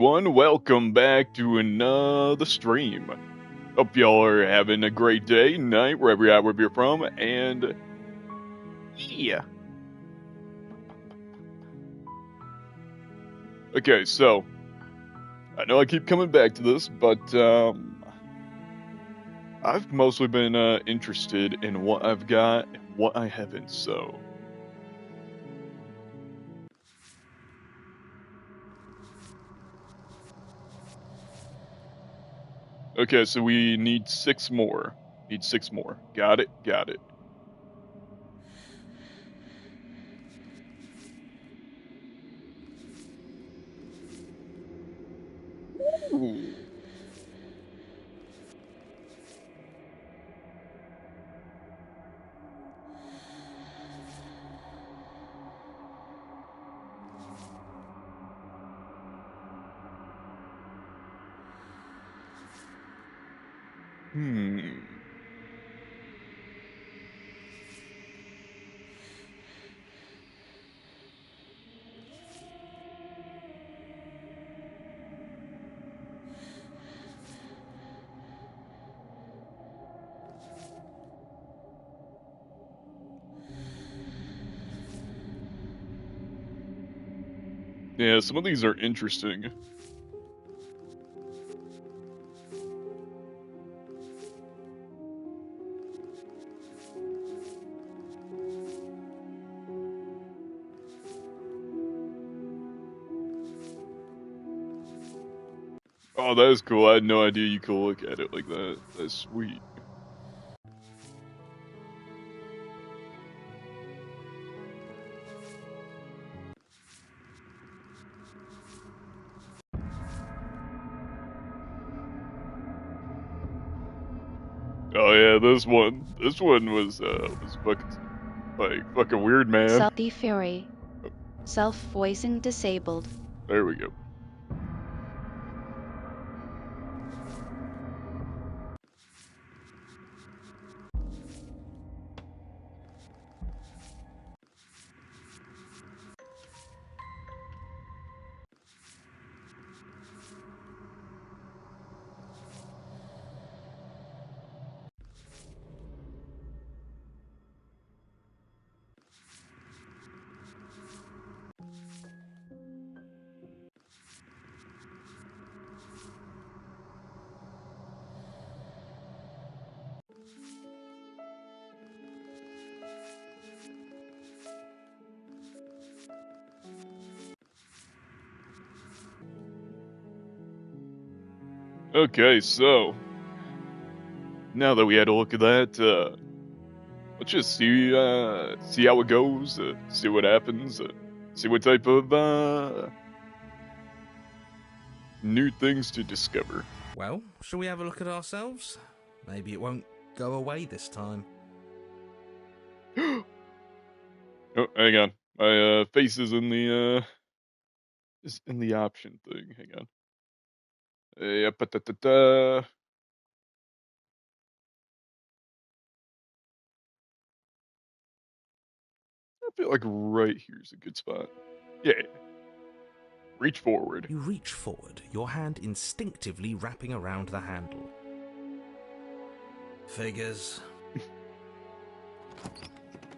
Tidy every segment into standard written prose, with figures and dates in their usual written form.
One, welcome back to another stream. Hope y'all are having a great day, night, wherever you're from, and yeah. Okay, so I know I keep coming back to this, but I've mostly been interested in what I've got and what I haven't. So okay, so we need six more. Need six more. Got it. Got it. Ooh. Hmm. Yeah, some of these are interesting. Oh, that is cool. I had no idea you could look at it like that. That's sweet. Oh yeah, this one was fucking weird, man. Self-defury. Self-voicing disabled. There we go. Okay, so now that we had a look at that, let's just see how it goes, see what happens, see what type of new things to discover. Well, shall we have a look at ourselves? Maybe it won't go away this time. Oh, hang on. My face is in the option thing. Hang on. Yeah, I feel like right here's a good spot. Yeah. Reach forward. You reach forward, your hand instinctively wrapping around the handle. Figures.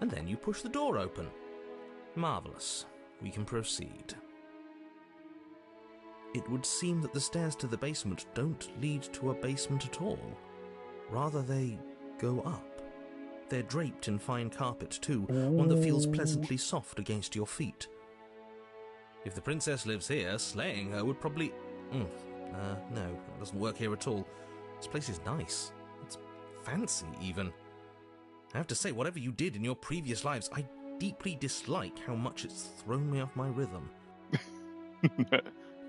And then you push the door open. Marvellous. We can proceed. It would seem that the stairs to the basement don't lead to a basement at all. Rather, they go up. They're draped in fine carpet, too, one that feels pleasantly soft against your feet. If the princess lives here, slaying her would probably... no, that doesn't work here at all. This place is nice. It's fancy, even. I have to say, whatever you did in your previous lives, I deeply dislike how much it's thrown me off my rhythm.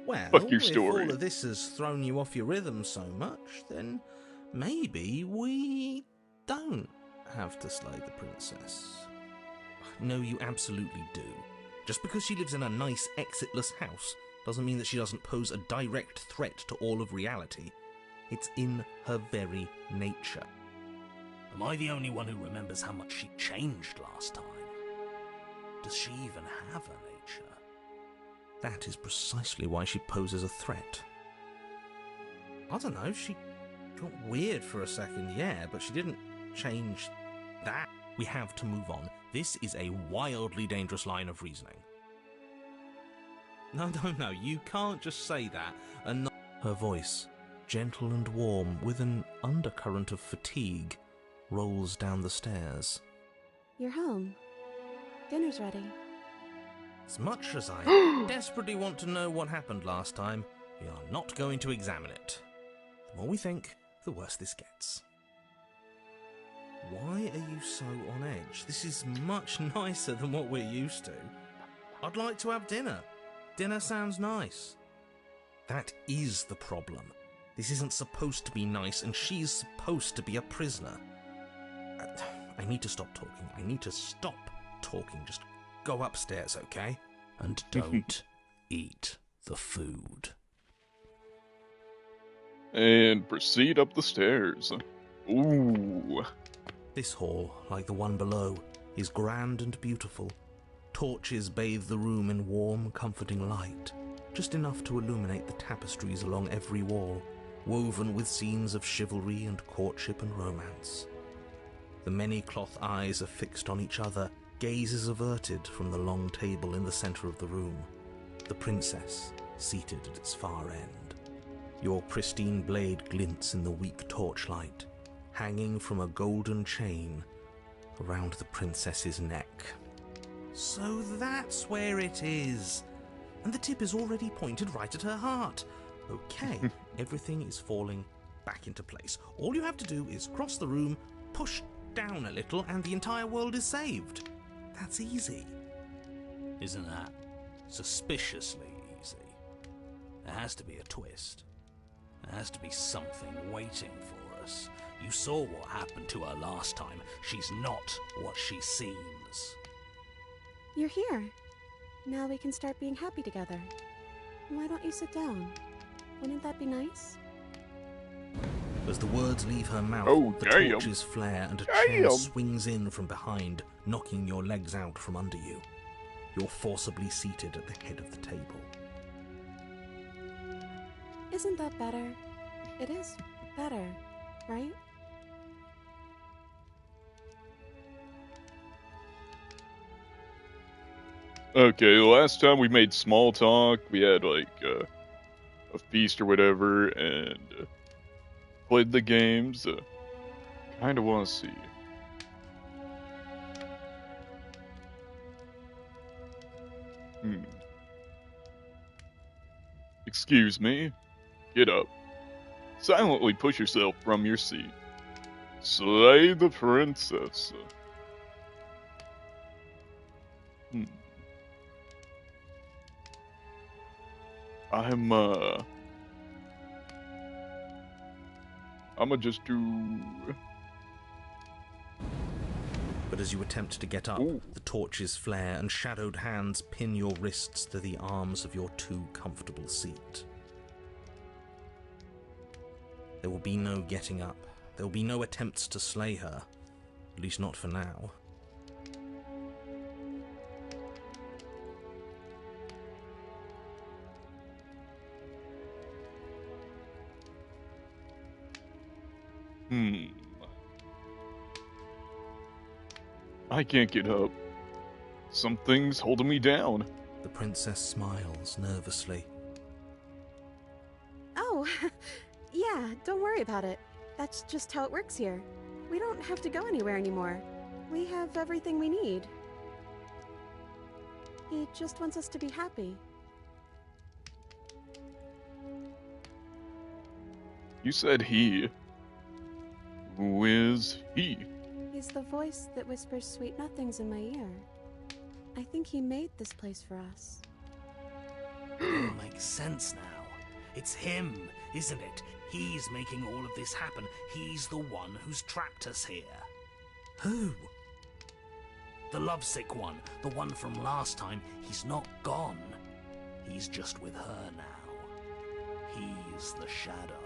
Well, Fuck your if story. all of this has thrown you off your rhythm so much, then maybe we don't have to slay the princess. No, you absolutely do. Just because she lives in a nice, exitless house doesn't mean that she doesn't pose a direct threat to all of reality. It's in her very nature. Am I the only one who remembers how much she changed last time? Does she even have a nature? That is precisely why she poses a threat. I don't know, she got weird for a second, yeah, but she didn't change that. We have to move on. This is a wildly dangerous line of reasoning. No, you can't just say that and not... Her voice, gentle and warm, with an undercurrent of fatigue, rolls down the stairs. You're home. Dinner's ready. As much as I desperately want to know what happened last time, we are not going to examine it. The more we think, the worse this gets. Why are you so on edge? This is much nicer than what we're used to. I'd like to have dinner. Dinner sounds nice. That is the problem. This isn't supposed to be nice, and she's supposed to be a prisoner. I need to stop talking. I need to stop talking. Just go upstairs, okay? And don't eat the food. And proceed up the stairs. Ooh. This hall, like the one below, is grand and beautiful. Torches bathe the room in warm, comforting light, just enough to illuminate the tapestries along every wall, woven with scenes of chivalry and courtship and romance. The many cloth eyes are fixed on each other, gazes averted from the long table in the centre of the room, the princess seated at its far end. Your pristine blade glints in the weak torchlight, hanging from a golden chain around the princess's neck. So that's where it is. And the tip is already pointed right at her heart. Okay, everything is falling back into place. All you have to do is cross the room, push down a little, and the entire world is saved. That's easy. Isn't that suspiciously easy? There has to be a twist. There has to be something waiting for us. You saw what happened to her last time. She's not what she seems. You're here. Now we can start being happy together. Why don't you sit down? Wouldn't that be nice? As the words leave her mouth, the damn. torches flare and a chair swings in from behind, knocking your legs out from under you. You're forcibly seated at the head of the table. Isn't that better? It is better, right? Okay, the last time we made small talk, we had like a feast or whatever, and played the games. Kind of want to see. Excuse me. Get up. Silently push yourself from your seat. Slay the princess. I'ma just do... But as you attempt to get up, the torches flare and shadowed hands pin your wrists to the arms of your too comfortable seat. There will be no getting up. There will be no attempts to slay her. At least not for now. I can't get up. Something's holding me down. The princess smiles nervously. Oh, yeah, don't worry about it. That's just how it works here. We don't have to go anywhere anymore. We have everything we need. He just wants us to be happy. You said he. Who is he? He's the voice that whispers sweet nothings in my ear. I think he made this place for us. It all makes sense now. It's him, isn't it? He's making all of this happen. He's the one who's trapped us here. Who? The lovesick one. The one from last time. He's not gone. He's just with her now. He's the shadow.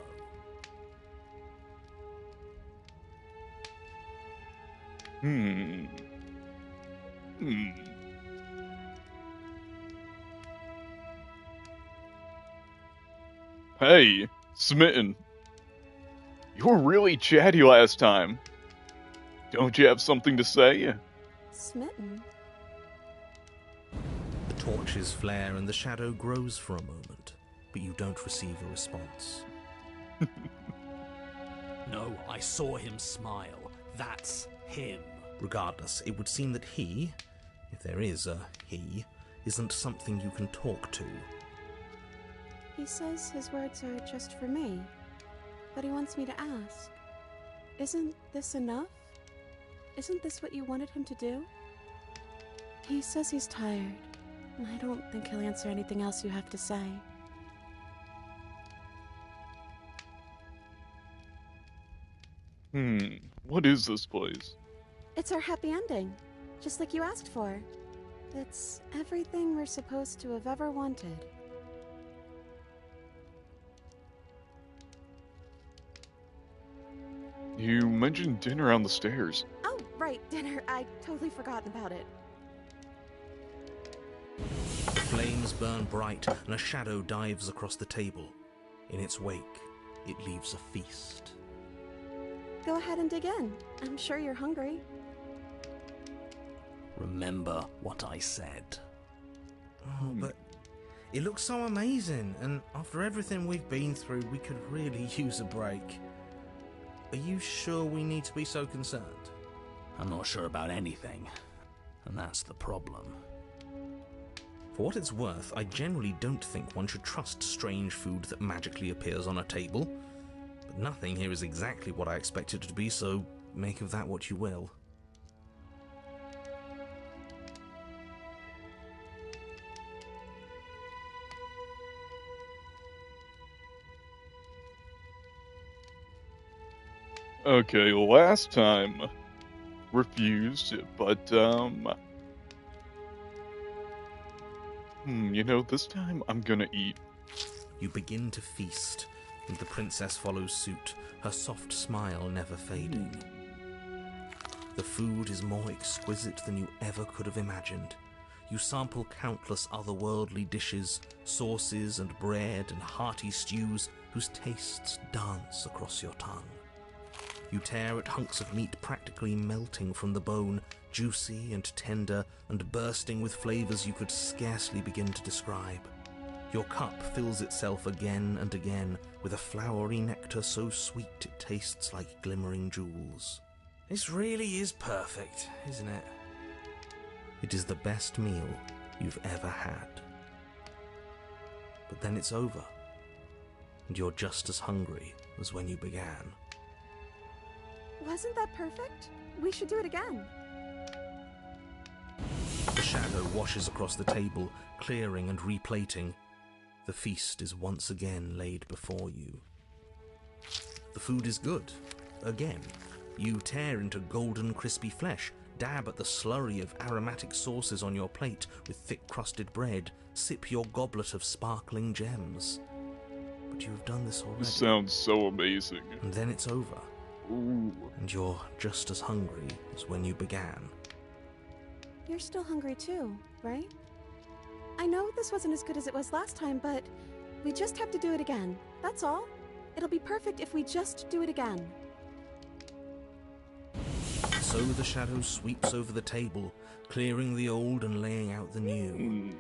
Hey, Smitten. You were really chatty last time. Don't you have something to say? Smitten? The torches flare and the shadow grows for a moment, but you don't receive a response. No, I saw him smile. That's him. Regardless, it would seem that he, if there is a he, isn't something you can talk to. He says his words are just for me, but he wants me to ask. Isn't this enough? Isn't this what you wanted him to do? He says he's tired. I don't think he'll answer anything else you have to say. What is this place? It's our happy ending, just like you asked for. It's everything we're supposed to have ever wanted. You mentioned dinner on the stairs. Oh, right, dinner. I'd totally forgotten about it. The flames burn bright and a shadow dives across the table. In its wake, it leaves a feast. Go ahead and dig in. I'm sure you're hungry. Remember what I said. Oh, but it looks so amazing, and after everything we've been through, we could really use a break. Are you sure we need to be so concerned? I'm not sure about anything, and that's the problem. For what it's worth, I generally don't think one should trust strange food that magically appears on a table. But nothing here is exactly what I expected it to be, so make of that what you will. Okay, last time refused, but this time I'm gonna eat. You begin to feast, and the princess follows suit, her soft smile never fading. The food is more exquisite than you ever could have imagined. You sample countless otherworldly dishes, sauces and bread and hearty stews whose tastes dance across your tongue. You tear at hunks of meat practically melting from the bone, juicy and tender and bursting with flavors you could scarcely begin to describe. Your cup fills itself again and again with a flowery nectar so sweet it tastes like glimmering jewels. This really is perfect, isn't it? It is the best meal you've ever had. But then it's over, and you're just as hungry as when you began. Wasn't that perfect? We should do it again. The shadow washes across the table, clearing and replating. The feast is once again laid before you. The food is good. Again, you tear into golden crispy flesh, dab at the slurry of aromatic sauces on your plate with thick-crusted bread, sip your goblet of sparkling gems. But you have done this already. This sounds so amazing. And then it's over. Ooh. And you're just as hungry as when you began. You're still hungry too, right? I know this wasn't as good as it was last time, but we just have to do it again. That's all. It'll be perfect if we just do it again. So the shadow sweeps over the table, clearing the old and laying out the new.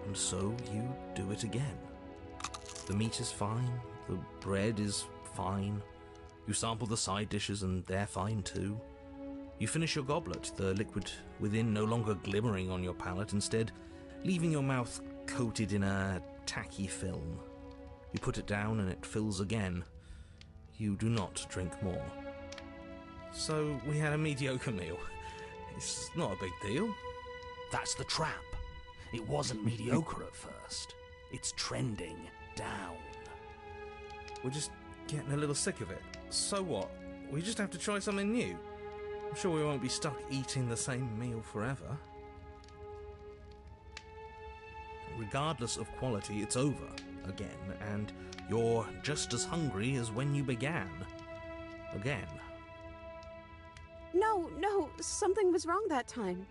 And so you do it again. The meat is fine, the bread is fine. You sample the side dishes and they're fine too. You finish your goblet, the liquid within no longer glimmering on your palate, instead leaving your mouth coated in a tacky film. You put it down and it fills again. You do not drink more. So we had a mediocre meal. It's not a big deal. That's the trap. It wasn't mediocre at first. It's trending down. We're just getting a little sick of it. So what? We just have to try something new. I'm sure we won't be stuck eating the same meal forever. Regardless of quality, it's over again, and you're just as hungry as when you began. Again. No, something was wrong that time.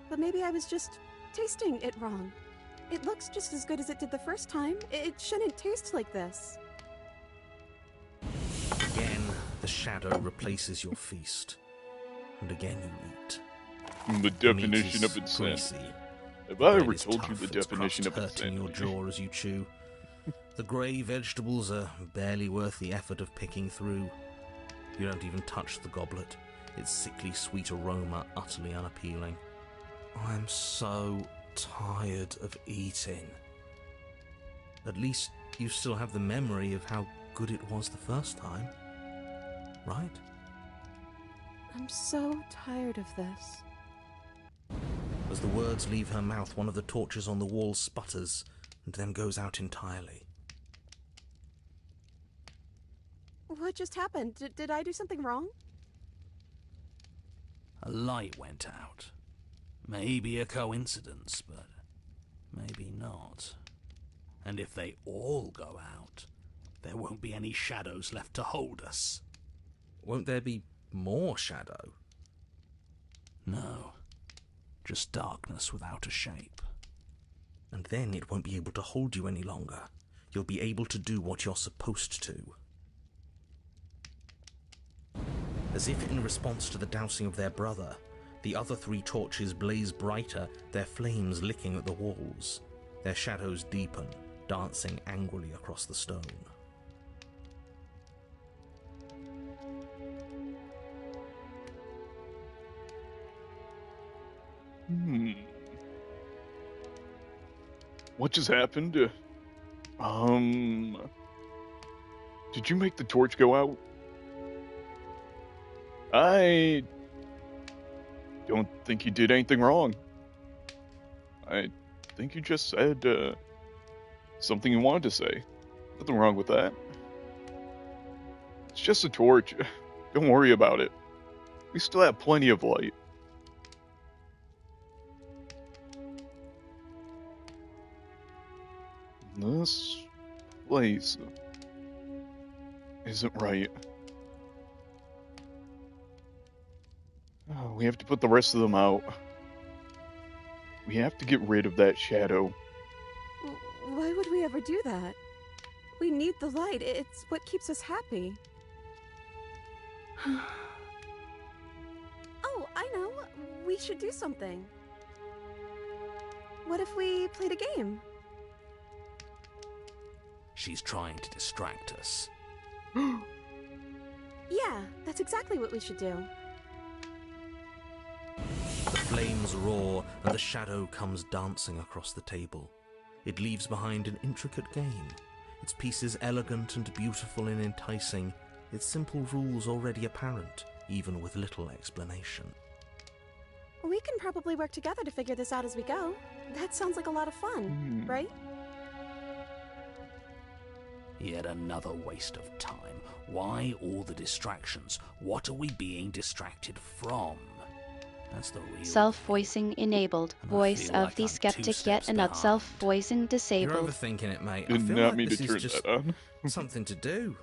But maybe I was just tasting it wrong. It looks just as good as it did the first time. It shouldn't taste like this. shadow replaces your feast, and again you eat. The The meat definition is of insanity. greasy. Have The I bread ever is told you tough, the its definition of crust hurting your insanity? jaw as you chew. The grey vegetables are barely worth the effort of picking through. You don't even touch the goblet, its sickly sweet aroma utterly unappealing. I'm so tired of eating. At least you still have the memory of how good it was the first time, right? I'm so tired of this. As the words leave her mouth, one of the torches on the wall sputters and then goes out entirely. What just happened? Did I do something wrong? A light went out. Maybe a coincidence, but maybe not. And if they all go out, there won't be any shadows left to hold us. Won't there be more shadow? No, just darkness without a shape. And then it won't be able to hold you any longer. You'll be able to do what you're supposed to. As if in response to the dousing of their brother, the other 3 torches blaze brighter, their flames licking at the walls. Their shadows deepen, dancing angrily across the stone. What just happened? Did you make the torch go out? I don't think you did anything wrong. I think you just said, something you wanted to say. Nothing wrong with that. It's just a torch. Don't worry about it. We still have plenty of light. This place isn't right. Oh, we have to put the rest of them out. We have to get rid of that shadow. Why would we ever do that? We need the light. It's what keeps us happy. Oh, I know. We should do something. What if we played a game? She's trying to distract us. Yeah, that's exactly what we should do. The flames roar, and the shadow comes dancing across the table. It leaves behind an intricate game, its pieces elegant and beautiful and enticing, its simple rules already apparent, even with little explanation. We can probably work together to figure this out as we go. That sounds like a lot of fun, right? Yet another waste of time. Why all the distractions? What are we being distracted from? That's the real Self-voicing enabled. And I Voice feel of like the I'm 2 skeptic steps yet another. behind. Self-voicing You're disabled. overthinking it, mate. I Did feel not like mean to this turn is just that on. something to do.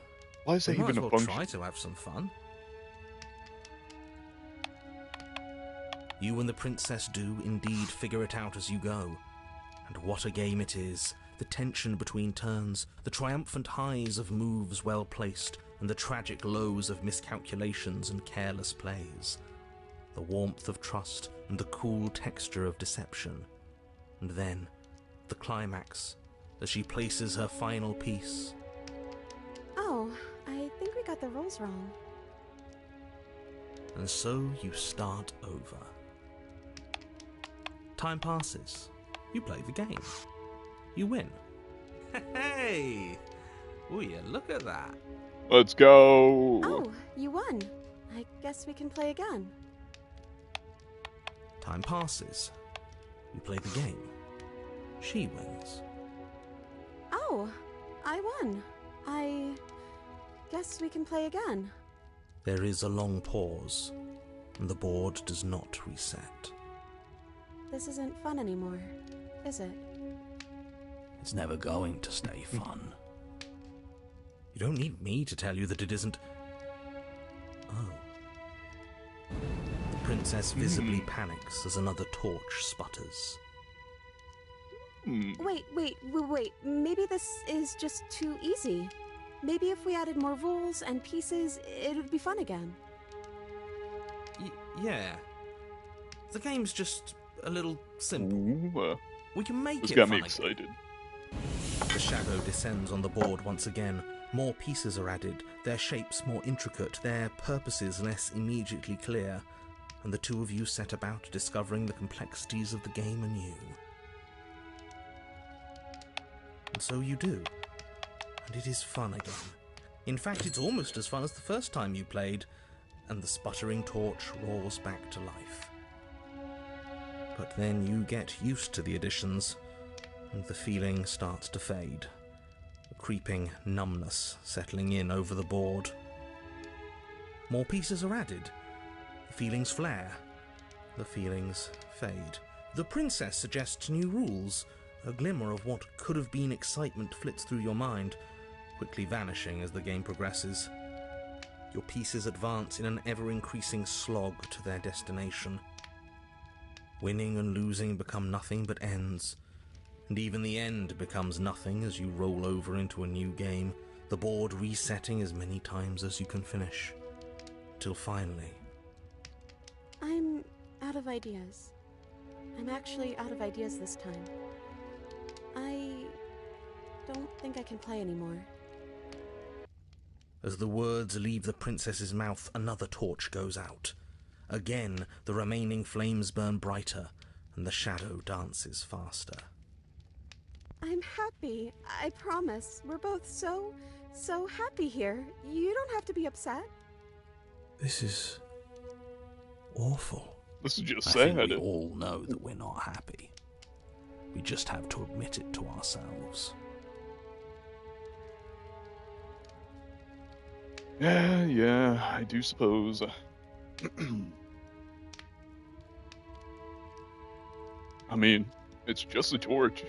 Why is We that might even as a well function? try to have some fun. You and the princess do indeed figure it out as you go. And what a game it is. The tension between turns, the triumphant highs of moves well placed, and the tragic lows of miscalculations and careless plays. The warmth of trust and the cool texture of deception. And then, the climax, as she places her final piece. Oh, I think we got the rules wrong. And so you start over. Time passes. You play the game. You win. Hey! Oh yeah, look at that. Let's go. Oh, you won. I guess we can play again. Time passes. You play the game. She wins. Oh, I won. I guess we can play again. There is a long pause, and the board does not reset. This isn't fun anymore, is it? It's never going to stay fun. You don't need me to tell you that it isn't. Oh. The princess visibly panics as another torch sputters. Wait. Maybe this is just too easy. Maybe if we added more rules and pieces, it would be fun again. Yeah. The game's just a little simple. Ooh, We can make this it got fun me again. excited. The shadow descends on the board once again. More pieces are added, their shapes more intricate, their purposes less immediately clear, and the two of you set about discovering the complexities of the game anew. And so you do. And it is fun again. In fact, it's almost as fun as the first time you played, and the sputtering torch roars back to life. But then you get used to the additions, and the feeling starts to fade. A creeping numbness settling in over the board. More pieces are added. The feelings flare. The feelings fade. The princess suggests new rules. A glimmer of what could have been excitement flits through your mind, quickly vanishing as the game progresses. Your pieces advance in an ever-increasing slog to their destination. Winning and losing become nothing but ends, and even the end becomes nothing as you roll over into a new game, the board resetting as many times as you can finish, till finally... I'm out of ideas. I'm actually out of ideas this time. I don't think I can play anymore. As the words leave the princess's mouth, another torch goes out. Again, the remaining flames burn brighter, and the shadow dances faster. I'm happy, I promise. We're both so happy here. You don't have to be upset. This is... awful. This is just I sad. think we all know that we're not happy. We just have to admit it to ourselves. Yeah, I do suppose. I mean, it's just a torch.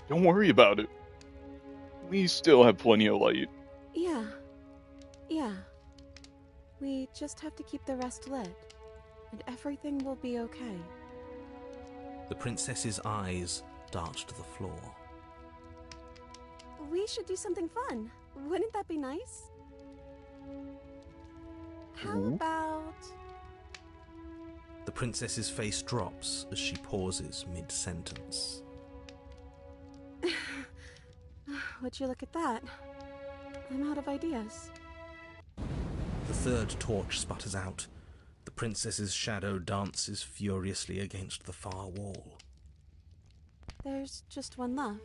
Don't worry about it. We still have plenty of light. Yeah. We just have to keep the rest lit, and everything will be okay. The princess's eyes dart to the floor. We should do something fun. Wouldn't that be nice? How about... The princess's face drops as she pauses mid-sentence. Would you look at that? I'm out of ideas. The third torch sputters out. The princess's shadow dances furiously against the far wall. There's just one left.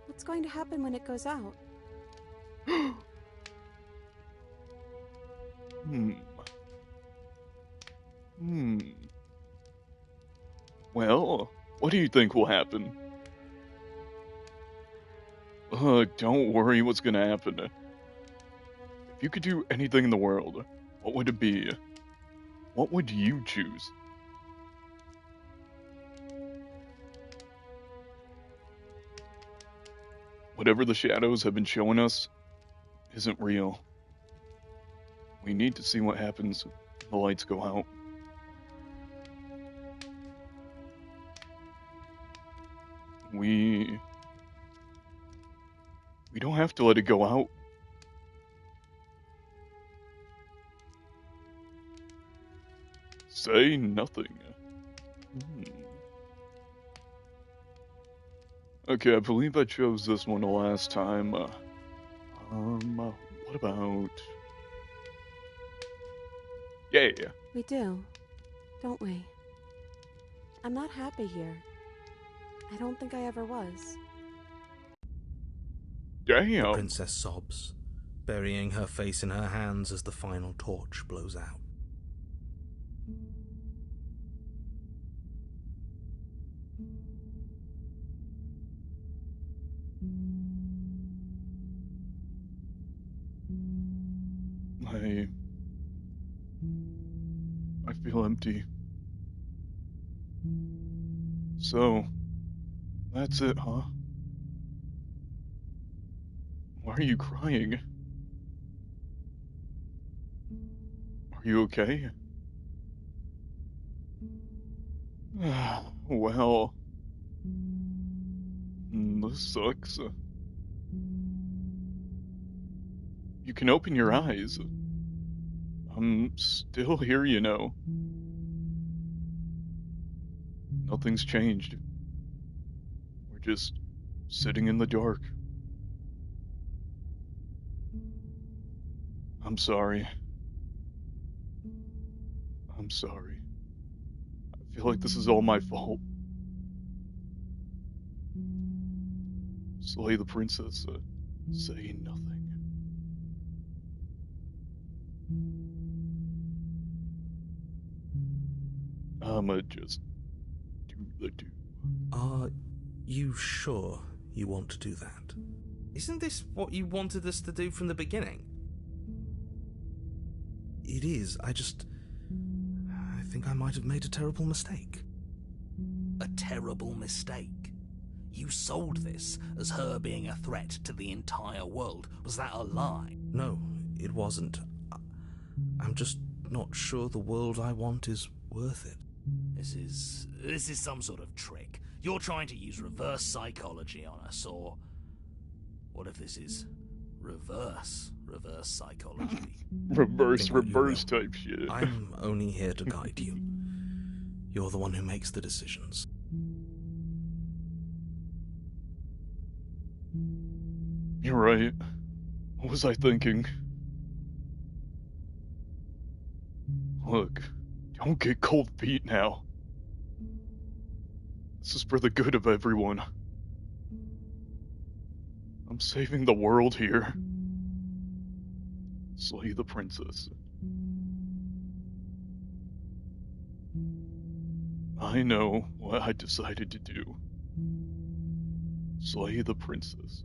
What's going to happen when it goes out? Well, what do you think will happen? Don't worry what's gonna happen. If you could do anything in the world, what would it be? What would you choose? Whatever the shadows have been showing us isn't real. We need to see what happens when the lights go out. We don't have to let it go out. Say nothing. Okay, I believe I chose this one the last time. What about... Yeah. We do, don't we? I'm not happy here. I don't think I ever was. The Damn. princess sobs, burying her face in her hands as the final torch blows out. I feel empty. So, that's it, huh? Why are you crying? Are you okay? Well, this sucks. You can open your eyes. I'm still here, you know. Nothing's changed. We're just sitting in the dark. I'm sorry. I'm sorry. I feel like this is all my fault. Slay the princess, say nothing. I'ma just do the do. Are you sure you want to do that? Isn't this what you wanted us to do from the beginning? It is. I think I might have made a terrible mistake. A terrible mistake? You sold this as her being a threat to the entire world. Was that a lie? No, it wasn't. I'm just not sure the world I want is worth it. This is some sort of trick. You're trying to use reverse psychology on us, or what if this is reverse psychology? Reverse type shit. I'm only here to guide you. You're the one who makes the decisions. You're right. What was I thinking? Look, don't get cold feet now. This is for the good of everyone. I'm saving the world here. Slay the princess. I know what I decided to do. Slay the princess.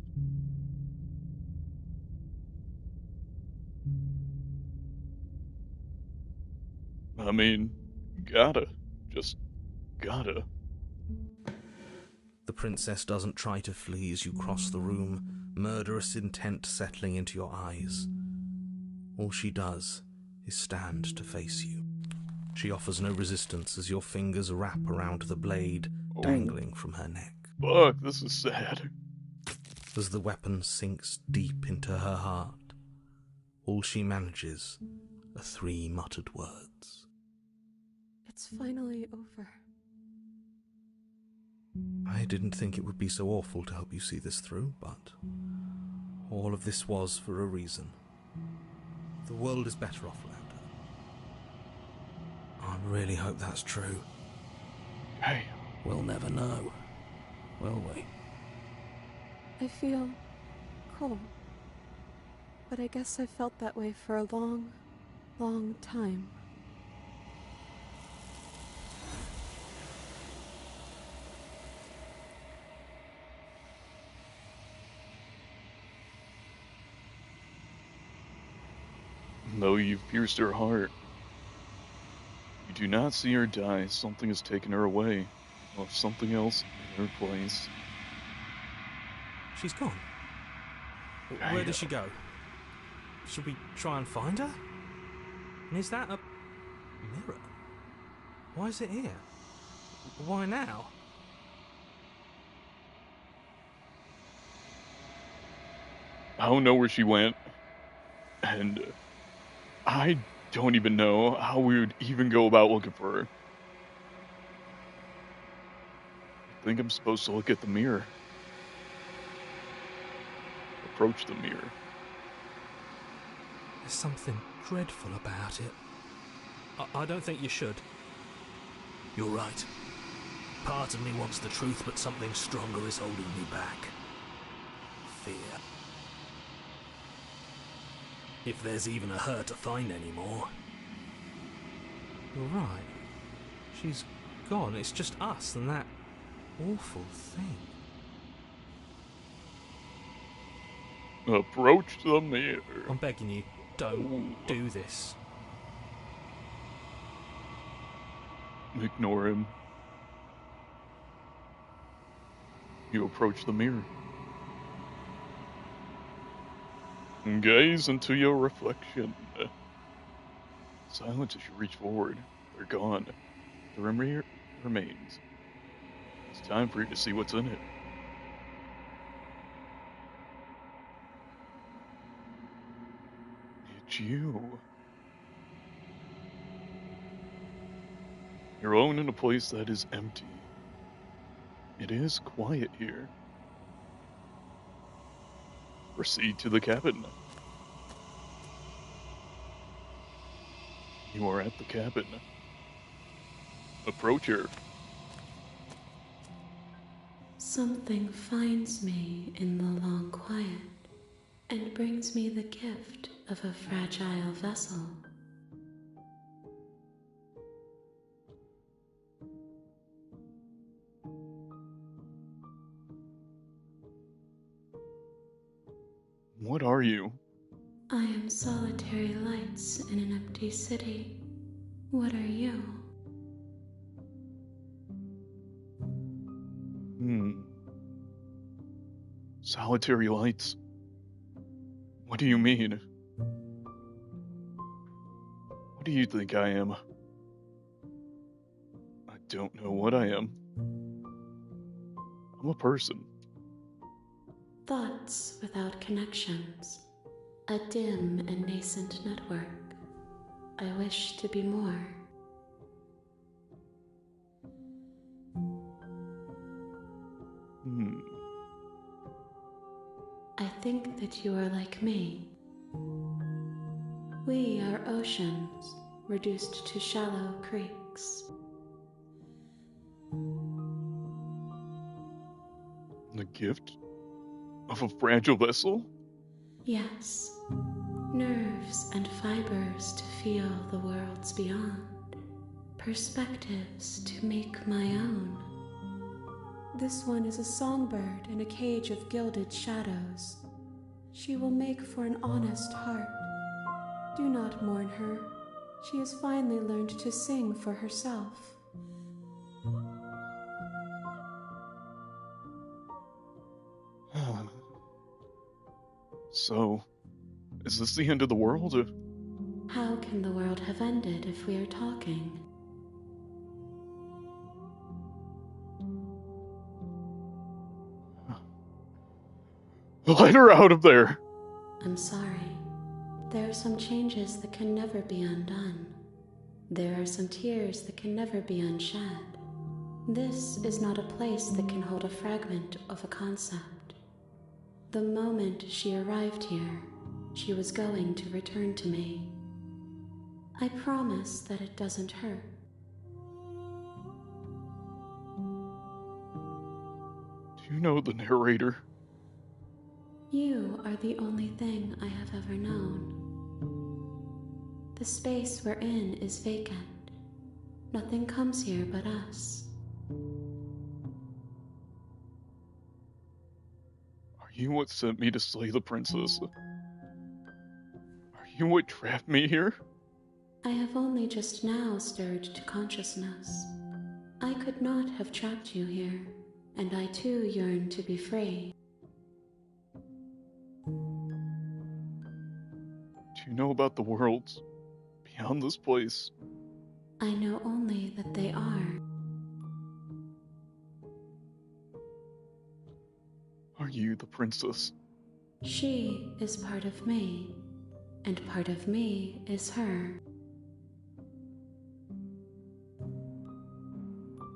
I mean, just gotta. The princess doesn't try to flee as you cross the room, murderous intent settling into your eyes. All she does is stand to face you. She offers no resistance as your fingers wrap around the blade dangling from her neck. Fuck, this is sad. As the weapon sinks deep into her heart, all she manages are 3 muttered words. It's finally over. I didn't think it would be so awful to help you see this through, but all of this was for a reason. The world is better off without her. I really hope that's true. Hey, We'll never know, will we? I feel cold. But I guess I've felt that way for a long, long time. though you've pierced her heart, you do not see her die. Something has taken her away. Left something else in her place. She's gone. Where did she go? Should we try and find her? And is that a mirror? Why is it here? Why now? I don't know where she went, and I don't even know how we would even go about looking for her. I think I'm supposed to look at the mirror. Approach the mirror. There's something dreadful about it. I don't think you should. You're right. Part of me wants the truth, but something stronger is holding me back. Fear. If there's even a her to find anymore. You're right. She's gone. It's just us and that awful thing. Approach the mirror. I'm begging you, don't do this. Ignore him. You approach the mirror. And gaze into your reflection. Silence as you reach forward. They're gone. The mirror remains. It's time for you to see what's in it. you. You're alone in a place that is empty. It is quiet here. Proceed to the cabin. You are at the cabin. Approach her. Something finds me in the long quiet and brings me the gift of a fragile vessel. What are you? I am solitary lights in an empty city. What are you? Solitary lights? What do you mean? What do you think I am? I don't know what I am. I'm a person. Thoughts without connections. A dim and nascent network. I wish to be more. I think that you are like me. We are oceans, reduced to shallow creeks. The gift of a fragile vessel? Yes, nerves and fibers to feel the worlds beyond, perspectives to make my own. This one is a songbird in a cage of gilded shadows. She will make for an honest heart. Do not mourn her. She has finally learned to sing for herself. So, is this the end of the world? How can the world have ended if we are talking? Let her out of there! I'm sorry. There are some changes that can never be undone. There are some tears that can never be unshed. This is not a place that can hold a fragment of a concept. The moment she arrived here, she was going to return to me. I promise that it doesn't hurt. Do you know the narrator? You are the only thing I have ever known. The space we're in is vacant. Nothing comes here but us. Are you what sent me to slay the princess? Are you what trapped me here? I have only just now stirred to consciousness. I could not have trapped you here, and I too yearn to be free. Do you know about the worlds beyond this place? I know only that they are. Are you the princess? She is part of me, and part of me is her.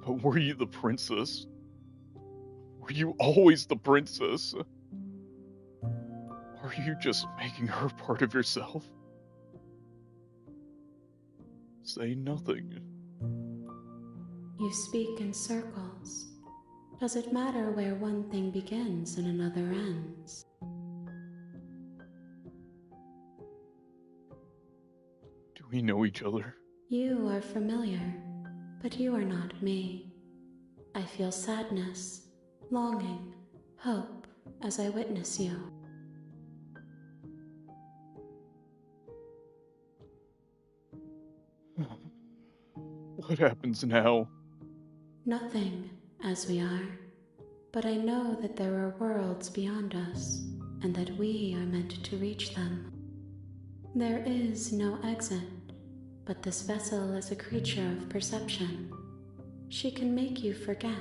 But were you the princess? Were you always the princess? Or are you just making her part of yourself? Say nothing. You speak in circles. Does it matter where one thing begins and another ends? Do we know each other? You are familiar, but you are not me. I feel sadness, longing, hope as I witness you. What happens now? Nothing, as we are. But I know that there are worlds beyond us, and that we are meant to reach them. There is no exit, but this vessel is a creature of perception. She can make you forget,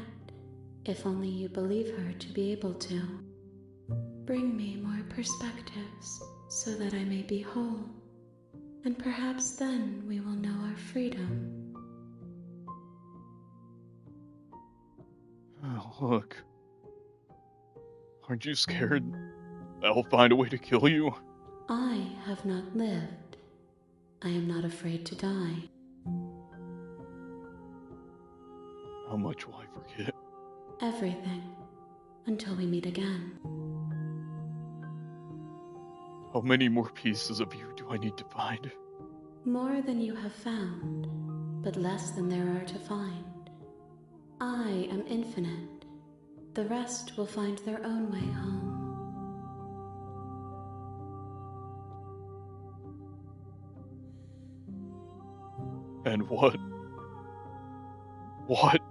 if only you believe her to be able to. Bring me more perspectives, so that I may be whole, And perhaps then we will know our freedom. Oh, look. Aren't you scared I'll find a way to kill you? I have not lived. I am not afraid to die. How much will I forget? Everything. Until we meet again. How many more pieces of you do I need to find? More than you have found, but less than there are to find. I am infinite. The rest will find their own way home. And what? What?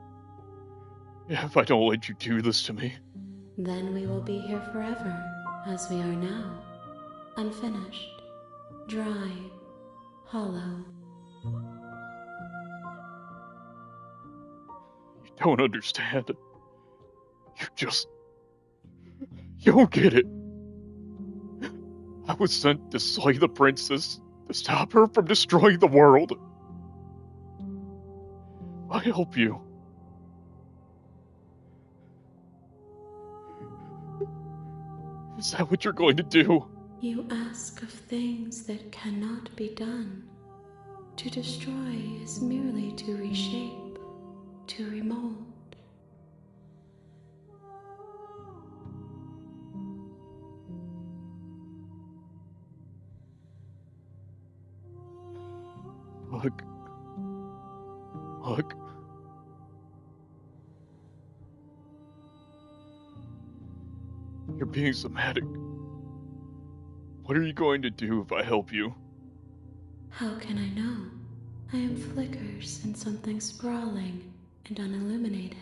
If I don't let you do this to me? Then we will be here forever, as we are now. Unfinished, dry, hollow. You don't understand. You don't get it. I was sent to slay the princess, to stop her from destroying the world. I help you. Is that what you're going to do? You ask of things that cannot be done. To destroy is merely to reshape, to remold. Look. You're being somatic. What are you going to do if I help you? How can I know? I am flickers in something sprawling and unilluminated.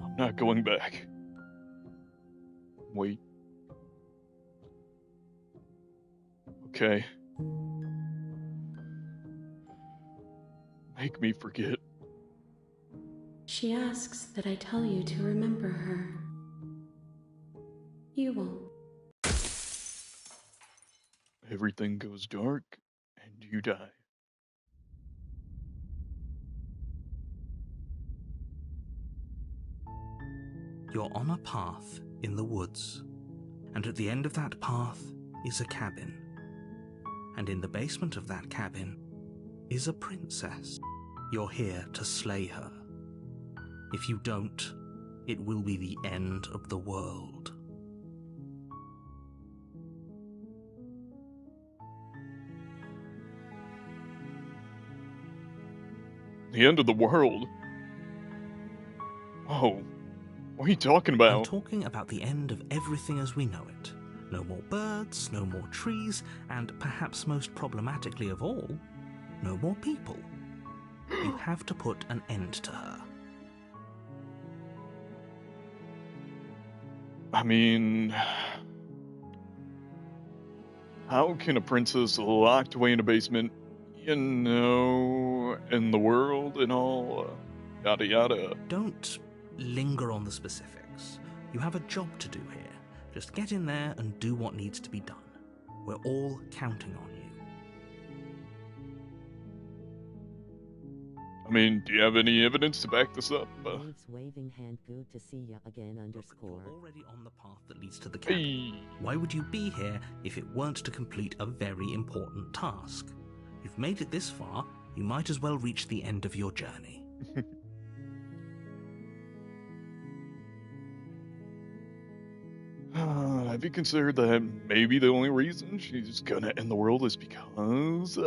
I'm not going back. Wait. Okay. Make me forget. She asks that I tell you to remember her. You won't. Everything goes dark, and you die. You're on a path in the woods, and at the end of that path is a cabin. And in the basement of that cabin is a princess. You're here to slay her. If you don't, it will be the end of the world. The end of the world? Oh, what are you talking about? I'm talking about the end of everything as we know it. No more birds, no more trees, and perhaps most problematically of all, no more people. You have to put an end to her. I mean, how can a princess locked away in a basement, in the world and all, yada yada? Don't linger on the specifics. You have a job to do here. Just get in there and do what needs to be done. We're all counting on you. I mean, do you have any evidence to back this up? Waves waving hand, good to see ya again underscore. You're already on the path that leads to the cabin. Hey. Why would you be here if it weren't to complete a very important task? You've made it this far, you might as well reach the end of your journey. Have you considered that maybe the only reason she's gonna end the world is because,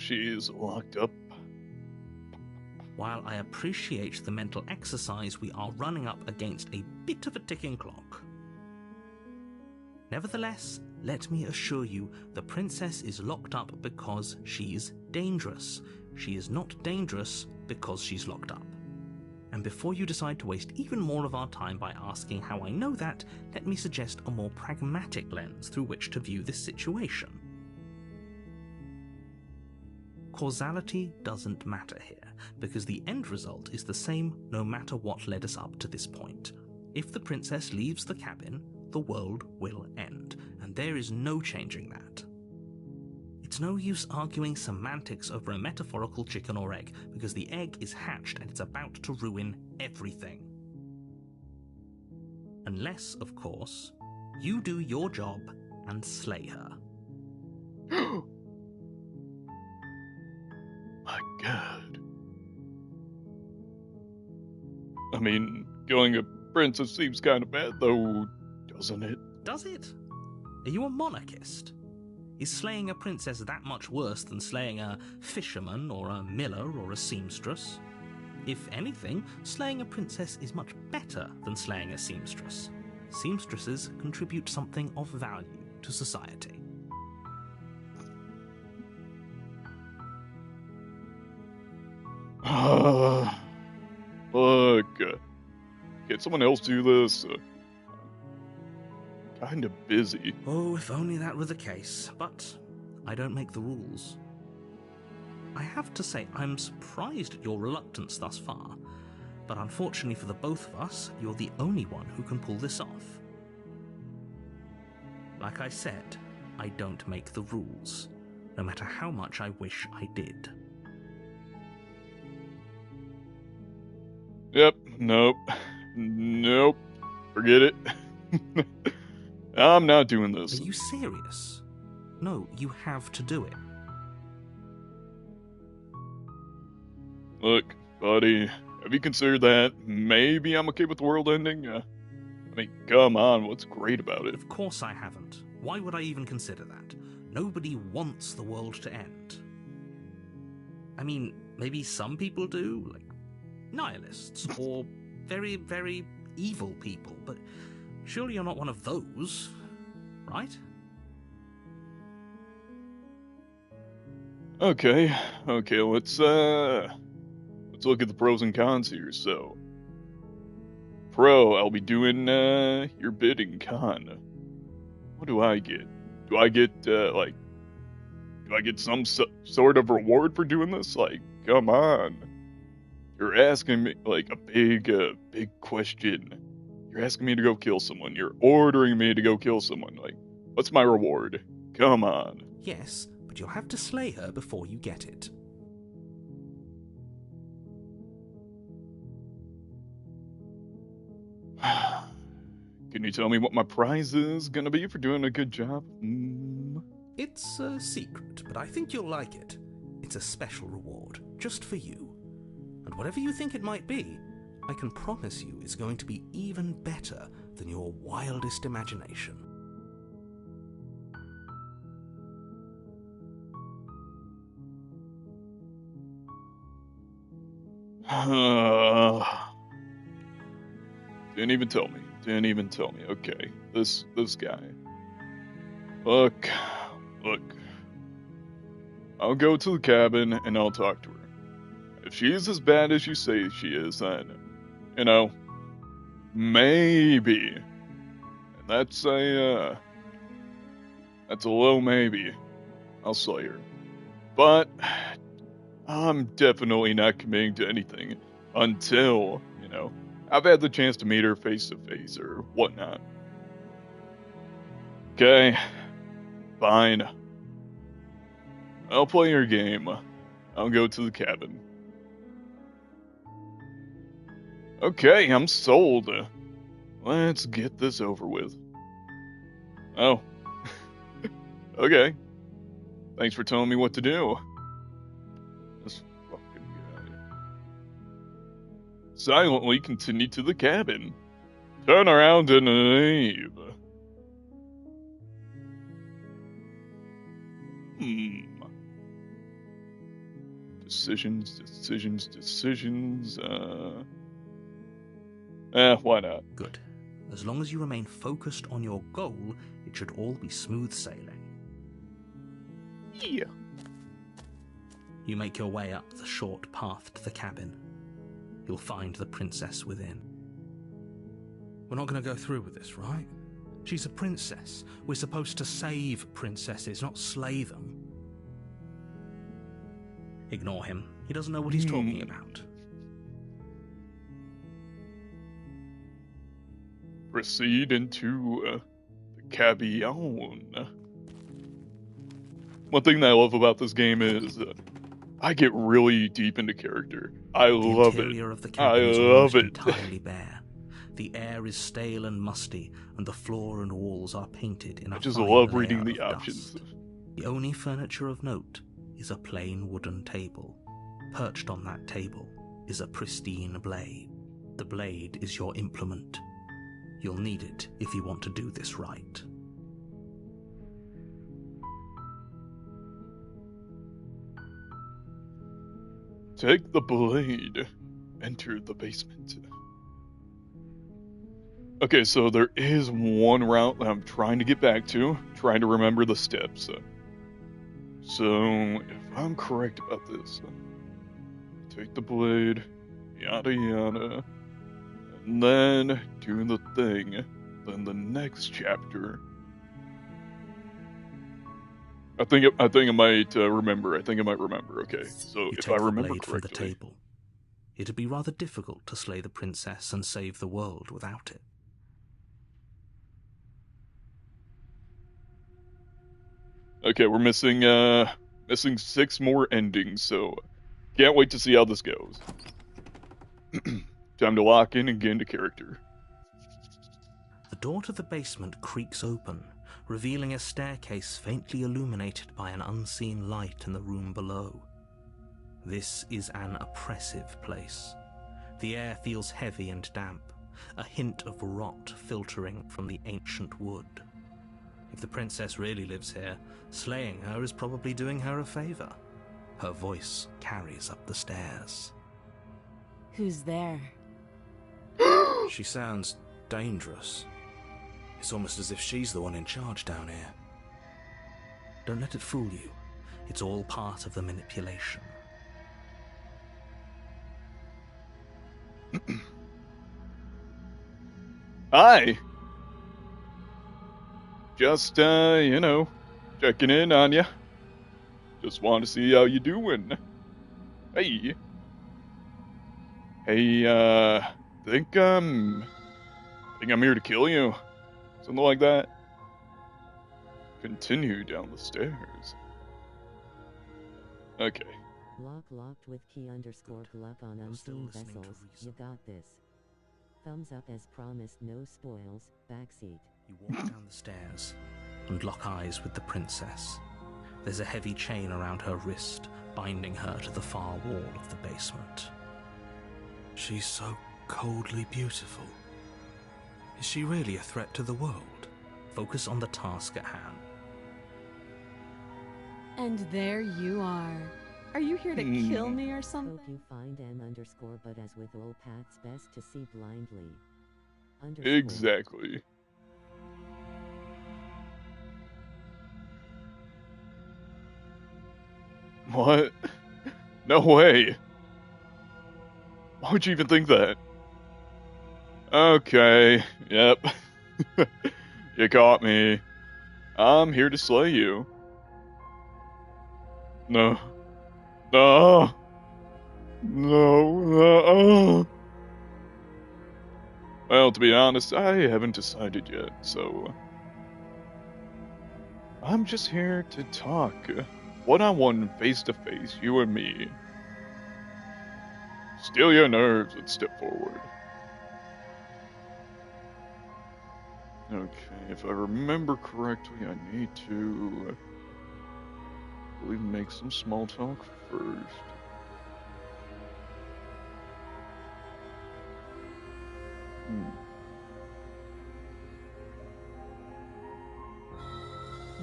she's locked up? While I appreciate the mental exercise, we are running up against a bit of a ticking clock. Nevertheless, let me assure you, the princess is locked up because she's dangerous. She is not dangerous because she's locked up. And before you decide to waste even more of our time by asking how I know that, let me suggest a more pragmatic lens through which to view this situation. Causality doesn't matter here. because the end result is the same no matter what led us up to this point. If the princess leaves the cabin, the world will end, and there is no changing that. It's no use arguing semantics over a metaphorical chicken or egg, because the egg is hatched and it's about to ruin everything. Unless, of course, you do your job and slay her. My God. I mean, killing a princess seems kind of bad, though, doesn't it? Does it? Are you a monarchist? Is slaying a princess that much worse than slaying a fisherman or a miller or a seamstress? If anything, slaying a princess is much better than slaying a seamstress. Seamstresses contribute something of value to society. Look, can someone else do this? Kind of busy. Oh, if only that were the case, but I don't make the rules. I have to say, I'm surprised at your reluctance thus far, but unfortunately for the both of us, you're the only one who can pull this off. Like I said, I don't make the rules, no matter how much I wish I did. Yep, nope, forget it. I'm not doing this. Are you serious? No, you have to do it. Look, buddy, have you considered that? Maybe I'm okay with the world ending? I mean, come on, what's great about it? Of course I haven't. Why would I even consider that? Nobody wants the world to end. I mean, maybe some people do, like nihilists, or very, very evil people, but surely you're not one of those, right? Okay, let's look at the pros and cons here. So, pro, I'll be doing your bidding. Con, what do I get? Do I get some sort of reward for doing this? Like, come on, you're asking me like a big question. You're asking me to go kill someone. You're ordering me to go kill someone. Like, what's my reward? Come on. Yes, but you'll have to slay her before you get it. Can you tell me what my prize is gonna be for doing a good job? It's a secret, but I think you'll like it. It's a special reward, just for you. And whatever you think it might be, I can promise you it's going to be even better than your wildest imagination. Didn't even tell me. Okay, this guy. Look. I'll go to the cabin and I'll talk to her. If she's as bad as you say she is, then, maybe. And that's a low maybe. I'll slay her. But I'm definitely not committing to anything until, I've had the chance to meet her face to face or whatnot. Okay, fine. I'll play your game. I'll go to the cabin. Okay, I'm sold. Let's get this over with. Oh. Okay. Thanks for telling me what to do. This fucking guy. Silently continue to the cabin. Turn around and leave. Decisions. Why not? Good. As long as you remain focused on your goal, it should all be smooth sailing. Yeah. You make your way up the short path to the cabin. You'll find the princess within. We're not going to go through with this, right? She's a princess. We're supposed to save princesses, not slay them. Ignore him. He doesn't know what he's talking about. Proceed into the Cabillon. One thing that I love about this game is I get really deep into character. I love The it. interior of the I cabin is love almost it. entirely bare. The air is stale and musty, and the floor and walls are painted in a I just fine love layer reading the of options. dust. The only furniture of note is a plain wooden table. Perched on that table is a pristine blade. The blade is your implement. You'll need it if you want to do this right. Take the blade. Enter the basement. Okay, so there is one route that I'm trying to get back to, trying to remember the steps. So, if I'm correct about this, take the blade, yada yada, and then do the thing. Then the next chapter. I think I might remember. I think I might remember. Okay, so You if take I the remember blade from the correctly, table. It'd be rather difficult to slay the princess and save the world without it. okay, we're missing 6 more endings, so can't wait to see how this goes. Time to lock in and get into character. The door to the basement creaks open, revealing a staircase faintly illuminated by an unseen light in the room below. This is an oppressive place. The air feels heavy and damp, a hint of rot filtering from the ancient wood. If the princess really lives here, slaying her is probably doing her a favor. Her voice carries up the stairs. Who's there? She sounds dangerous. It's almost as if she's the one in charge down here. Don't let it fool you. It's all part of the manipulation. Hi! Just, checking in on ya. Just want to see how you doing. Hey. Hey, think I'm here to kill you. Something like that. Continue down the stairs. Okay. Lock locked with key underscore gluck on You're still unseen listening to vessels. reason. You got this. Thumbs up as promised, no spoils. Backseat. You walk down the stairs and lock eyes with the princess. There's a heavy chain around her wrist, binding her to the far wall of the basement. She's so coldly beautiful. Is she really a threat to the world? Focus on the task at hand. And there you are. Are you here to kill me or something? Hope you find M underscore, but as with all paths, best to see blindly. Underscore. Exactly. What? No way. Why would you even think that? Okay, yep. You caught me. I'm here to slay you. No. No. No. Well, to be honest, I haven't decided yet, so... I'm just here to talk. One-on-one, face-to-face, you and me. Still your nerves and step forward. Okay, if I remember correctly, I need to... I believe make some small talk first.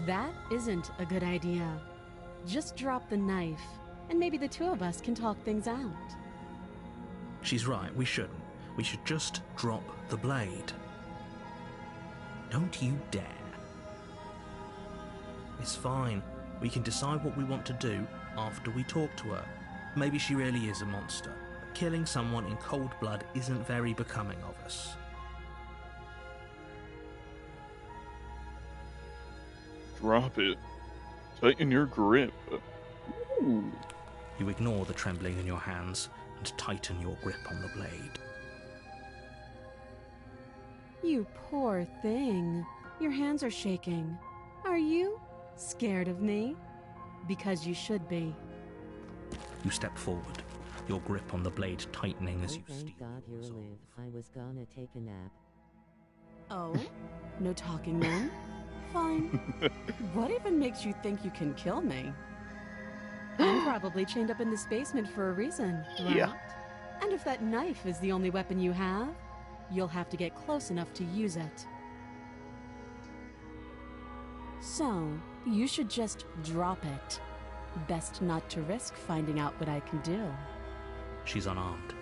That isn't a good idea. Just drop the knife, and maybe the two of us can talk things out. She's right, we shouldn't. We should just drop the blade. Don't you dare. It's fine. We can decide what we want to do after we talk to her. Maybe she really is a monster. But killing someone in cold blood isn't very becoming of us. Drop it. Tighten your grip. Ooh. You ignore the trembling in your hands and tighten your grip on the blade. You poor thing. Your hands are shaking. Are you scared of me? Because you should be. You step forward, your grip on the blade tightening as you Thank steal God you're yours alive. off. I was gonna take a nap. Oh? No talking then? Fine. What even makes you think you can kill me? I'm probably chained up in this basement for a reason, right? Yeah. And if that knife is the only weapon you have, you'll have to get close enough to use it. So, you should just drop it. Best not to risk finding out what I can do. She's unarmed.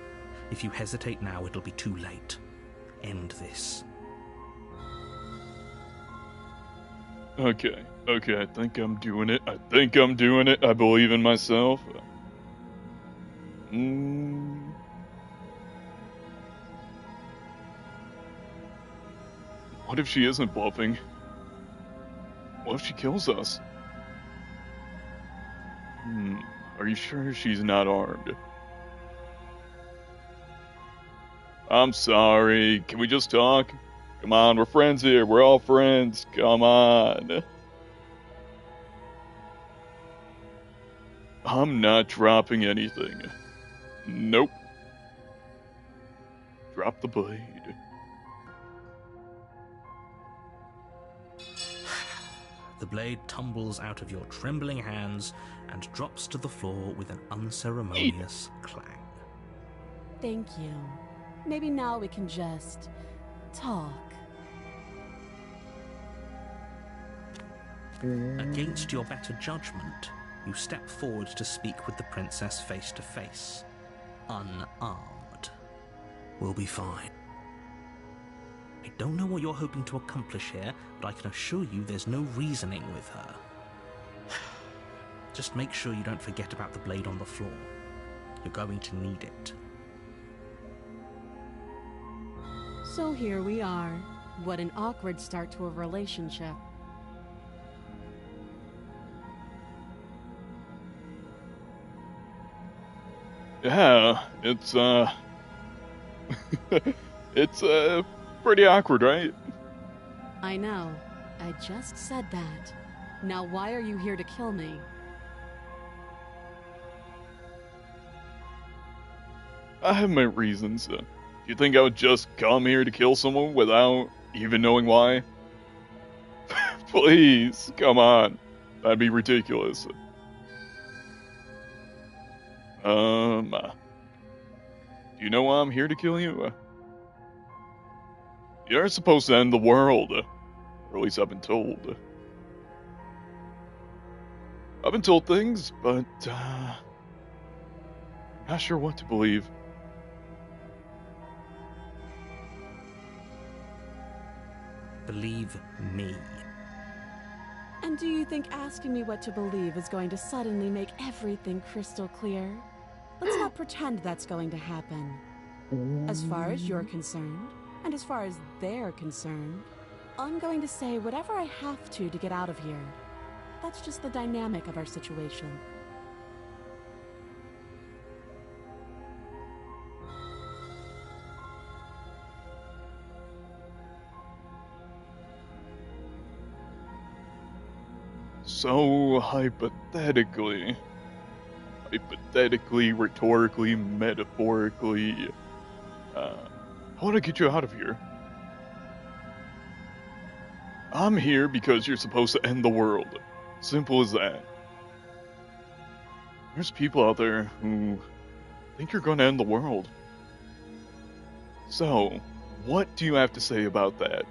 If you hesitate now, it'll be too late. End this. Okay, I think I'm doing it. I believe in myself. What if she isn't bluffing? What if she kills us? Are you sure she's not armed? I'm sorry, can we just talk? Come on, we're friends here, we're all friends, come on. I'm not dropping anything. Nope. Drop the blade. The blade tumbles out of your trembling hands and drops to the floor with an unceremonious clang. Thank you. Maybe now we can just talk. Against your better judgment, you step forward to speak with the princess face to face. Unarmed. We'll be fine. I don't know what you're hoping to accomplish here, but I can assure you there's no reasoning with her. Just make sure you don't forget about the blade on the floor. You're going to need it. So here we are. What an awkward start to a relationship. Yeah, it's it's pretty awkward, right? I know. I just said that. Now why are you here to kill me? I have my reasons. Do you think I would just come here to kill someone without even knowing why? Please, come on. That'd be ridiculous. Do you know why I'm here to kill you? You're supposed to end the world. Or at least I've been told. I've been told things, but, not sure what to believe. Believe me. And do you think asking me what to believe is going to suddenly make everything crystal clear? Let's not pretend that's going to happen. As far as you're concerned, and as far as they're concerned, I'm going to say whatever I have to get out of here. That's just the dynamic of our situation. So, hypothetically, rhetorically, metaphorically, I want to get you out of here. I'm here because you're supposed to end the world. Simple as that. There's people out there who think you're going to end the world. So, what do you have to say about that?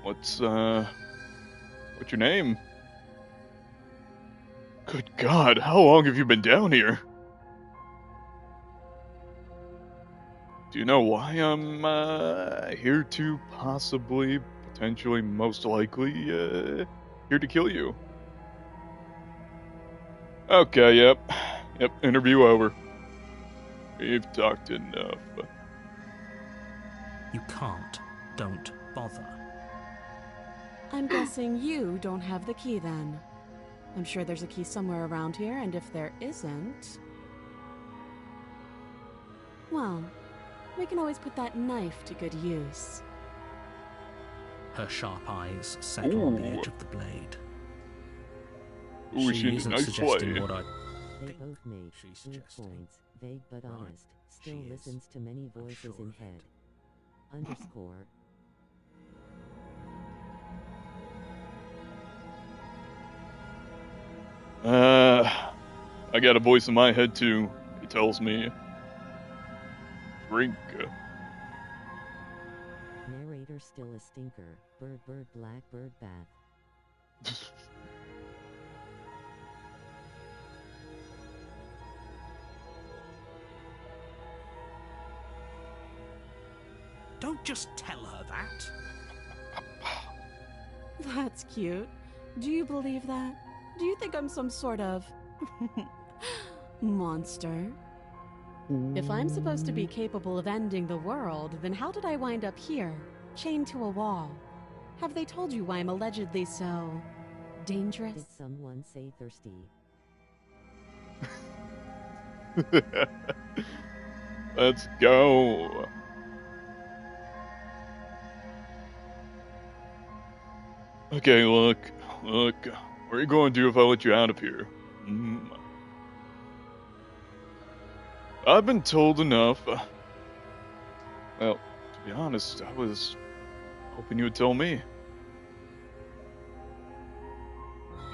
What's your name? Good God, how long have you been down here? Do you know why I'm, here to possibly, potentially, most likely, here to kill you? Okay, yep, interview over. We've talked enough. You can't. Don't bother. I'm guessing you don't have the key then. I'm sure there's a key somewhere around here, and if there isn't... well, we can always put that knife to good use. Her sharp eyes settle on the edge of the blade. Ooh, She isn't nice suggesting play. what I They think both made she's good suggesting. points, vague but Right. honest, still She is. listens to many I'm voices sure in of head. it. Underscore. I got a voice in my head too. It tells me, drink. Narrator still a stinker. Bird bird black bird bath. Don't just tell her that. That's cute. Do you believe that? Do you think I'm some sort of... monster? If I'm supposed to be capable of ending the world, then how did I wind up here, chained to a wall? Have they told you why I'm allegedly so... dangerous? Did someone say thirsty? Let's go. Okay, look. What are you going to do if I let you out of here? I've been told enough. Well, to be honest, I was hoping you would tell me.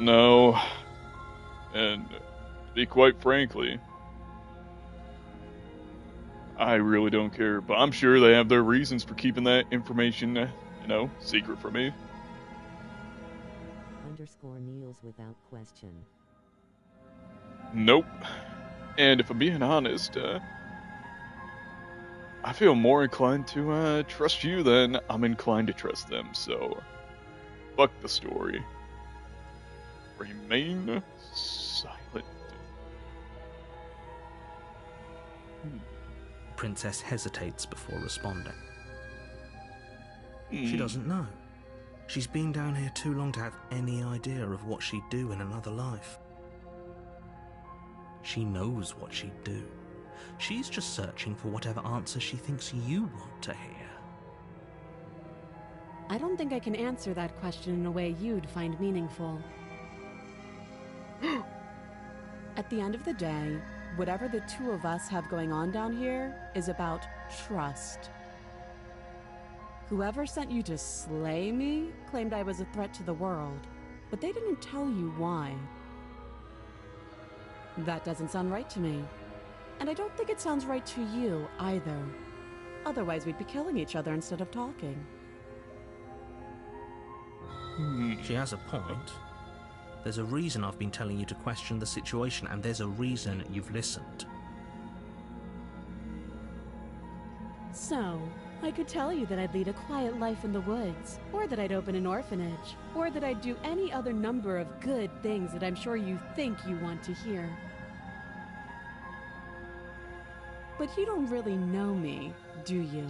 No. And to be quite frankly, I really don't care, but I'm sure they have their reasons for keeping that information, secret from me. Underscore kneels without question. Nope. And if I'm being honest, I feel more inclined to trust you than I'm inclined to trust them, so fuck the story. Remain silent. Princess hesitates before responding. Hmm. She doesn't know. She's been down here too long to have any idea of what she'd do in another life. She knows what she'd do. She's just searching for whatever answer she thinks you want to hear. I don't think I can answer that question in a way you'd find meaningful. At the end of the day, whatever the two of us have going on down here is about trust. Whoever sent you to slay me claimed I was a threat to the world, but they didn't tell you why. That doesn't sound right to me. And I don't think it sounds right to you either. Otherwise, we'd be killing each other instead of talking. She has a point. There's a reason I've been telling you to question the situation, and there's a reason you've listened. So, I could tell you that I'd lead a quiet life in the woods, or that I'd open an orphanage, or that I'd do any other number of good things that I'm sure you think you want to hear. But you don't really know me, do you?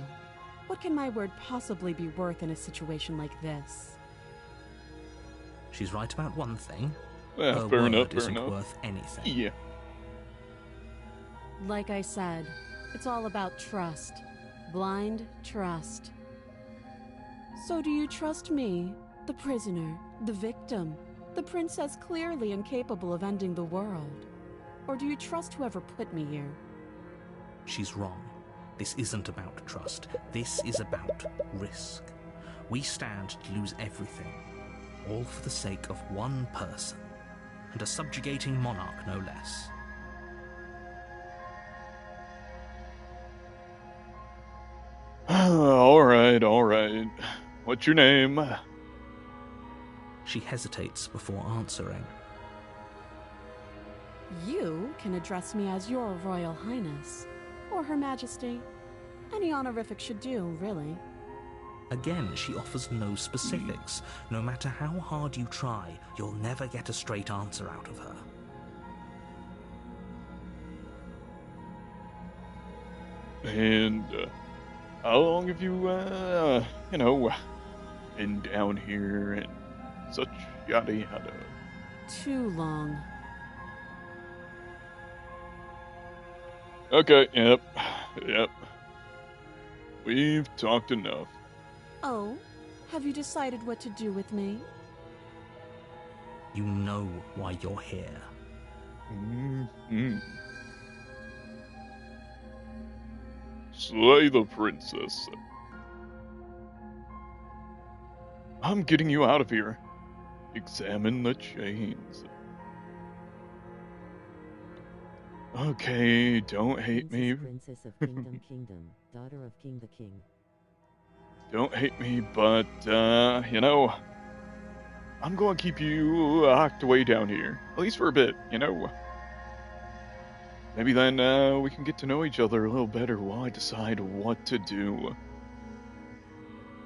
What can my word possibly be worth in a situation like this? She's right about one thing. Yeah, Her fair word enough, fair isn't enough. worth anything. Yeah. Like I said, it's all about trust. Blind trust. So do you trust me, the prisoner, the victim, the princess clearly incapable of ending the world? Or do you trust whoever put me here? She's wrong. This isn't about trust. This is about risk. We stand to lose everything, all for the sake of one person, and a subjugating monarch no less. All right. What's your name? She hesitates before answering. You can address me as your Royal Highness, or Her Majesty. Any honorific should do, really. Again, she offers no specifics. No matter how hard you try, you'll never get a straight answer out of her. And how long have you, been down here and such yada yada? too long. Okay, yep. We've talked enough. Oh, have you decided what to do with me? You know why you're here. Mm-hmm. Slay the princess. I'm getting you out of here. Examine the chains. Okay, don't hate me. Princess of Kingdom, daughter of King the King. Don't hate me, but, you know, I'm going to keep you locked away down here. At least for a bit, you know? Maybe then, we can get to know each other a little better while I decide what to do.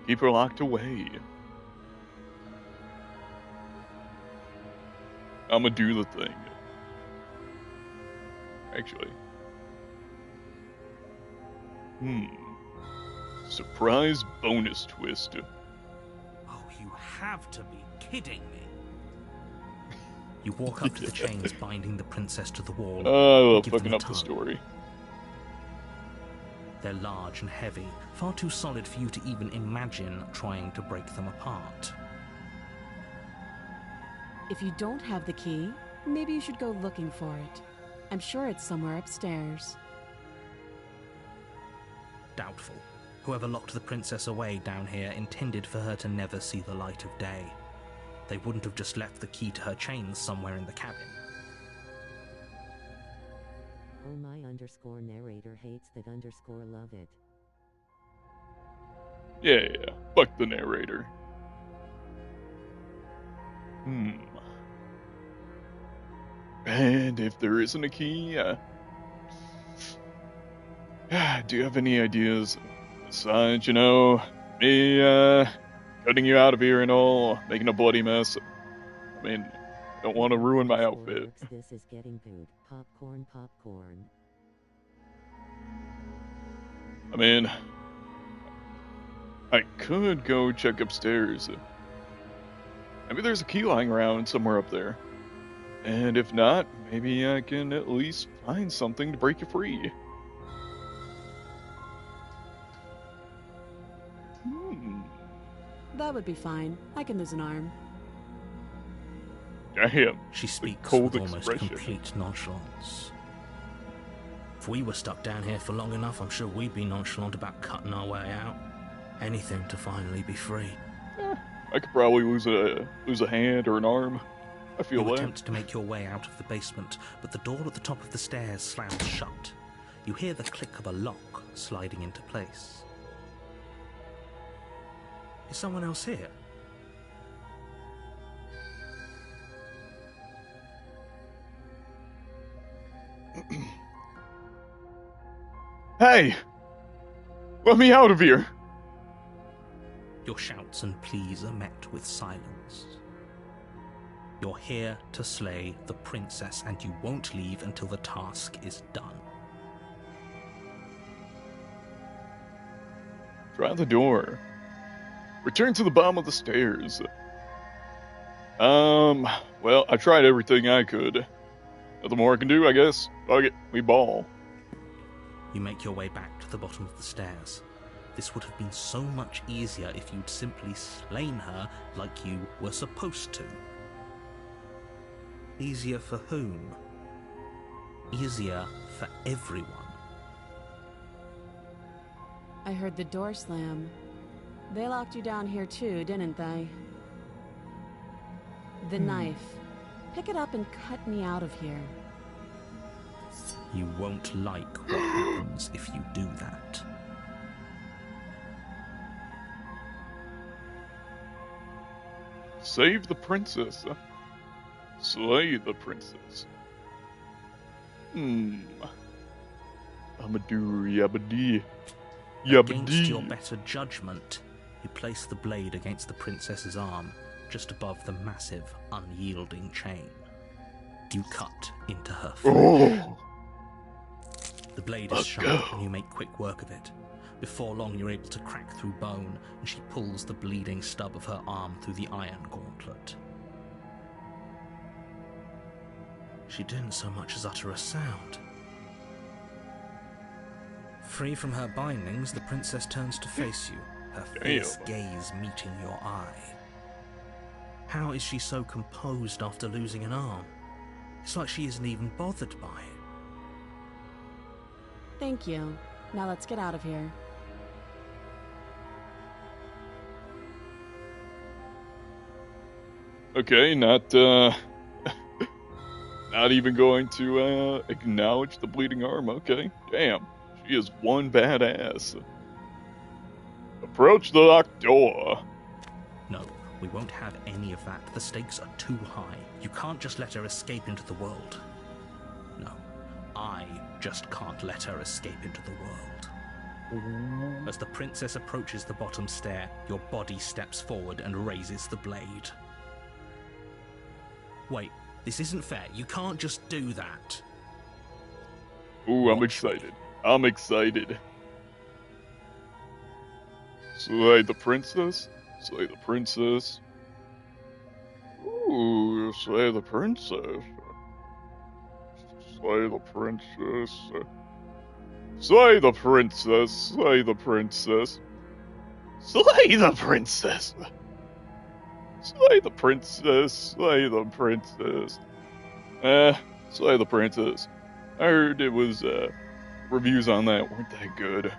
Keep her locked away. I'ma do the thing. Actually. Surprise bonus twist. Oh, you have to be kidding me. You walk up to the chains binding the princess to the wall. Oh, and give them fucking a up the tug. story. They're large and heavy, far too solid for you to even imagine trying to break them apart. If you don't have the key, maybe you should go looking for it. I'm sure it's somewhere upstairs. Doubtful. Whoever locked the princess away down here intended for her to never see the light of day. They wouldn't have just left the key to her chains somewhere in the cabin. Oh my _narrator hates that _love it. Yeah, fuck the narrator. And if there isn't a key, do you have any ideas? Besides, you know, me, cutting you out of here and all, making a bloody mess. I mean, don't want to ruin my outfit. This is getting good. Popcorn. I mean, I could go check upstairs. Maybe there's a key lying around somewhere up there. And if not, maybe I can at least find something to break you free. That would be fine. I can lose an arm. Damn. She speaks cold with almost expression. complete nonchalance. If we were stuck down here for long enough, I'm sure we'd be nonchalant about cutting our way out. Anything to finally be free. I could probably lose a hand or an arm. I feel You that. attempt to make your way out of the basement, but the door at the top of the stairs slams shut. You hear the click of a lock sliding into place. Is someone else here? Hey! Let me out of here! Your shouts and pleas are met with silence. You're here to slay the princess, and you won't leave until the task is done. Try the door. Return to the bottom of the stairs. Well, I tried everything I could. Nothing more I can do, I guess. Fuck it, we ball. You make your way back to the bottom of the stairs. This would have been so much easier if you'd simply slain her like you were supposed to. Easier for whom? Easier for everyone. I heard the door slam. They locked you down here too, didn't they? The knife. Pick it up and cut me out of here. You won't like what happens if you do that. Save the princess. Slay the princess. I'ma do yabba-dee. Against Yabba-dee. your better judgment, you place the blade against the princess's arm, just above the massive, unyielding chain. You cut into her flesh. Oh! The blade Let's is sharp, go. and you make quick work of it. Before long, you're able to crack through bone, and she pulls the bleeding stub of her arm through the iron gauntlet. She didn't so much as utter a sound. Free from her bindings, the princess turns to face you, her fierce gaze meeting your eye. How is she so composed after losing an arm? It's like she isn't even bothered by it. Thank you. Now let's get out of here. Okay, not even going to acknowledge the bleeding arm. Okay, damn, she is one badass. Approach the locked door. No, we won't have any of that. The stakes are too high. You can't just let her escape into the world. No, I just can't let her escape into the world. As the princess approaches the bottom stair, your body steps forward and raises the blade. Wait, this isn't fair. You can't just do that. Ooh, I'm excited. I'm excited. Slay the princess? Slay the princess. Ooh, slay the princess. Slay the princess. Slay the princess. Slay the princess. Slay the princess. Slay the princess. Slay the princess. Slay the princess. I heard it was, reviews on that weren't that good.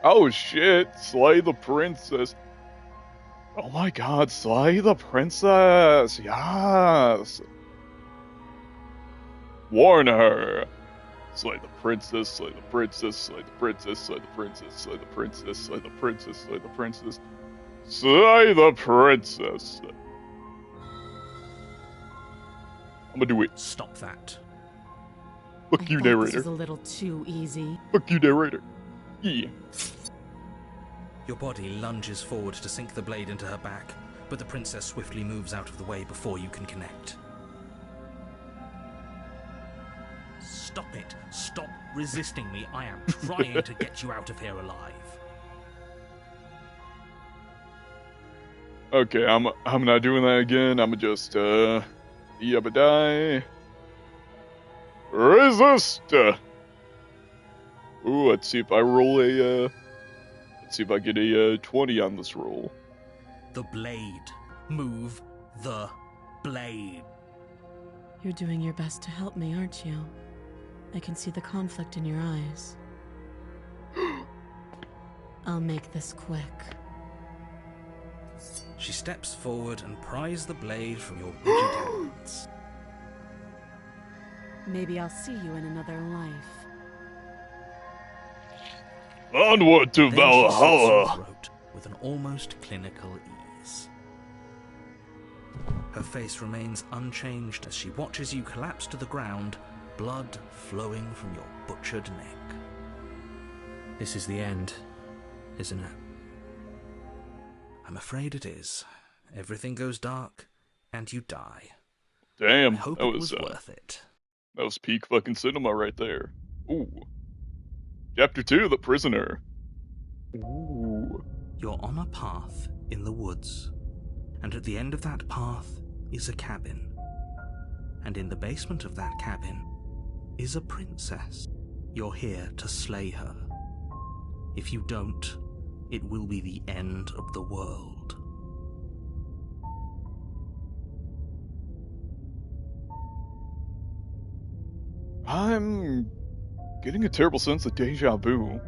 Oh shit, slay the princess. Oh my god, slay the princess. Yes. Warn her. Slay the princess, slay the princess, slay the princess, slay the princess, slay the princess, slay the princess, slay the princess. Slay the princess. I'm gonna do it. Stop that. Fuck you, This narrator. is a little too easy. Fuck you, narrator. Yeah. Your body lunges forward to sink the blade into her back, but the princess swiftly moves out of the way before you can connect. Stop it. Stop resisting me. I am trying to get you out of here alive. Okay, I'm not doing that again. I'm just die. Resist. Ooh, let's see if I roll a let's see if I get a 20 on this roll. The blade. Move the blade. You're doing your best to help me, aren't you? I can see the conflict in your eyes. I'll make this quick. She steps forward and pries the blade from your rigid hands. Maybe I'll see you in another life. Onward to Then she slits your Valhalla. throat with an almost clinical ease. Her face remains unchanged as she watches you collapse to the ground, blood flowing from your butchered neck. This is the end, isn't it? I'm afraid it is. Everything goes dark, and you die. Damn, I hope that it was was worth it. that was peak fucking cinema right there. Ooh. Chapter 2, The Prisoner. Ooh. You're on a path in the woods, and at the end of that path is a cabin. And in the basement of that cabin is a princess. You're here to slay her. If you don't, it will be the end of the world. I'm getting a terrible sense of deja vu.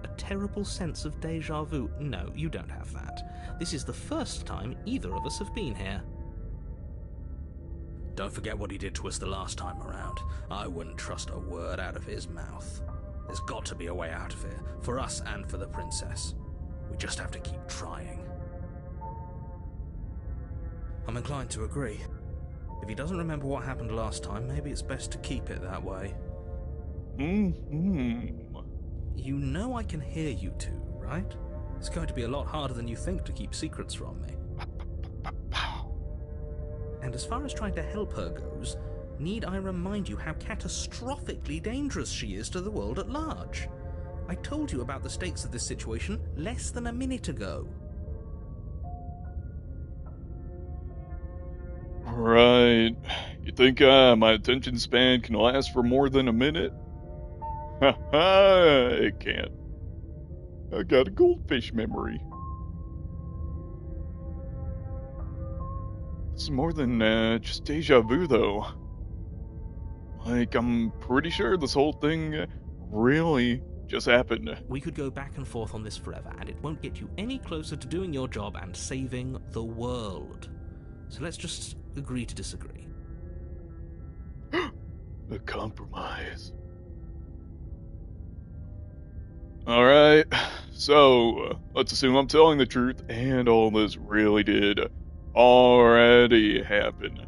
A terrible sense of deja vu? No, you don't have that. This is the first time either of us have been here. Don't forget what he did to us the last time around. I wouldn't trust a word out of his mouth. There's got to be a way out of here, for us and for the princess. We just have to keep trying. I'm inclined to agree. If he doesn't remember what happened last time, maybe it's best to keep it that way. You know I can hear you two, right? It's going to be a lot harder than you think to keep secrets from me. And as far as trying to help her goes, need I remind you how catastrophically dangerous she is to the world at large? I told you about the stakes of this situation less than a minute ago. Right. You think my attention span can last for more than a minute? Ha ha, it can't. I got a goldfish memory. It's more than just deja vu, though. Like, I'm pretty sure this whole thing really just happened. We could go back and forth on this forever, and it won't get you any closer to doing your job and saving the world. So let's just agree to disagree. A compromise. Alright, so let's assume I'm telling the truth and all this really did already happen.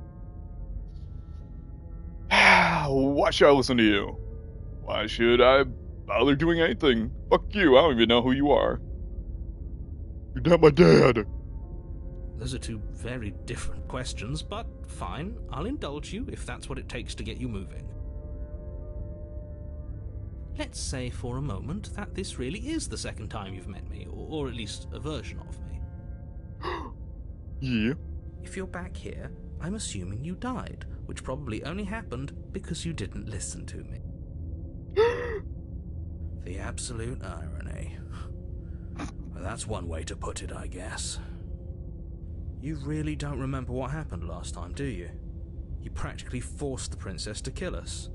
Why should I listen to you? Why should I bother doing anything? Fuck you, I don't even know who you are. You're not my dad. Those are two very different questions, but fine, I'll indulge you if that's what it takes to get you moving. Let's say for a moment that this really is the second time you've met me, or at least a version of me. Yeah. If you're back here, I'm assuming you died, which probably only happened because you didn't listen to me. The absolute irony. Well, that's one way to put it, I guess. You really don't remember what happened last time, do you? You practically forced the princess to kill us.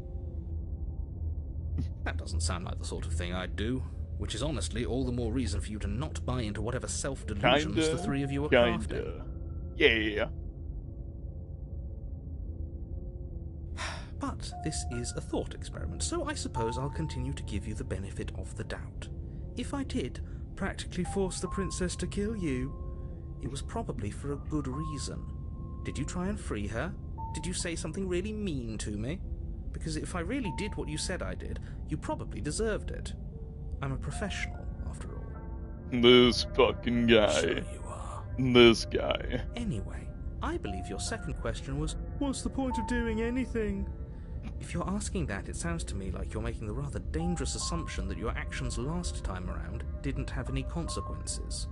That doesn't sound like the sort of thing I'd do, which is honestly all the more reason for you to not buy into whatever self-delusions the three of you are crafting. Yeah. But this is a thought experiment, so I suppose I'll continue to give you the benefit of the doubt. If I did practically force the princess to kill you, it was probably for a good reason. Did you try and free her? Did you say something really mean to me? Because if I really did what you said I did, you probably deserved it. I'm a professional, after all. This fucking guy. Sure you are. This guy. Anyway, I believe your second question was, what's the point of doing anything? If you're asking that, it sounds to me like you're making the rather dangerous assumption that your actions last time around didn't have any consequences.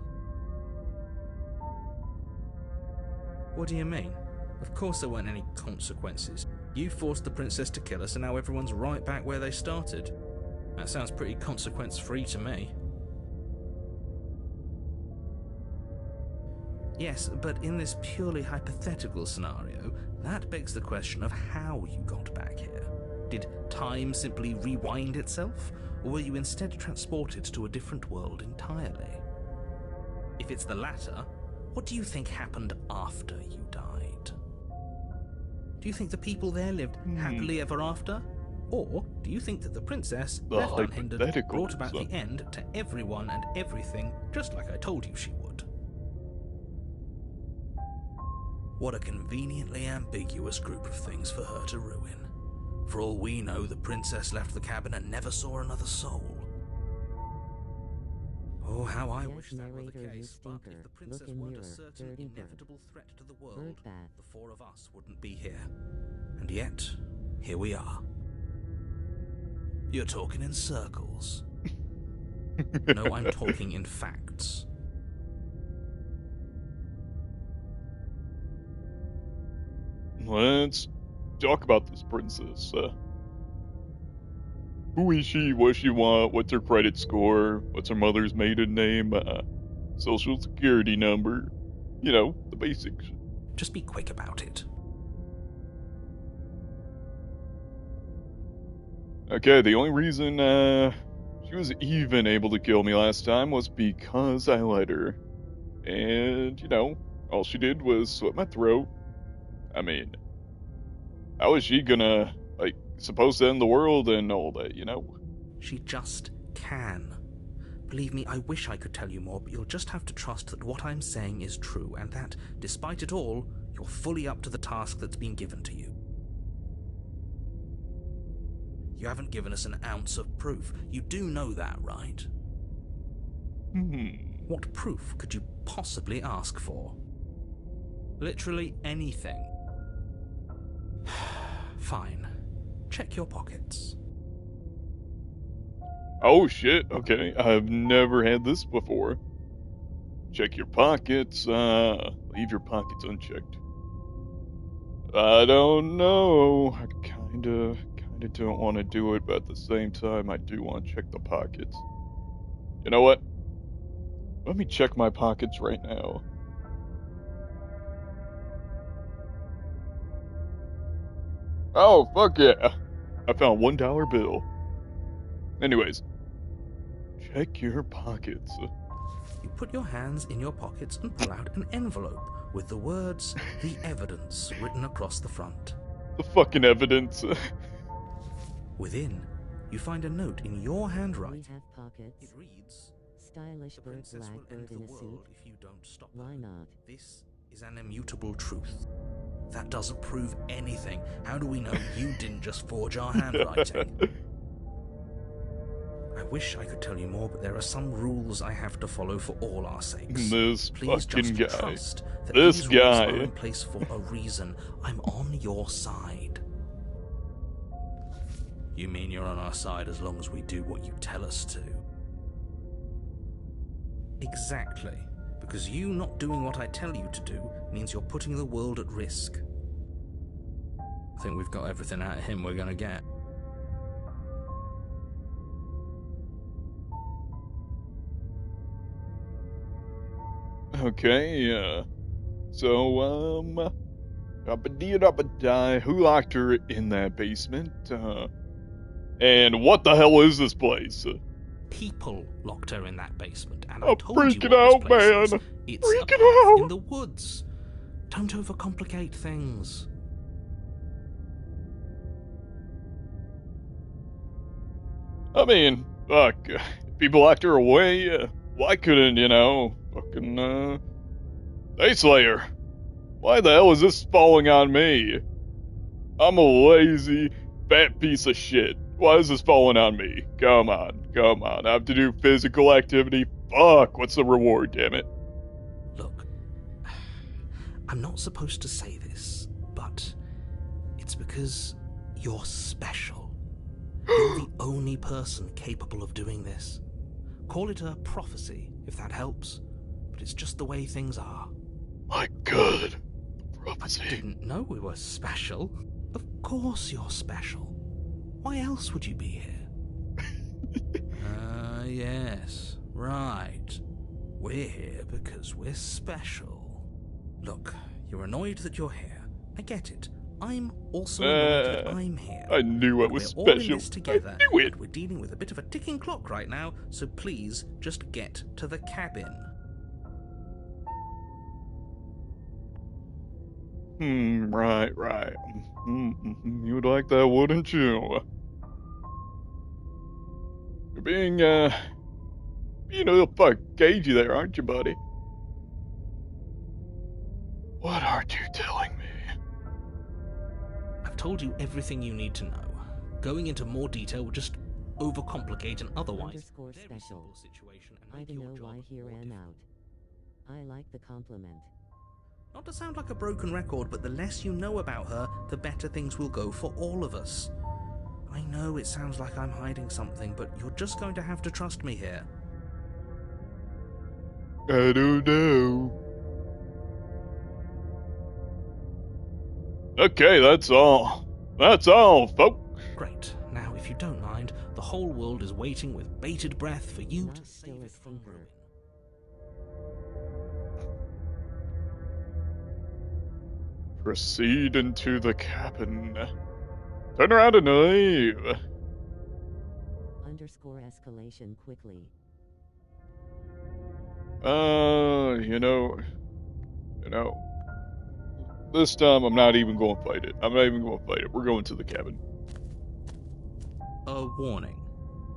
What do you mean? Of course there weren't any consequences. You forced the princess to kill us and now everyone's right back where they started. That sounds pretty consequence-free to me. Yes, but in this purely hypothetical scenario, that begs the question of how you got back here. Did time simply rewind itself, or were you instead transported to a different world entirely? If it's the latter, what do you think happened after you died? Do you think the people there lived happily ever after? Or do you think that the princess, left unhindered, brought about the end to everyone and everything, just like I told you she would? What a conveniently ambiguous group of things for her to ruin. For all we know, the princess left the cabin and never saw another soul. Oh, how I wish that were the case, but if the princess weren't a certain inevitable threat to the world, the four of us wouldn't be here. And yet, here we are. You're talking in circles. No, I'm talking in facts. Let's talk about this princess. Who is she? What does she want? What's her credit score? What's her mother's maiden name? Social security number? You know, the basics. Just be quick about it. Okay, the only reason she was even able to kill me last time was because I let her. And, you know, all she did was slit my throat. I mean, how is she gonna, like, supposed to end the world and all that, you know? She just can. Believe me, I wish I could tell you more, but you'll just have to trust that what I'm saying is true, and that, despite it all, you're fully up to the task that's been given to you. You haven't given us an ounce of proof. You do know that, right? What proof could you possibly ask for? Literally anything. Fine. Check your pockets. Oh shit, okay. I've never had this before. Check your pockets, leave your pockets unchecked. I don't know. I kinda don't want to do it, but at the same time, I do want to check the pockets. You know what? Let me check my pockets right now. Oh, fuck yeah. I found $1 bill. Anyways, check your pockets. You put your hands in your pockets and pull out an envelope with the words, "The Evidence," written across the front. The fucking evidence. Within, you find a note in your We handwriting. have pockets. It reads, Stylish "The bird, princess will blackbird end the in a suit. world if you don't stop her. Why not? This is an immutable truth." That doesn't prove anything. How do we know you didn't just forge our handwriting? I wish I could tell you more, but there are some rules I have to follow for all our sakes. This Please fucking just guy. trust that This these rules guy. are in place for a reason. I'm on your side. You mean you're on our side as long as we do what you tell us to? Exactly. Because you not doing what I tell you to do means you're putting the world at risk. I think we've got everything out of him we're gonna get. Okay, so, who locked her in that basement? And what the hell is this place? People locked her in that basement, and I I'm told you freaking what out, this place man. is. It's a Freaking path out. in the woods. Don't overcomplicate things. I mean, fuck, if people locked her away, why couldn't, fucking, Dayslayer? Why the hell is this falling on me? I'm a lazy, fat piece of shit. Why is this falling on me? Come on. I have to do physical activity. Fuck, what's the reward, damn it? Look, I'm not supposed to say this, but it's because you're special. You're the only person capable of doing this. Call it a prophecy, if that helps, but it's just the way things are. My god. I Prophecy. didn't know we were special. Of course you're special. Why else would you be here? Yes, right. We're here because we're special. Look, you're annoyed that you're here. I get it. I'm also annoyed that I'm here. I knew I But was we're all in special. this together, I knew it. and we're dealing with a bit of a ticking clock right now, so please just get to the cabin. Right. You would like that, wouldn't you? You're being a little fuck cagey there, aren't you, buddy? What aren't you telling me? I've told you everything you need to know. Going into more detail would just overcomplicate an otherwise Underscore very special. simple situation and I make don't your know job why he more ran difficult. out. I like the compliment. Not to sound like a broken record, but the less you know about her, the better things will go for all of us. I know it sounds like I'm hiding something, but you're just going to have to trust me here. I don't know. Okay, that's all. That's all, folks. Great. Now, if you don't mind, the whole world is waiting with bated breath for you Not to still save a it from thinker. ruin. Proceed into the cabin. Turn around and leave. Underscore escalation quickly. This time I'm not even going to fight it. We're going to the cabin. A warning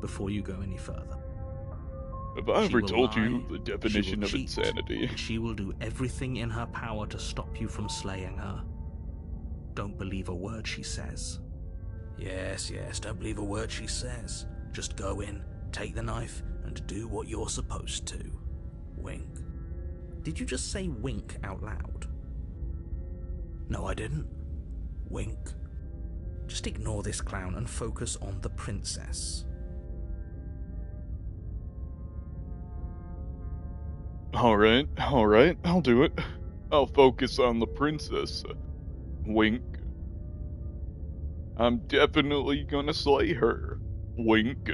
before you go any further. Have I She ever will told lie, you the definition she will of cheat, insanity? and she will do everything in her power to stop you from slaying her. Don't believe a word she says. Yes, don't believe a word she says. Just go in, take the knife, and do what you're supposed to. Wink. Did you just say wink out loud? No, I didn't. Wink. Just ignore this clown and focus on the princess. Alright, I'll do it. I'll focus on the princess. Wink. I'm definitely gonna slay her. Wink.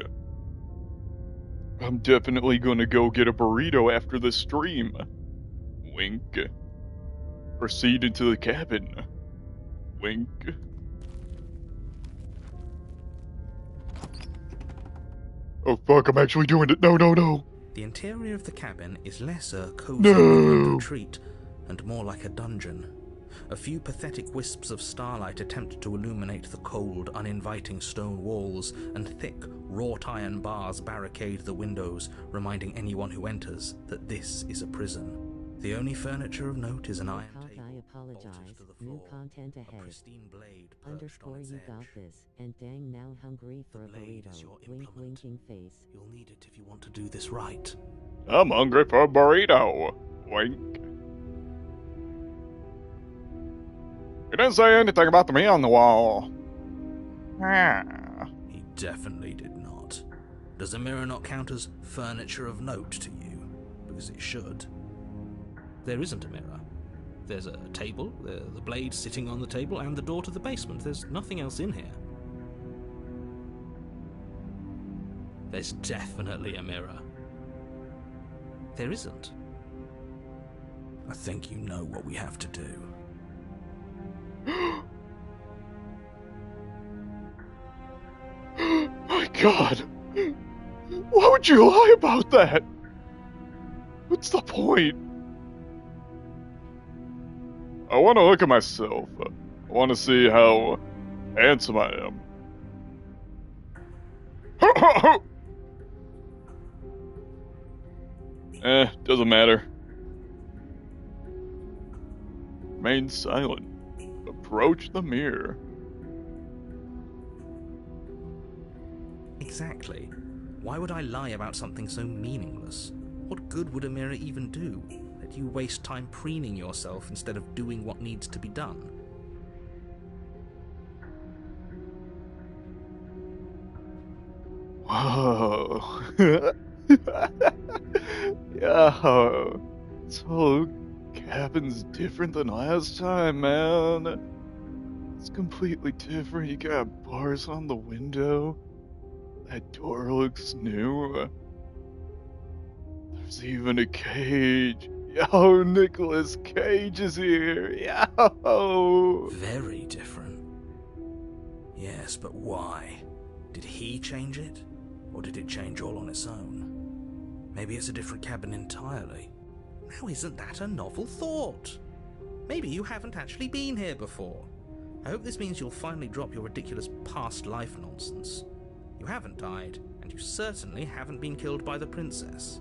I'm definitely gonna go get a burrito after the stream. Wink. Proceed into the cabin. Wink. Oh fuck, I'm actually doing it. No, no, no. The interior of the cabin is less a cozy No. woodland retreat and more like a dungeon. A few pathetic wisps of starlight attempt to illuminate the cold, uninviting stone walls, and thick, wrought iron bars barricade the windows, reminding anyone who enters that this is a prison. The only furniture of note is an iron table, I apologize. bolted to the New floor, content a ahead. pristine blade perched Underscore on its you edge. got this. And dang now hungry for The a blade burrito. is your Wink implement. winking face. You'll need it if you want to do this right. I'm hungry for a burrito. Wink. You didn't say anything about the meat on the wall. Ah. He definitely did not. Does a mirror not count as furniture of note to you? Because it should. There isn't a mirror. There's a table, the blade sitting on the table, and the door to the basement. There's nothing else in here. There's definitely a mirror. There isn't. I think you know what we have to do. My God! Why would you lie about that? What's the point? I want to look at myself. I want to see how handsome I am. Doesn't matter. Remain silent. Approach the mirror. Exactly. Why would I lie about something so meaningless? What good would a mirror even do? Let you waste time preening yourself instead of doing what needs to be done. Whoa. Yo. This whole cabin's different than last time, man. It's completely different. You got bars on the window. That door looks new. There's even a cage. Yo, Nicolas Cage is here. Yo. Very different. Yes, but why? Did he change it? Or did it change all on its own? Maybe it's a different cabin entirely. Now isn't that a novel thought? Maybe you haven't actually been here before. I hope this means you'll finally drop your ridiculous past life nonsense. You haven't died, and you certainly haven't been killed by the princess.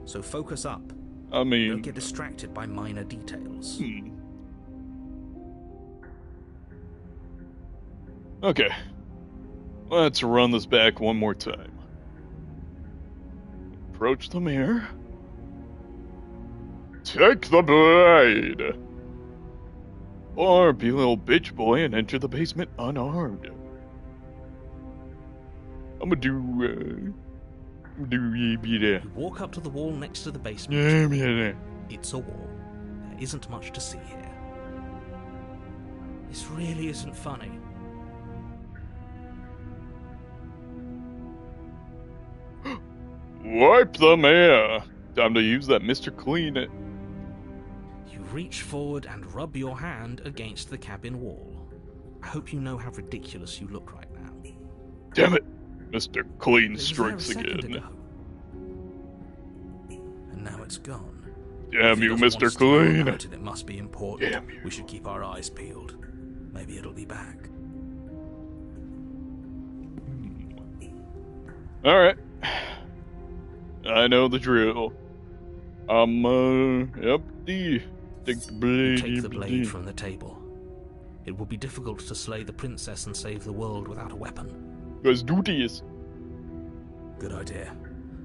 So focus up. I mean... Don't get distracted by minor details. Okay. Let's run this back one more time. Approach the mirror. Take the blade! Or be a little bitch boy and enter the basement unarmed. I'm gonna do You walk up to the wall next to the basement. yeah. It's a wall. There isn't much to see here. This really isn't funny. Wipe the mirror. Time to use that Mr. Clean It. You reach forward and rub your hand against the cabin wall. I hope you know how ridiculous you look right now. Damn it. Mr. Clean It was strikes there a second again. ago. And now it's gone. Damn If he you, doesn't want Mr. us to know Clean. about it must be important. Damn you. We should keep our eyes peeled. Maybe it'll be back. Alright. I know the drill. Yep, D. Take the blade. You take the yep, blade D. from the table. It will be difficult to slay the princess and save the world without a weapon. Let's do this. Good idea.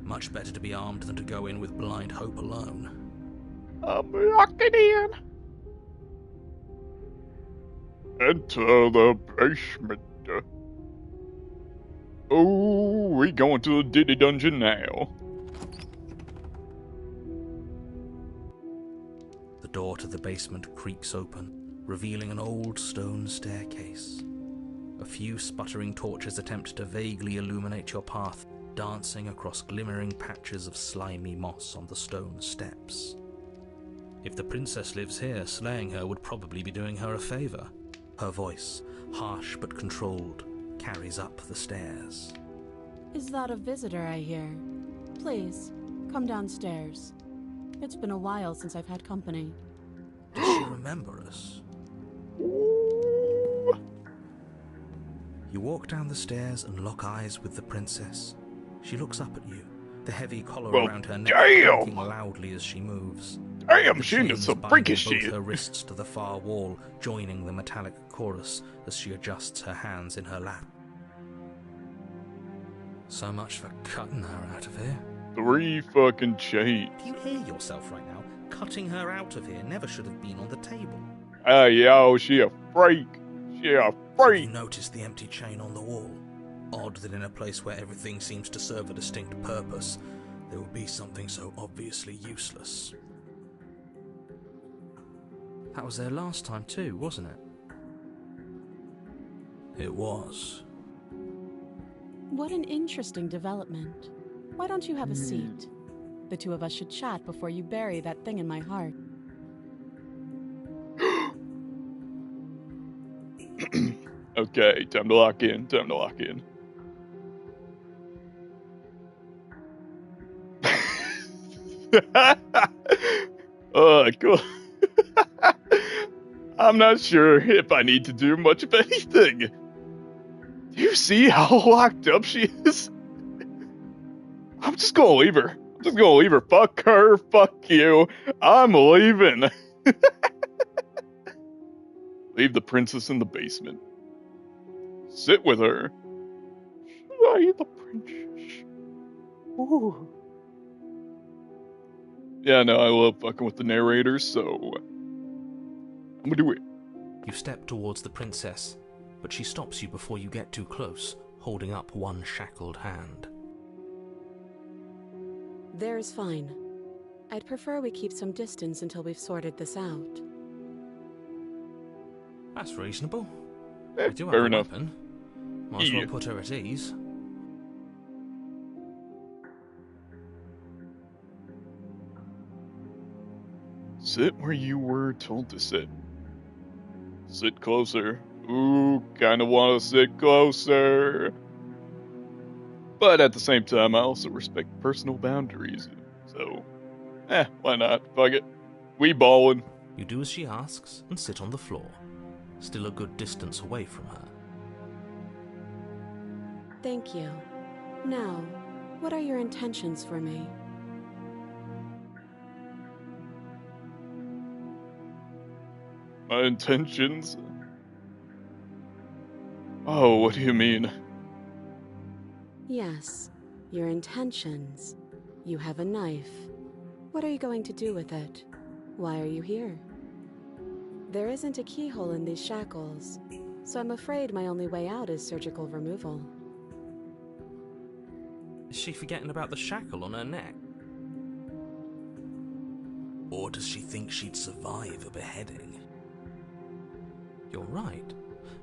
Much better to be armed than to go in with blind hope alone. I'm locking in. Enter the basement. Oh, we going to the Diddy dungeon now. The door door to the basement creaks open, revealing an old stone staircase. A few sputtering torches attempt to vaguely illuminate your path, dancing across glimmering patches of slimy moss on the stone steps. If the princess lives here, slaying her would probably be doing her a favor. Her voice, harsh but controlled, carries up the stairs. Is that a visitor I hear? Please, come downstairs. It's been a while since I've had company. Does she remember us? You walk down the stairs and lock eyes with the princess. She looks up at you, the heavy collar around her neck clanking loudly as she moves. Damn, The she knows chains some binding freakish both shit. her wrists to the far wall, joining the metallic chorus as she adjusts her hands in her lap. So much for cutting her out of here. 3 fucking chains. Do you hear yourself right now? Cutting her out of here never should have been on the table. Hey, yo, she a freak. She a You freak. notice the empty chain on the wall. Odd that in a place where everything seems to serve a distinct purpose, there would be something so obviously useless. That was there last time too, wasn't it? It was. What an interesting development. Why don't you have a seat? The two of us should chat before you bury that thing in my heart. Okay, time to lock in. Time to lock in. Cool. I'm not sure if I need to do much of anything. Do you see how locked up she is? I'm just gonna leave her. I'm just gonna leave her. Fuck her. Fuck you. I'm leaving. Leave the princess in the basement. Sit with her. Should I eat the princess? Ooh. Yeah, no, I love fucking with the narrators, so I'm gonna do it. You step towards the princess, but she stops you before you get too close, holding up one shackled hand. There's fine. I'd prefer we keep some distance until we've sorted this out. That's reasonable. Eh, We do have fair a enough. weapon. Might as well Yeah. put her at ease. Sit where you were told to sit. Sit closer. Ooh, kinda wanna sit closer. But at the same time, I also respect personal boundaries. So, why not? Fuck it. We ballin'. You do as she asks and sit on the floor, still a good distance away from her. Thank you. Now, what are your intentions for me? My intentions? Oh, what do you mean? Yes, your intentions. You have a knife. What are you going to do with it? Why are you here? There isn't a keyhole in these shackles, so I'm afraid my only way out is surgical removal. Is she forgetting about the shackle on her neck? Or does she think she'd survive a beheading? You're right.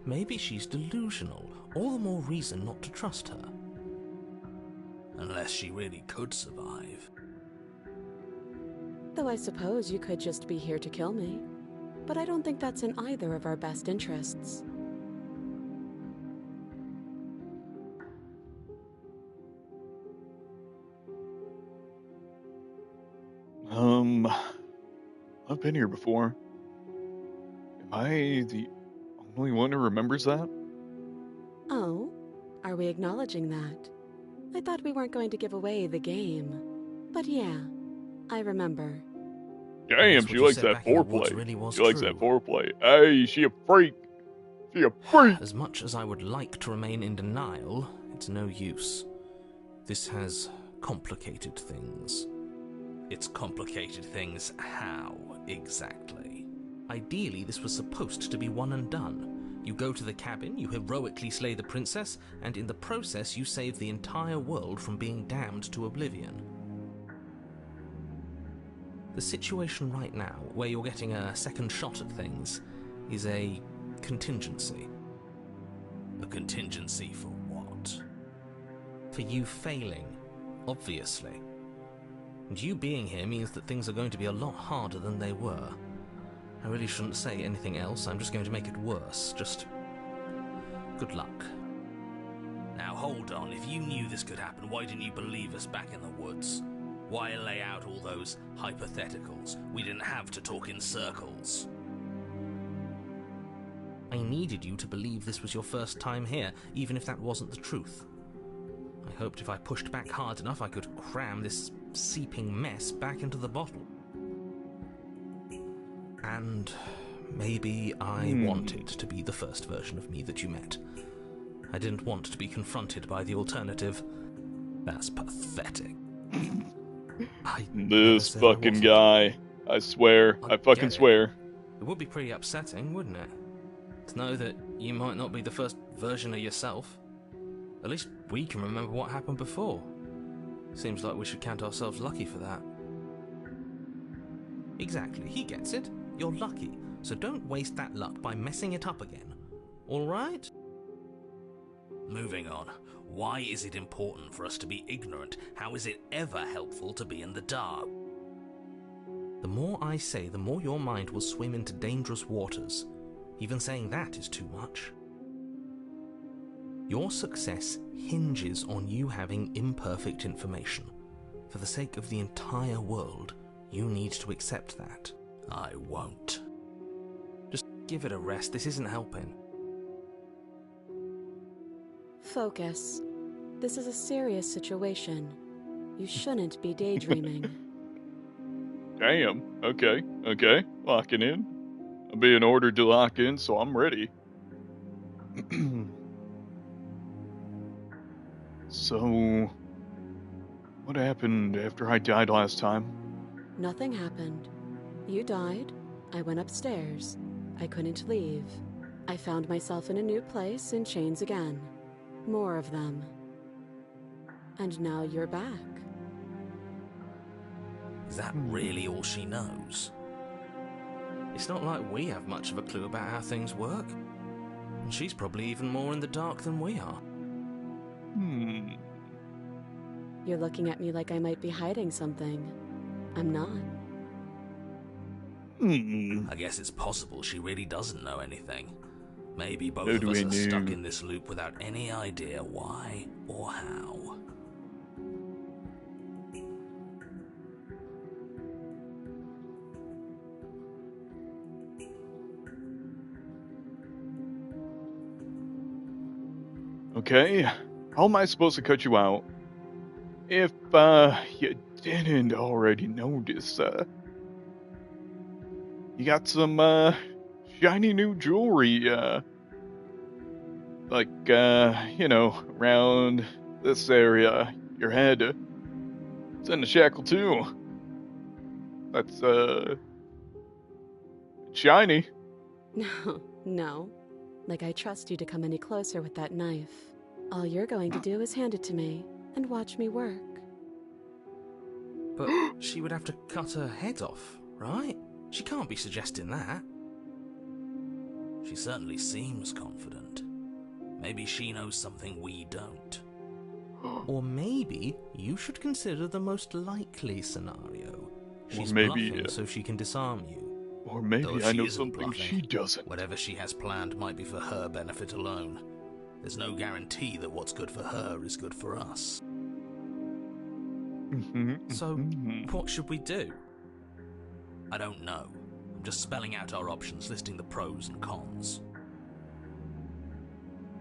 Maybe she's delusional. All the more reason not to trust her. Unless she really could survive. Though I suppose you could just be here to kill me. But I don't think that's in either of our best interests. I've been here before. Am I the only one who remembers that? Oh? Are we acknowledging that? I thought we weren't going to give away the game. But yeah, I remember. Damn, Guess she what you likes said that back in the woods foreplay. really was She likes true. that foreplay. Hey, she a freak. She a freak. As much as I would like to remain in denial, it's no use. This has complicated things. It's complicated things how, exactly? Ideally, this was supposed to be one and done. You go to the cabin, you heroically slay the princess, and in the process you save the entire world from being damned to oblivion. The situation right now, where you're getting a second shot at things, is a contingency. A contingency for what? For you failing, obviously. And you being here means that things are going to be a lot harder than they were. I really shouldn't say anything else, I'm just going to make it worse. Just good luck. Now hold on, if you knew this could happen, why didn't you believe us back in the woods? Why lay out all those hypotheticals? We didn't have to talk in circles. I needed you to believe this was your first time here, even if that wasn't the truth. I hoped if I pushed back hard enough I could cram this seeping mess back into the bottle. And maybe I wanted to be the first version of me that you met. I didn't want to be confronted by the alternative. That's pathetic. This fucking guy. I swear. I fucking swear. It would be pretty upsetting, wouldn't it? To know that you might not be the first version of yourself. At least we can remember what happened before. Seems like we should count ourselves lucky for that. Exactly, he gets it. You're lucky, so don't waste that luck by messing it up again. Alright? Moving on. Why is it important for us to be ignorant? How is it ever helpful to be in the dark? The more I say, the more your mind will swim into dangerous waters. Even saying that is too much. Your success hinges on you having imperfect information. For the sake of the entire world, you need to accept that. I won't. Just give it a rest, this isn't helping. Focus. This is a serious situation. You shouldn't be daydreaming. Damn. Okay. Locking in. I'm being ordered to lock in, so I'm ready. So, what happened after I died last time? Nothing happened. You died. I went upstairs. I couldn't leave. I found myself in a new place in chains again. More of them. And now you're back. Is that really all she knows? It's not like we have much of a clue about how things work. And she's probably even more in the dark than we are. You're looking at me like I might be hiding something. I'm not. I guess it's possible she really doesn't know anything. Maybe both of us are stuck in this loop without any idea why or how. Okay, how am I supposed to cut you out? If, you didn't already notice, you got some, shiny new jewelry, like, around this area, your head. It's in the shackle, too. That's, shiny. No. Like I trust you to come any closer with that knife. All you're going to do is hand it to me and watch me work. But she would have to cut her head off, right? She can't be suggesting that. She certainly seems confident. Maybe she knows something we don't. Or maybe you should consider the most likely scenario. She's maybe, bluffing so she can disarm you. Or maybe Though I she know isn't something bluffing, she doesn't. Whatever she has planned might be for her benefit alone. There's no guarantee that what's good for her is good for us. So, what should we do? I don't know. I'm just spelling out our options, listing the pros and cons.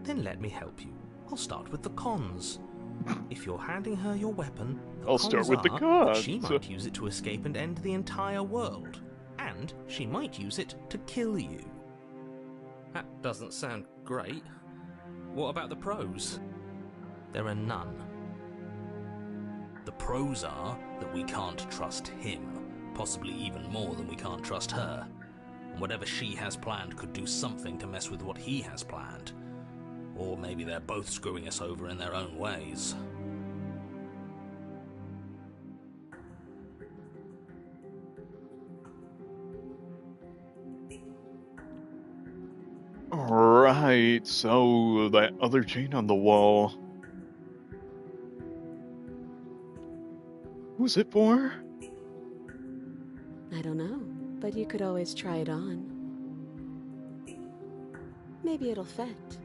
Then let me help you. I'll start with the cons. If you're handing her your weapon, the I'll cons start with the are cons. that she might use it to escape and end the entire world. And she might use it to kill you. That doesn't sound great. What about the pros? There are none. The pros are that we can't trust him, possibly even more than we can't trust her. And whatever she has planned could do something to mess with what he has planned. Or maybe they're both screwing us over in their own ways. Alright, so that other chain on the wall. Who's it for? I don't know, but you could always try it on. Maybe it'll fit.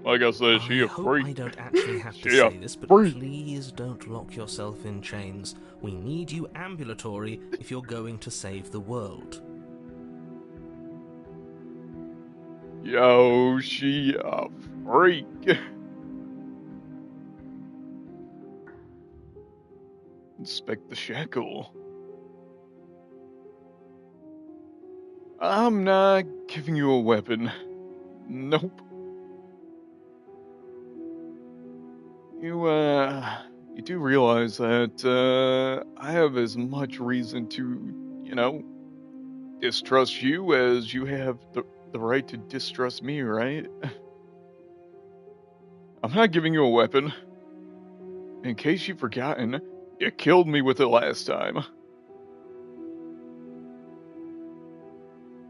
Like I said, she I a hope freak. I don't actually have to She a say this, but freak. please don't lock yourself in chains. We need you ambulatory if you're going to save the world. Yo, she a freak. Inspect the shackle. I'm not giving you a weapon. Nope. You do realize that, I have as much reason to, distrust you as you have the right to distrust me, right? I'm not giving you a weapon. In case you've forgotten, you killed me with it last time.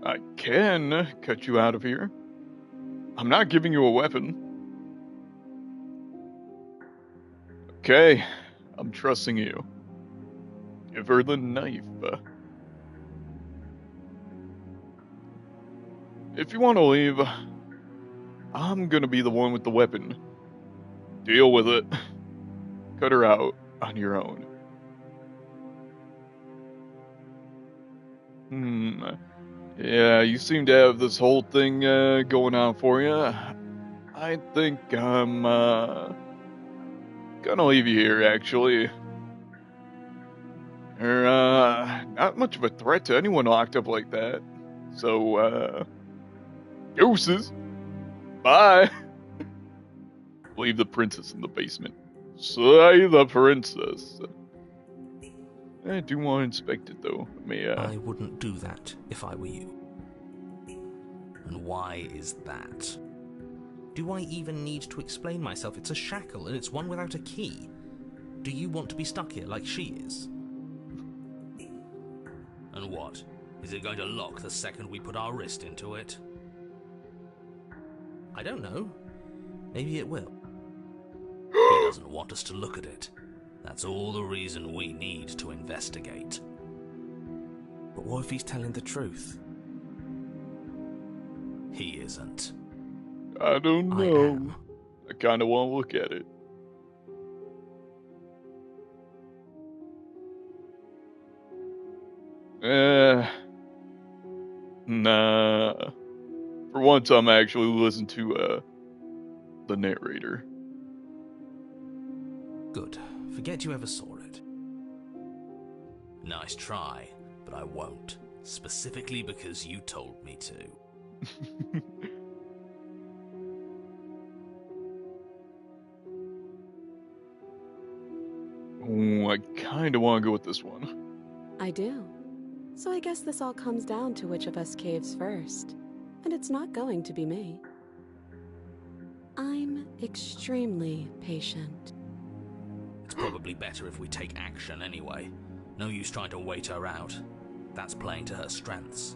I can cut you out of here. I'm not giving you a weapon. Okay, I'm trusting you. Give her the knife. If you want to leave, I'm gonna be the one with the weapon. Deal with it. Cut her out on your own. Yeah, you seem to have this whole thing going on for you. I think I'm gonna leave you here, actually. You're not much of a threat to anyone locked up like that. So, deuces. Bye. Leave the princess in the basement. Slay the princess. I do want to inspect it, though. I wouldn't do that if I were you. And why is that? Do I even need to explain myself? It's a shackle, and it's one without a key. Do you want to be stuck here like she is? And what? Is it going to lock the second we put our wrist into it? I don't know. Maybe it will. He doesn't want us to look at it. That's all the reason we need to investigate. But what if he's telling the truth? He isn't. I don't I know. am. I kind of want to look at it. Nah. For once, I'm actually listening to, the narrator. Good. Forget you ever saw it. Nice try, but I won't. Specifically because you told me to. Ooh, I kind of want to go with this one. I do. So I guess this all comes down to which of us caves first. And it's not going to be me. I'm extremely patient. It's probably better if we take action anyway. No use trying to wait her out. That's playing to her strengths.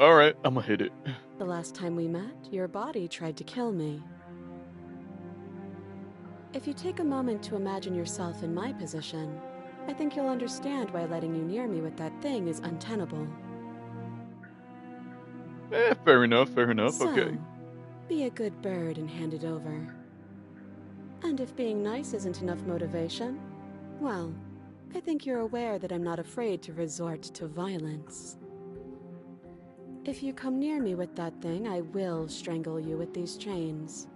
Alright, I'm gonna hit it. The last time we met, your body tried to kill me. If you take a moment to imagine yourself in my position, I think you'll understand why letting you near me with that thing is untenable. Fair enough, So, okay. be a good bird and hand it over. And if being nice isn't enough motivation, well, I think you're aware that I'm not afraid to resort to violence. If you come near me with that thing, I will strangle you with these chains.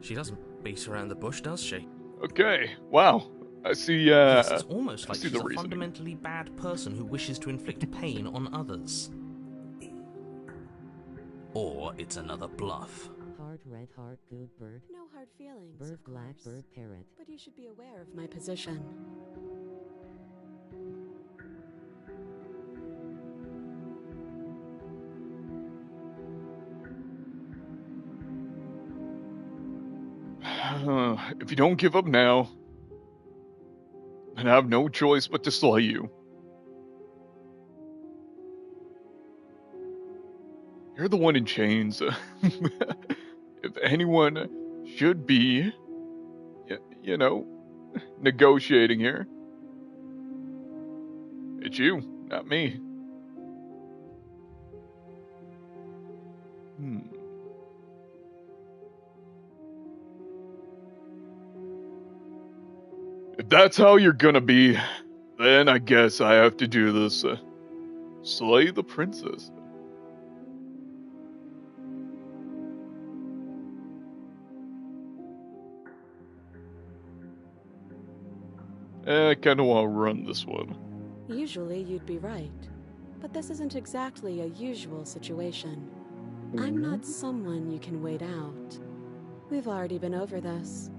She doesn't beat around the bush, does she? Okay, wow. I see, Yes, it's almost I like see she's the a reasoning. fundamentally bad person who wishes to inflict pain on others. Or it's another bluff. Hard red heart good bird. No hard feelings, Bird of black course. bird parrot. But you should be aware of my position. If you don't give up now, and I have no choice but to slay you. You're the one in chains. If anyone should be, you know, negotiating here, it's you, not me. If that's how you're gonna be, then I guess I have to do this. Slay the princess. I kinda wanna run this one. Usually you'd be right, but this isn't exactly a usual situation. I'm not someone you can wait out. We've already been over this.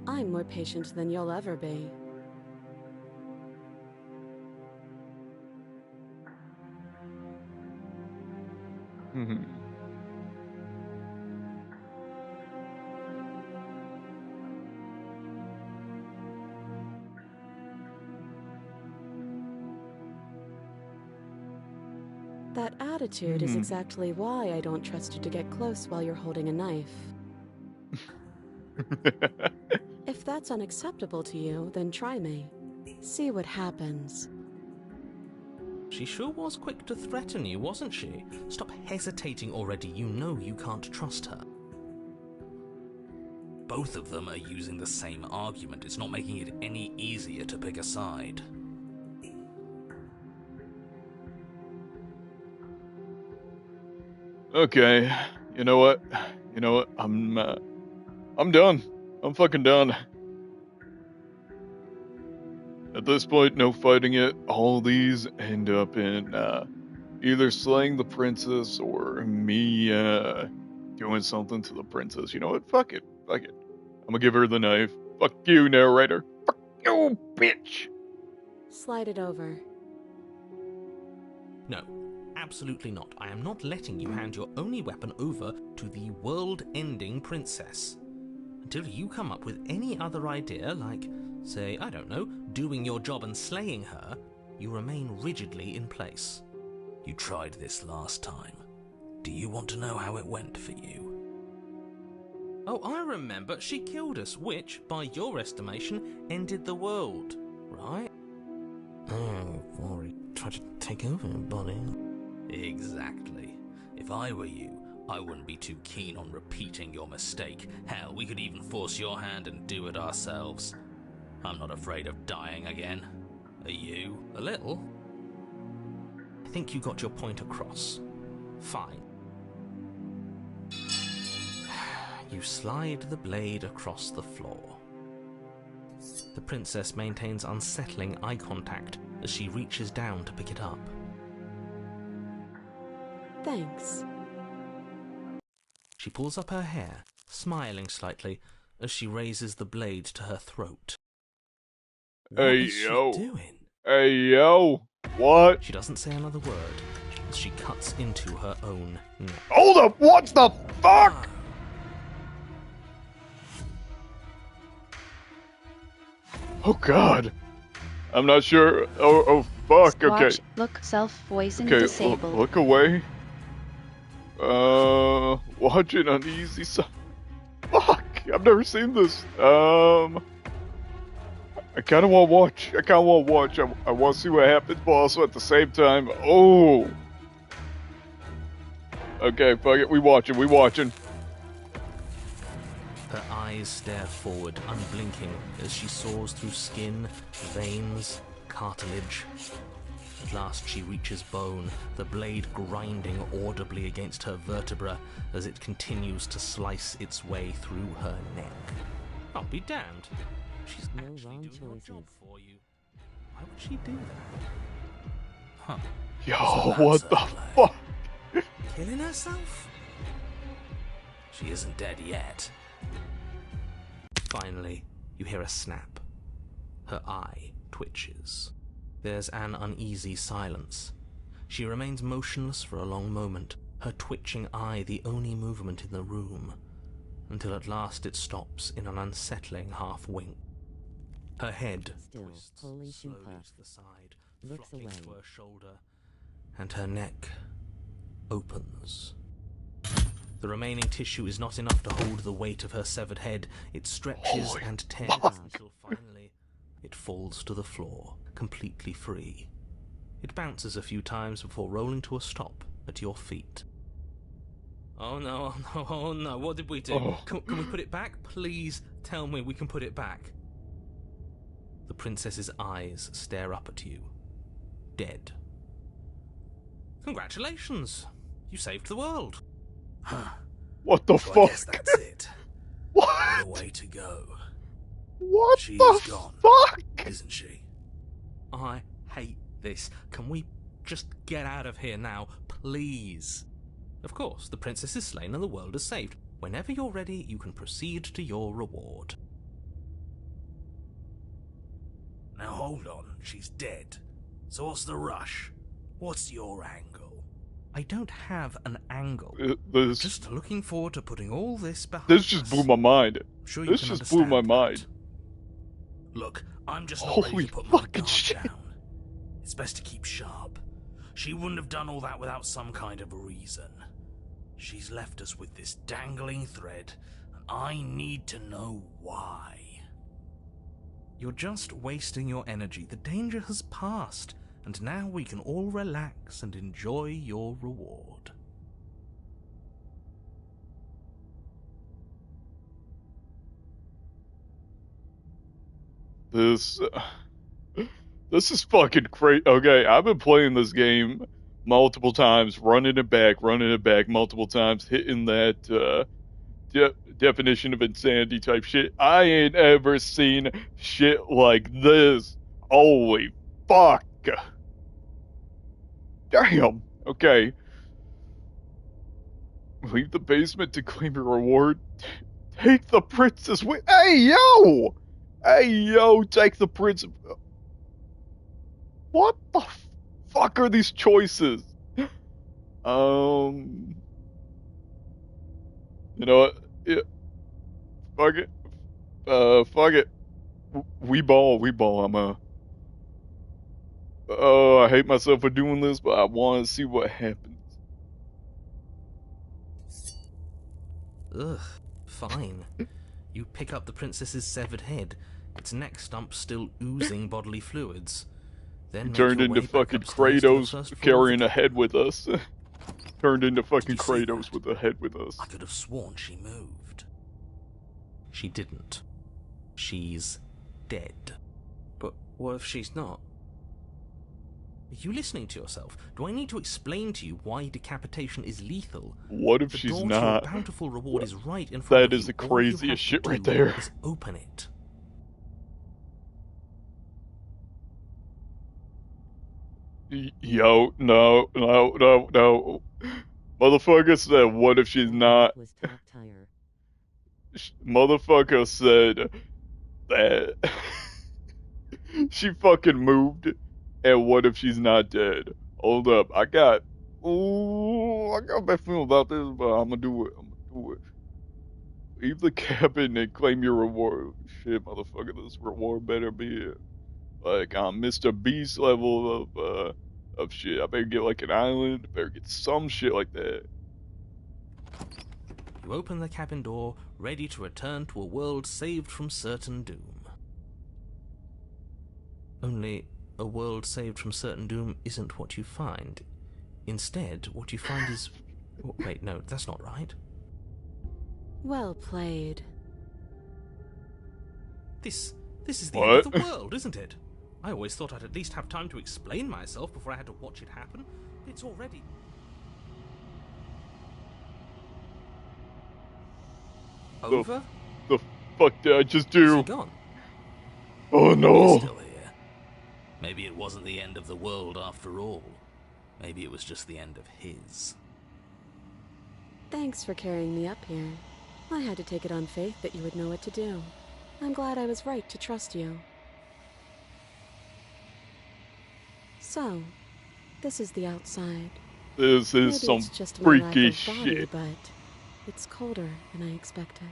I'm more patient than you'll ever be. That attitude is exactly why I don't trust you to get close while you're holding a knife. If that's unacceptable to you, then try me. See what happens. She sure was quick to threaten you, wasn't she? Stop hesitating already. You know you can't trust her. Both of them are using the same argument. It's not making it any easier to pick a side. Okay, you know what? I'm done. I'm fucking done. At this point, no fighting it. All these end up in either slaying the princess or me doing something to the princess. You know what? Fuck it. I'm gonna give her the knife. Fuck you, narrator. Fuck you, bitch. Slide it over. No, absolutely not. I am not letting you hand your only weapon over to the world-ending princess. Until you come up with any other idea, like, say, I don't know, doing your job and slaying her, you remain rigidly in place. You tried this last time. Do you want to know how it went for you? Oh, I remember. She killed us, which, by your estimation, ended the world, right? Oh, Rory tried to take over, buddy. Exactly. If I were you, I wouldn't be too keen on repeating your mistake. Hell, we could even force your hand and do it ourselves. I'm not afraid of dying again. Are you? A little. I think you got your point across. Fine. You slide the blade across the floor. The princess maintains unsettling eye contact as she reaches down to pick it up. Thanks. She pulls up her hair, smiling slightly, as she raises the blade to her throat. What is she doing? Hey, yo. What? She doesn't say another word as she cuts into her own neck. Hold up! What the fuck? Oh god. I'm not sure. Oh fuck. Okay. Watch, look, self-voicing Okay, disabled. look away. Watching uneasy side. Fuck! I've never seen this. I kinda wanna watch. I wanna see what happens, but also at the same time, oh! Okay, fuck it, we watching. Her eyes stare forward, unblinking, as she saws through skin, veins, cartilage. At last she reaches bone, the blade grinding audibly against her vertebra as it continues to slice its way through her neck. I'll be damned. She's No actually wrong doing your choices. job for you. Why would she do that? Huh. Yo, So what that's the her fuck? Killing herself? She isn't dead yet. Finally, you hear a snap. Her eye twitches. There's an uneasy silence. She remains motionless for a long moment, her twitching eye the only movement in the room, until at last it stops in an unsettling half-wink. Her head Still, twists Holy slowly Shimpa to the side, looks flopping away. to her shoulder, and her neck opens. The remaining tissue is not enough to hold the weight of her severed head. It stretches Holy and tears until finally it falls to the floor, completely free. It bounces a few times before rolling to a stop at your feet. Oh no, oh no, oh no, what did we do? Oh. Can we put it back? Please tell me we can put it back. The princess's eyes stare up at you, dead. Congratulations! You saved the world. What the So I guess fuck? that's it. What? What a way to go, What She the is gone. fuck? isn't she? I hate this. Can we just get out of here now, please? Of course, the princess is slain and the world is saved. Whenever you're ready, you can proceed to your reward. Now hold on, she's dead. So what's the rush? What's your angle? I don't have an angle. This Just looking forward to putting all this behind this just blew us. my mind. I'm sure you This can just blew my understand mind. Look, I'm just not Holy ready to put my fucking guard shit. down. It's best to keep sharp. She wouldn't have done all that without some kind of reason. She's left us with this dangling thread, and I need to know why. You're just wasting your energy. The danger has passed, and now we can all relax and enjoy your reward. This is fucking great. Okay, I've been playing this game multiple times, running it back multiple times, hitting that definition of insanity type shit. I ain't ever seen shit like this. Holy fuck. Damn. Okay. Leave the basement to claim your reward. Take the princess with. Hey yo! Hey yo! Take the princess. What the fuck are these choices? You know what? Yeah. Fuck it. Fuck it. We ball. Oh, I hate myself for doing this, but I want to see what happens. Ugh, fine. You pick up the princess's severed head, its neck stump still oozing bodily fluids. Then We make turned your into way back fucking upstairs to the Kratos first floor of carrying the a head with us. Turned into fucking Did you see Kratos that? with a head with us. I could have sworn she moved. She didn't. She's dead. But what if she's not? Are you listening to yourself? Do I need to explain to you why decapitation is lethal? What if The she's door to not? your bountiful reward is right in front of That you. is the All you have craziest to shit right do there. is open it. Yo, no. Motherfucker said, what if she's not? Was top tire. Motherfucker said that she fucking moved, and what if she's not dead? Hold up, I got a bad feeling about this, but I'm gonna do it. Leave the cabin and claim your reward. Shit, motherfucker, this reward better be like on Mr. Beast level of shit. I better get like an island. I better get some shit like that. You open the cabin door, ready to return to a world saved from certain doom. Only, a world saved from certain doom isn't what you find. Instead, what you find is... Wait, no, that's not right. Well played. This is the What? end of the world, isn't it? I always thought I'd at least have time to explain myself before I had to watch it happen. It's already... Over? The fuck did I just Is do? he gone? Oh He's no! still here. Maybe it wasn't the end of the world after all. Maybe it was just the end of his. Thanks for carrying me up here. I had to take it on faith that you would know what to do. I'm glad I was right to trust you. So, this is the outside. This Maybe is some it's just my lack freaky of body, shit. but it's colder than I expected.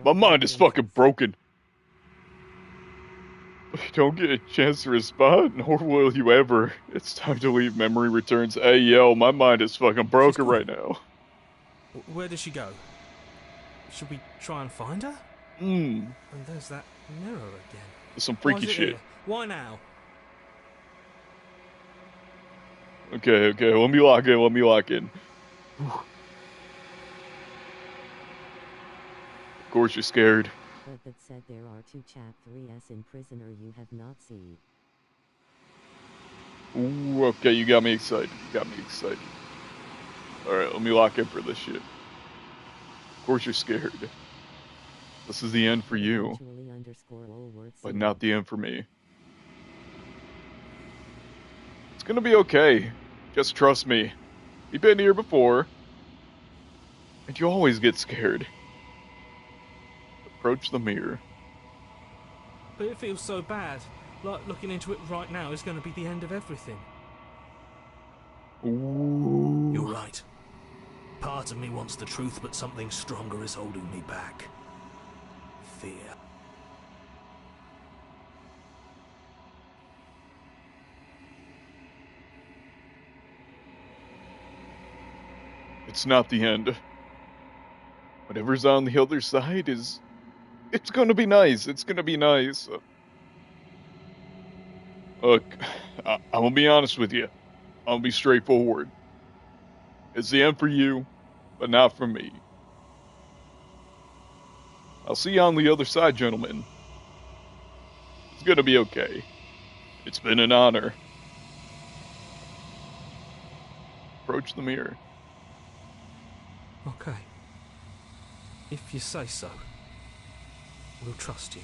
My mind is fucking broken. You don't get a chance to respond, nor will you ever. It's time to leave. Memory returns. Hey, yo, my mind is fucking broken right now. Where did she go? Should we try and find her? And And there's that mirror again. some Why freaky is it shit. here? Why now? Okay, let me lock in. Of course you're scared. But that said, there are 2 Chap 3s in Prisoner you have not seen. Ooh, okay, you got me excited. Alright, let me lock in for this shit. Of course you're scared. This is the end for you, Actually underscore all words but seen. not the end for me. It's gonna be okay. Just trust me. You've been here before. And you always get scared. Approach the mirror. But it feels so bad. Like looking into it right now is going to be the end of everything. Ooh. You're right. Part of me wants the truth, but something stronger is holding me back. Fear. It's not the end. Whatever's on the other side is... It's gonna be nice. Look, I'm gonna be honest with you. I'm gonna be straightforward. It's the end for you, but not for me. I'll see you on the other side, gentlemen. It's gonna be okay. It's been an honor. Approach the mirror. Okay. If you say so. We'll trust you.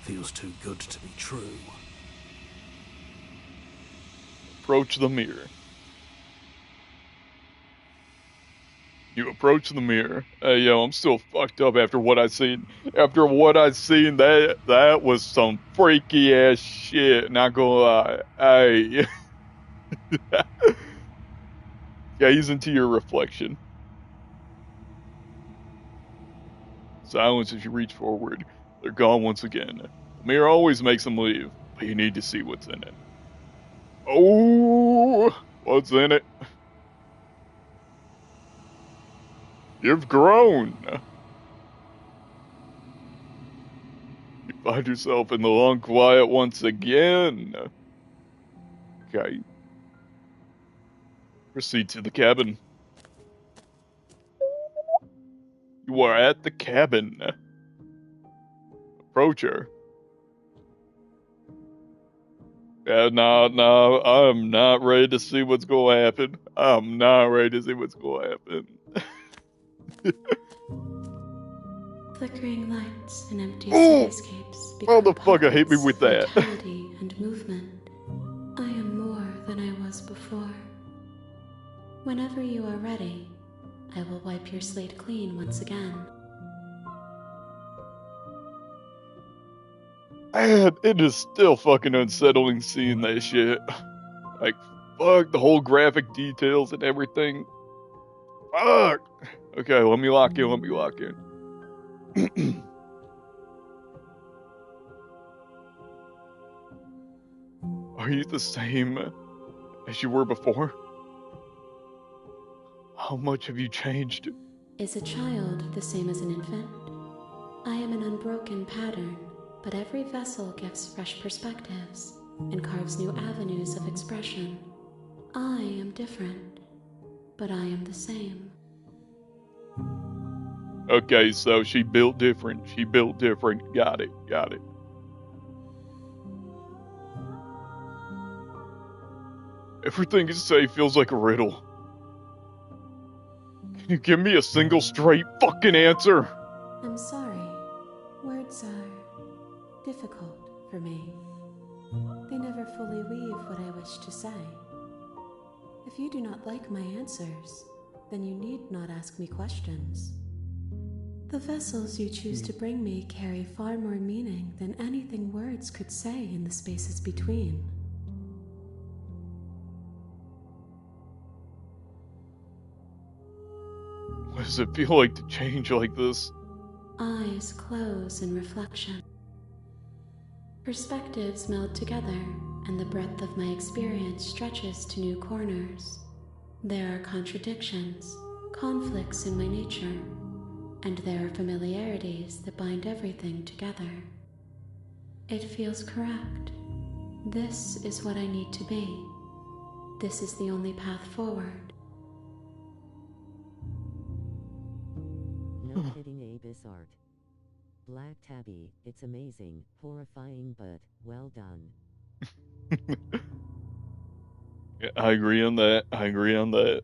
Feels too good to be true. Approach the mirror. You approach the mirror. Hey, yo, I'm still fucked up after what I seen. That was some freaky ass shit. Not gonna lie. Hey. Gaze into your reflection. Silence as you reach forward. They're gone once again. The mirror always makes them leave, but you need to see what's in it. Oh, what's in it? You've grown. You find yourself in the long quiet once again. Okay. Proceed to the cabin. You are at the cabin. Approach her. Yeah, no, I'm not ready to see what's gonna happen. Flickering lights and empty Ooh! cityscapes become Motherfucker, hit me pockets with of that. vitality and movement. I am more than I was before. Whenever you are ready, I will wipe your slate clean once again. Man, it is still fucking unsettling seeing that shit. Like, fuck, the whole graphic details and everything. Fuck! Okay, let me lock in. Are you the same as you were before? How much have you changed? Is a child the same as an infant? I am an unbroken pattern, but every vessel gives fresh perspectives and carves new avenues of expression. I am different, but I am the same. Okay, so she built different. Got it. Everything you say feels like a riddle. Can you give me a single straight fucking answer? I'm sorry. Words are difficult for me. They never fully weave what I wish to say. If you do not like my answers, then you need not ask me questions. The vessels you choose to bring me carry far more meaning than anything words could say in the spaces between. What does it feel like to change like this? eyes close in reflection. Perspectives meld together, and the breadth of my experience stretches to new corners. There are contradictions, conflicts in my nature, and there are familiarities that bind everything together. It feels correct. This is what I need to be. This is the only path forward. No kidding, Abyss Art. Black Tabby, it's amazing, horrifying, but well done. Yeah, I agree on that. I agree on that.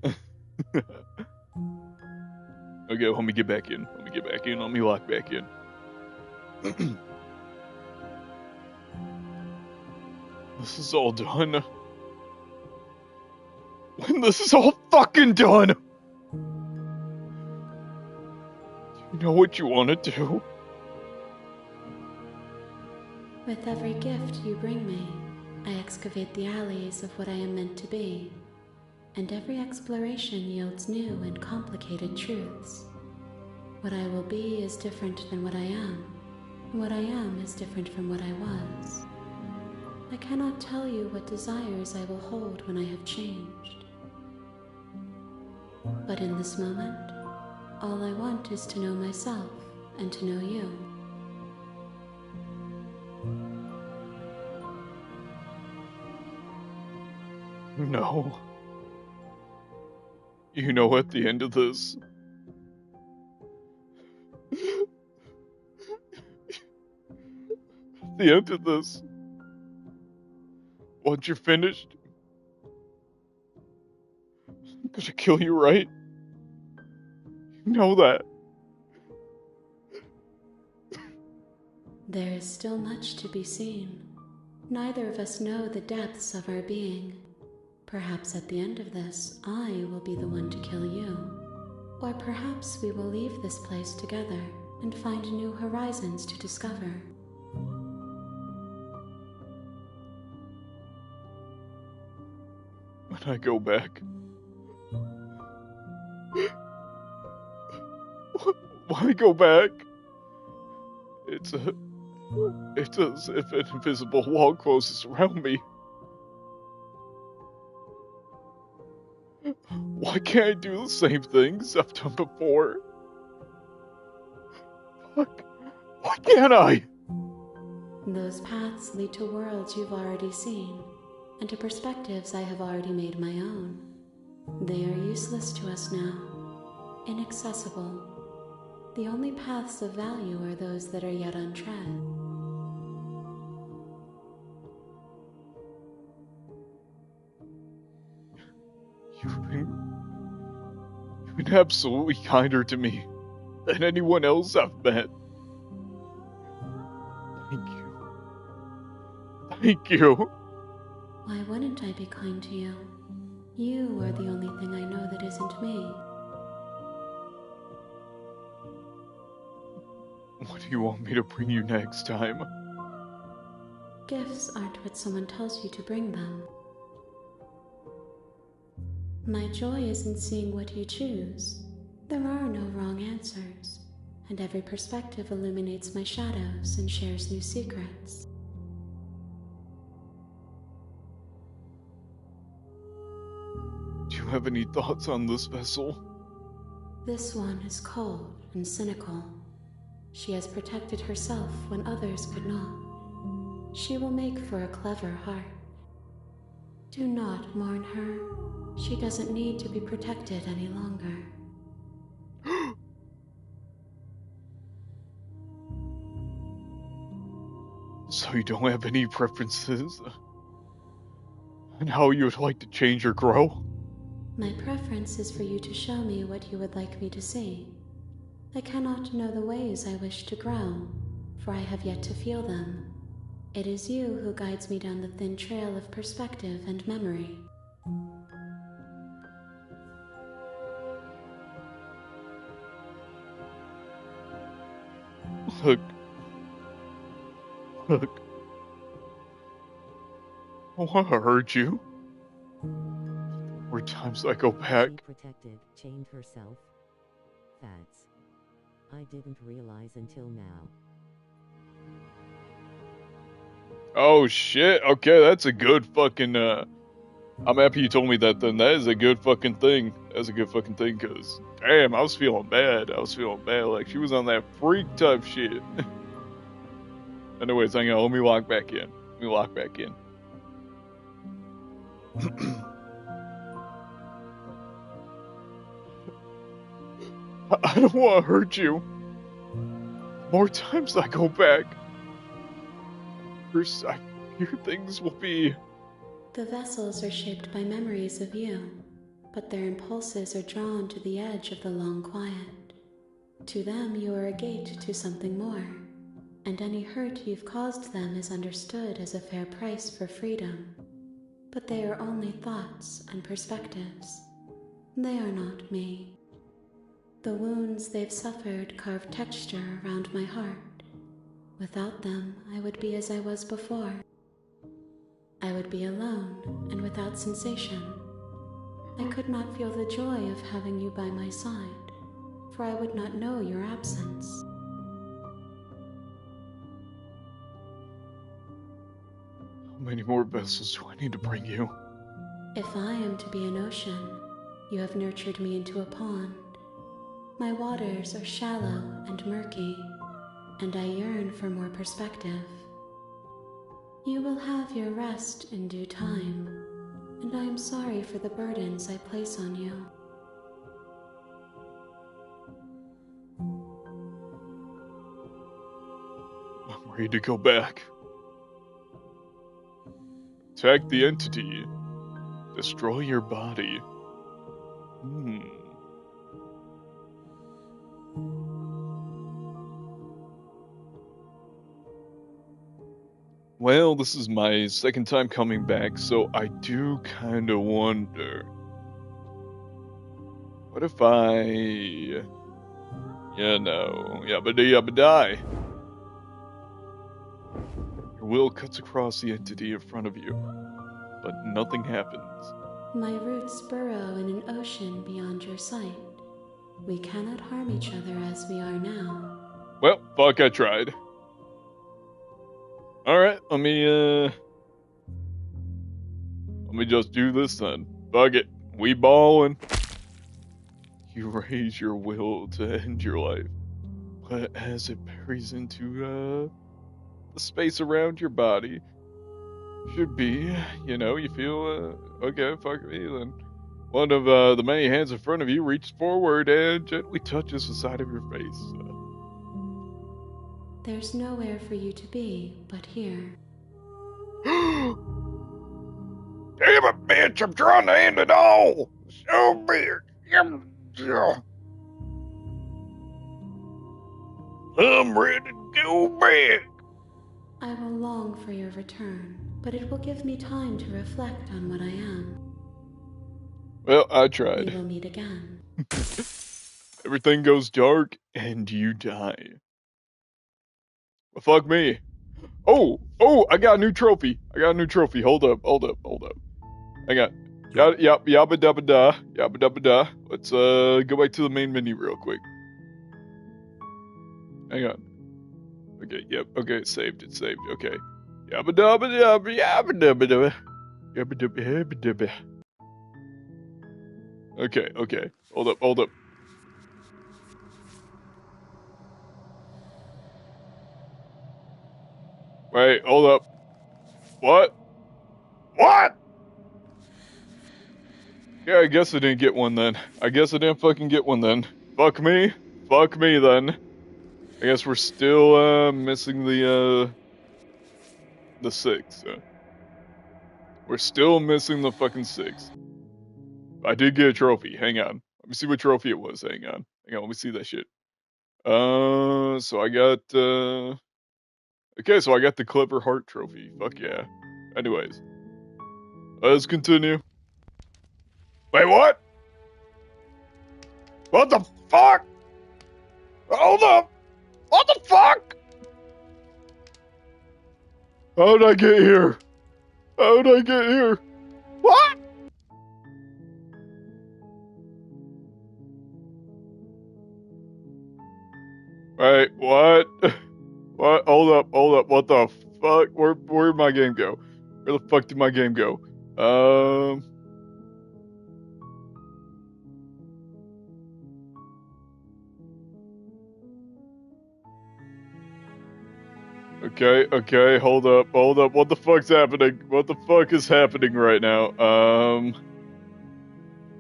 Okay, let me get back in. Let me get back in. Let me lock back in. This is all done. When this is all fucking done! You know what you want to do? With every gift you bring me, I excavate the alleys of what I am meant to be, and every exploration yields new and complicated truths. What I will be is different than what I am, and what I am is different from what I was. I cannot tell you what desires I will hold when I have changed. But in this moment, all I want is to know myself and to know you. No. You know, at the end of this, once you're finished, I'm gonna kill you, right? You know that. There is still much to be seen. Neither of us know the depths of our being. Perhaps at the end of this, I will be the one to kill you. Or perhaps we will leave this place together and find new horizons to discover. When I go back, when I go back, it's as if an invisible wall closes around me. Why can't I do the same things I've done before? Fuck. Why can't I? Those paths lead to worlds you've already seen, and to perspectives I have already made my own. They are useless to us now, inaccessible. The only paths of value are those that are yet untread. You've been absolutely kinder to me than anyone else I've met. Thank you. Thank you. Why wouldn't I be kind to you? You are the only thing I know that isn't me. What do you want me to bring you next time? Gifts aren't what someone tells you to bring them. My joy is in seeing what you choose. There are no wrong answers, and every perspective illuminates my shadows and shares new secrets. Do you have any thoughts on this vessel? This one is cold and cynical. She has protected herself when others could not. She will make for a clever heart. Do not mourn her. She doesn't need to be protected any longer. So you don't have any preferences on how you would like to change or grow? My preference is for you to show me what you would like me to see. I cannot know the ways I wish to grow, for I have yet to feel them. It is you who guides me down the thin trail of perspective and memory. Look. I want to hurt you. More times I go back. She protected, chained herself. That's I didn't realize until now. Oh shit, okay, that's a good fucking, I'm happy you told me that then. That is a good fucking thing. That's a good fucking thing, cause, damn, I was feeling bad. Like, she was on that freak type shit. Anyways, hang on, let me lock back in. I don't want to hurt you. More times I go back, worse I hear things will be. The vessels are shaped by memories of you, but their impulses are drawn to the edge of the long quiet. To them, you are a gate to something more, and any hurt you've caused them is understood as a fair price for freedom. But they are only thoughts and perspectives. They are not me. The wounds they've suffered carve texture around my heart. Without them, I would be as I was before. I would be alone and without sensation. I could not feel the joy of having you by my side, for I would not know your absence. How many more vessels do I need to bring you? If I am to be an ocean, you have nurtured me into a pond. My waters are shallow and murky, and I yearn for more perspective. You will have your rest in due time, and I am sorry for the burdens I place on you. I'm ready to go back. Attack the entity. Destroy your body. Well, this is my second time coming back, so I do kind of wonder. What if I... yabba die. Your will cuts across the entity in front of you, but nothing happens. My roots burrow in an ocean beyond your sight. We cannot harm each other as we are now. Well, fuck, I tried. Alright, let me just do this then. Fuck it. We ballin'. You raise your will to end your life, but as it buries into, the space around your body, should be, you feel, okay, fuck me then. One of, the many hands in front of you reaches forward and gently touches the side of your face. There's nowhere for you to be but here. Damn it, bitch! I'm trying to end it all! So big! I'm ready to go back! I will long for your return, but it will give me time to reflect on what I am. Well, I tried. We will meet again. Everything goes dark, and you die. Well, fuck me. Oh, I got a new trophy. Hold up. I got yabba dabba da. Let's go back to the main menu real quick. Hang on. Okay, yep. Okay, it's saved. Okay. Yabba dabba. Okay. Hold up. Wait, hold up. What? Yeah, I guess I didn't get one then. I guess I didn't fucking get one then. Fuck me then. I guess we're still, missing the 6. We're still missing the fucking 6. I did get a trophy. Hang on. Let me see what trophy it was. Hang on, let me see that shit. So I got, okay, so I got the Clever Heart trophy. Fuck yeah. Anyways. Let's continue. Wait, what? What the fuck? Hold up! What the fuck? How did I get here? What? Wait, what? What? Hold up, hold up. What the fuck? Where'd my game go? Where the fuck did my game go? Okay, hold up. What the fuck's happening? What the fuck is happening right now?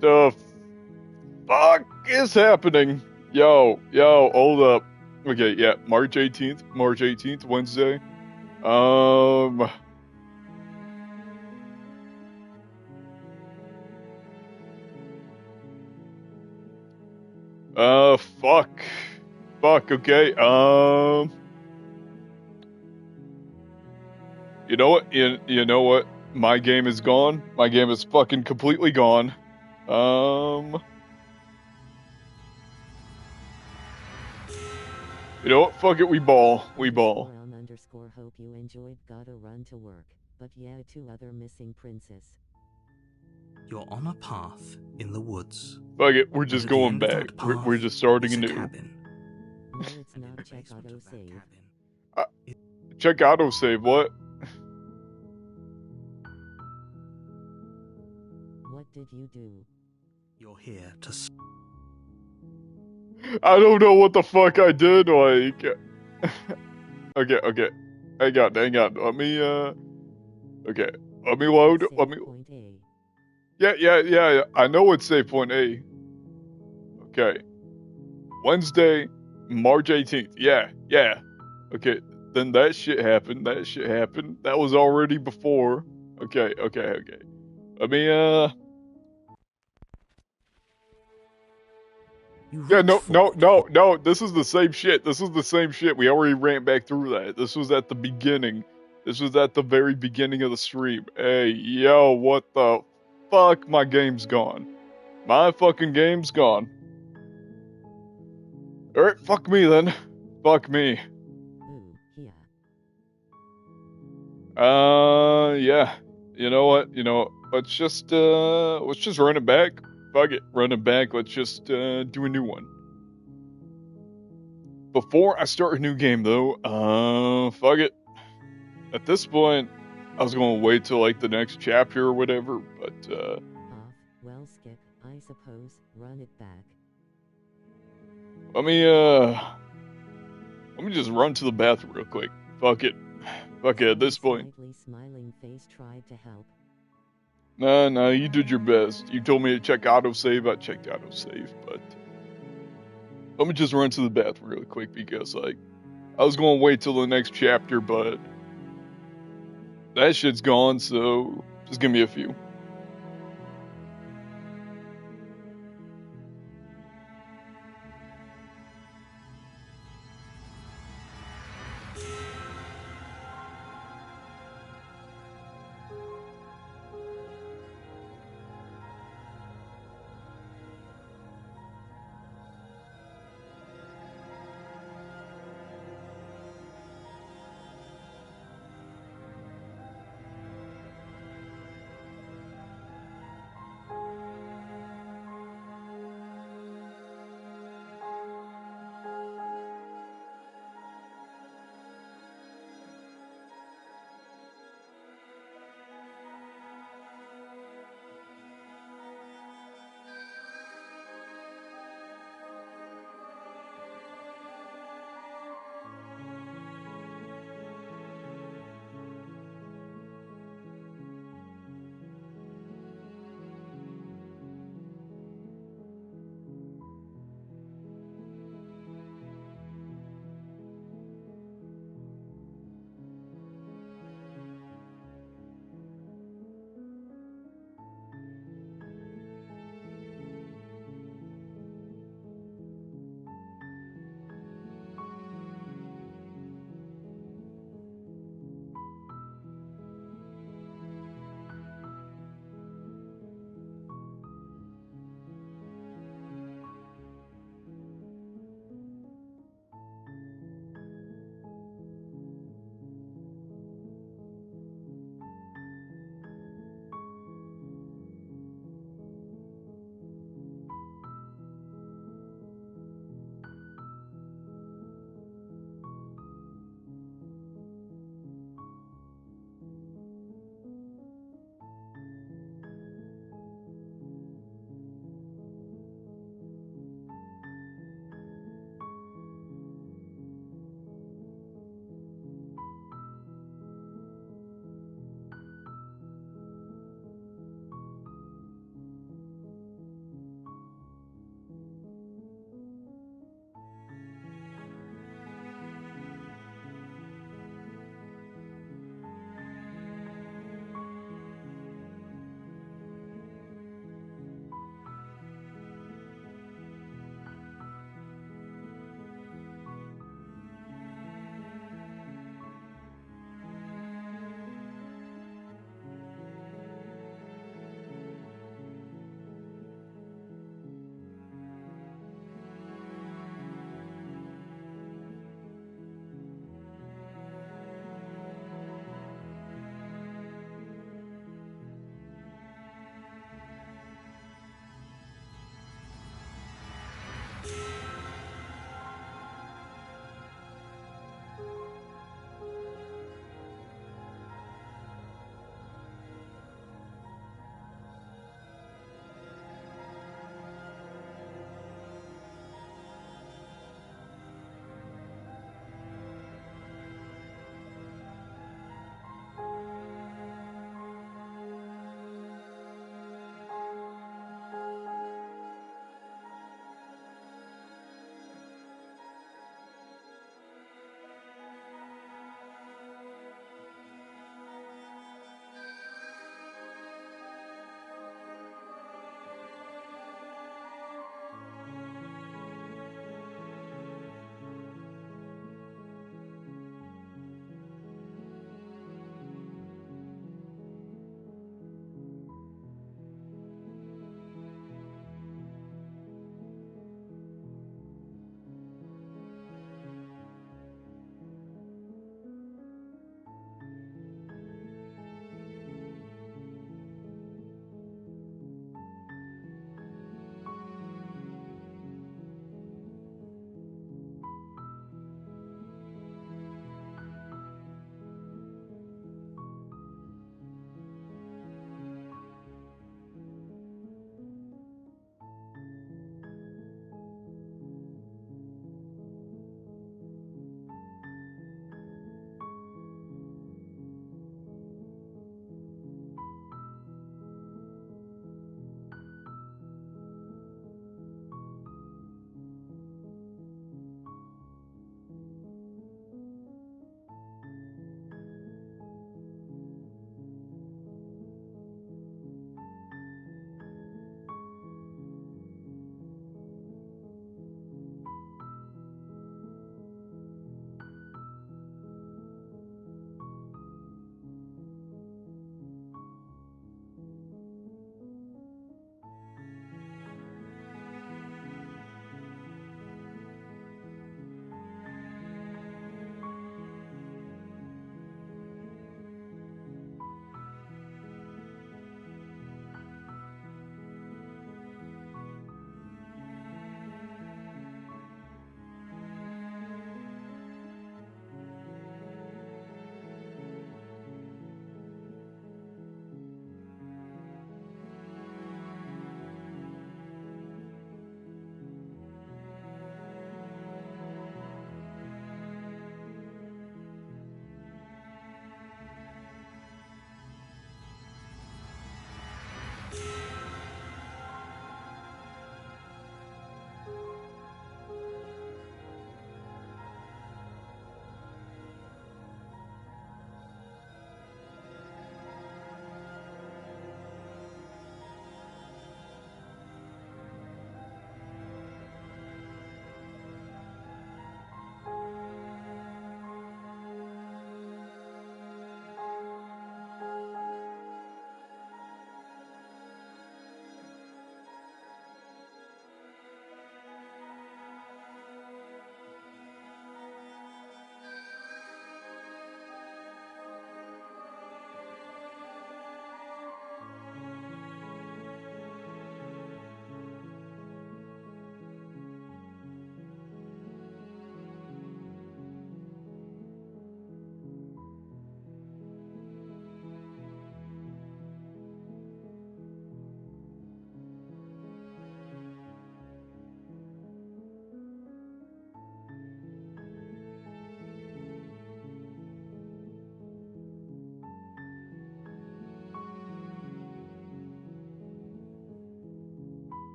The fuck is happening? Yo, hold up. Okay, yeah, March 18th, Wednesday. Fuck, okay, you know what, you know what, my game is gone, my game is fucking completely gone, you know what, fuck it, we ball. Hope you enjoyed Gotta Run to Work, but yeah, 2 other missing princes. You're on a path in the woods. Fuck it, we're And just at the going end of back, that path we're just starting is a anew. cabin. No, it's And in not. the Check basement of that autosave. cabin, Check autosave, what? What did you do? you're here to I don't know what the fuck I did, like... Okay. Hang on. Let me, okay. Let me load, Save point A. Yeah, I know it's save point A. Okay. Wednesday, March 18th. Yeah. Okay, then that shit happened. That was already before. Okay. Let me, You yeah, reach forward. no, this is the same shit. We already ran back through that. This was at the beginning. This was at the very beginning of the stream. Hey, yo, what the fuck? My game's gone. My fucking game's gone. Alright, fuck me then. Fuck me. Ooh, Yeah. You know what? Let's just run it back. Fuck it. Run it back. Let's just, do a new one. Before I start a new game though, fuck it. At this point, I was gonna wait till like the next chapter or whatever, but, Off. Well, skip, I suppose. Run it back. let me just run to the bathroom real quick. Fuck it. At this point. Slightly smiling face tried to help. No, you did your best. You told me to check autosave, I checked autosave, but let me just run to the bathroom really quick because, like, I was gonna wait till the next chapter, but that shit's gone, so just give me a few.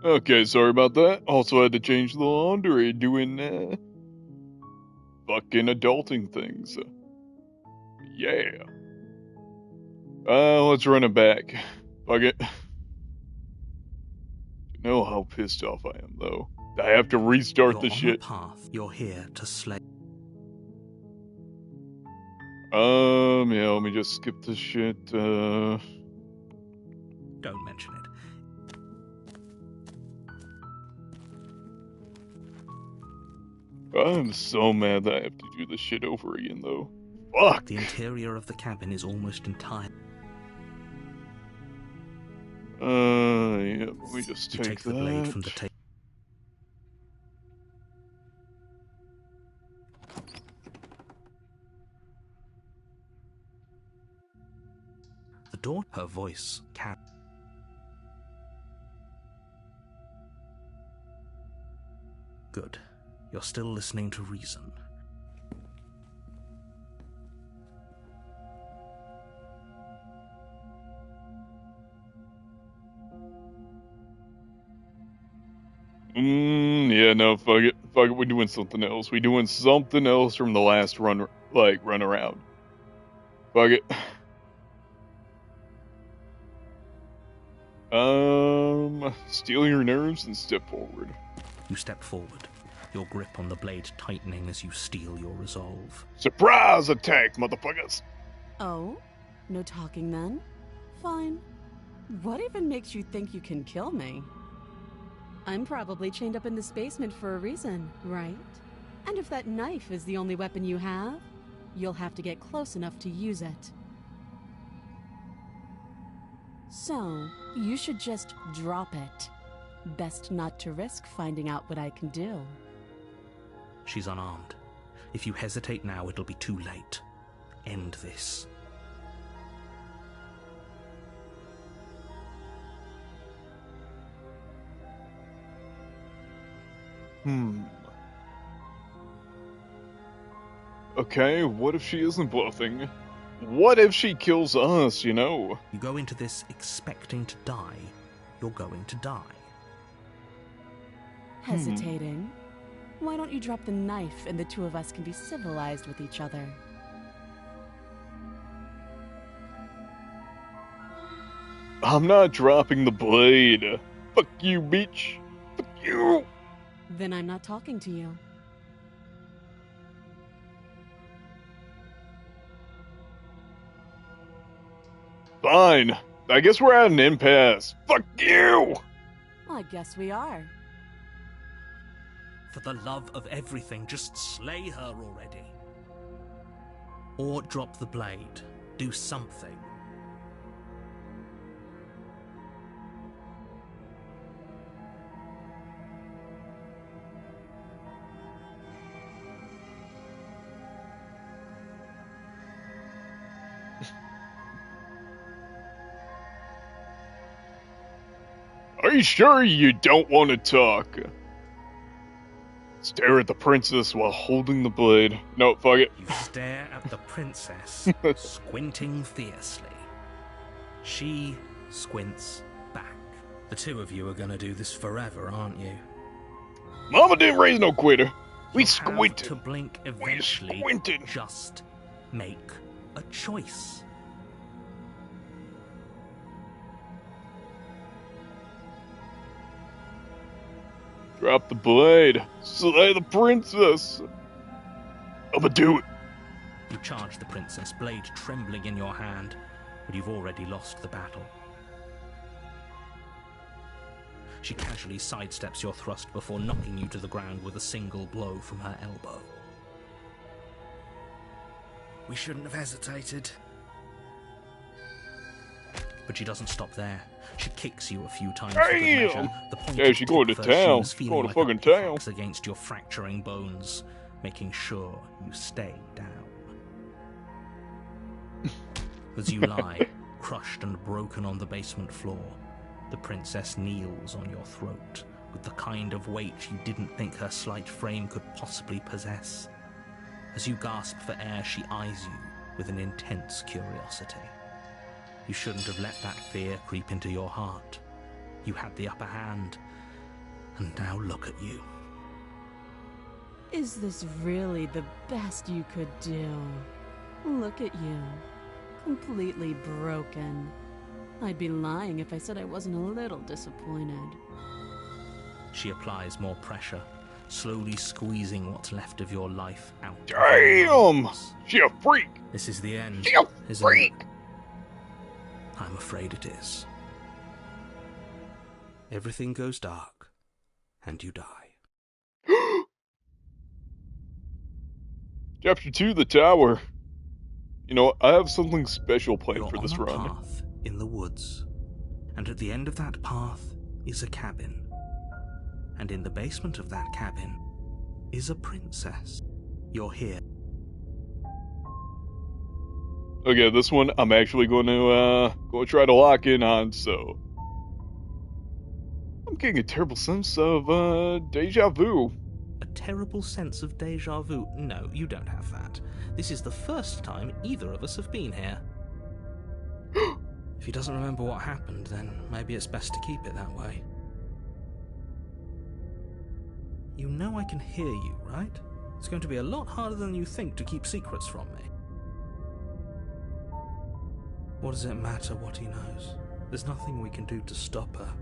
Okay, sorry about that. Also had to change the laundry, doing fucking adulting things. Yeah. Let's run it back. Fuck it. You know how pissed off I am, though. I have to restart You're the on shit. the path. You're here to slay. Yeah, let me just skip this shit. Don't mention it. I'm so mad that I have to do this shit over again, though. Fuck! The interior of the cabin is almost entire. Yeah, let me just You take the that. blade from the table. The door, her voice, can. Good. You're still listening to reason. Yeah, no, fuck it. Fuck it, we're doing something else. We're doing something else from the last run around. Fuck it. Steel your nerves and step forward. You step forward, your grip on the blade tightening as you steel your resolve. Surprise attack, motherfuckers! Oh? No talking then? Fine. What even makes you think you can kill me? I'm probably chained up in this basement for a reason, right? And if that knife is the only weapon you have, you'll have to get close enough to use it. So, you should just drop it. Best not to risk finding out what I can do. She's unarmed. If you hesitate now, it'll be too late. End this. Okay, what if she isn't bluffing? What if she kills us, you know? You go into this expecting to die, you're going to die. Hesitating? Why don't you drop the knife and the two of us can be civilized with each other? I'm not dropping the blade. Fuck you, bitch. Fuck you. Then I'm not talking to you. Fine. I guess we're at an impasse. Fuck you. I guess we are. For the love of everything, just slay her already. Or drop the blade. Do something. Are you sure you don't want to talk? Stare at the princess while holding the blade. No, fuck it. You stare at the princess, squinting fiercely. She squints back. The two of you are gonna do this forever, aren't you? Mama didn't raise no quitter. We You'll squinted. have to blink eventually. We squinted. Just make a choice. Drop the blade. Slay the princess. I'ma do it. You charge the princess, blade trembling in your hand, but you've already lost the battle. She casually sidesteps your thrust before knocking you to the ground with a single blow from her elbow. We shouldn't have hesitated. But she doesn't stop there. She kicks you a few times Damn! for good measure. The point Yeah, of she going to tip of her town. shoes She feeling going to like fucking a town. pickaxe against your fracturing bones, making sure you stay down. As you lie, crushed and broken on the basement floor, the princess kneels on your throat with the kind of weight you didn't think her slight frame could possibly possess. As you gasp for air, she eyes you with an intense curiosity. You shouldn't have let that fear creep into your heart. You had the upper hand. And now look at you. Is this really the best you could do? Look at you. Completely broken. I'd be lying if I said I wasn't a little disappointed. She applies more pressure, slowly squeezing what's left of your life out. of your Damn! lungs. She a freak! This is the end, She a isn't freak! it? I'm afraid it is. Everything goes dark, and you die. Chapter 2, The Tower. You know, I have something special planned You're for this on a run. path in the woods, and at the end of that path is a cabin. And in the basement of that cabin is a princess. You're here. Okay, this one I'm actually going to try to lock in on, so... I'm getting a terrible sense of, deja vu. A terrible sense of deja vu. No, you don't have that. This is the first time either of us have been here. If he doesn't remember what happened, then maybe it's best to keep it that way. You know I can hear you, right? It's going to be a lot harder than you think to keep secrets from me. What does it matter what he knows? There's nothing we can do to stop her.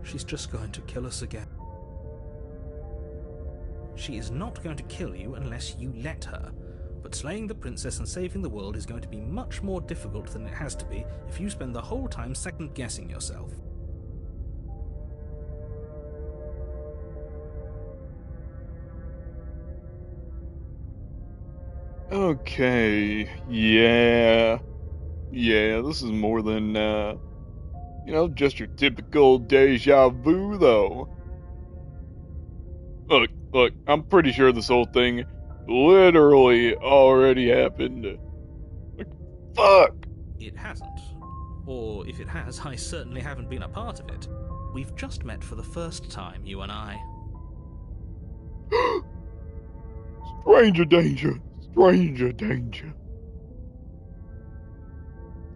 She's just going to kill us again. She is not going to kill you unless you let her, but slaying the princess and saving the world is going to be much more difficult than it has to be if you spend the whole time second-guessing yourself. Okay, yeah, this is more than, just your typical deja vu, though. Look, I'm pretty sure this whole thing literally already happened. Like, fuck! It hasn't. Or if it has, I certainly haven't been a part of it. We've just met for the first time, you and I. Stranger danger, stranger danger.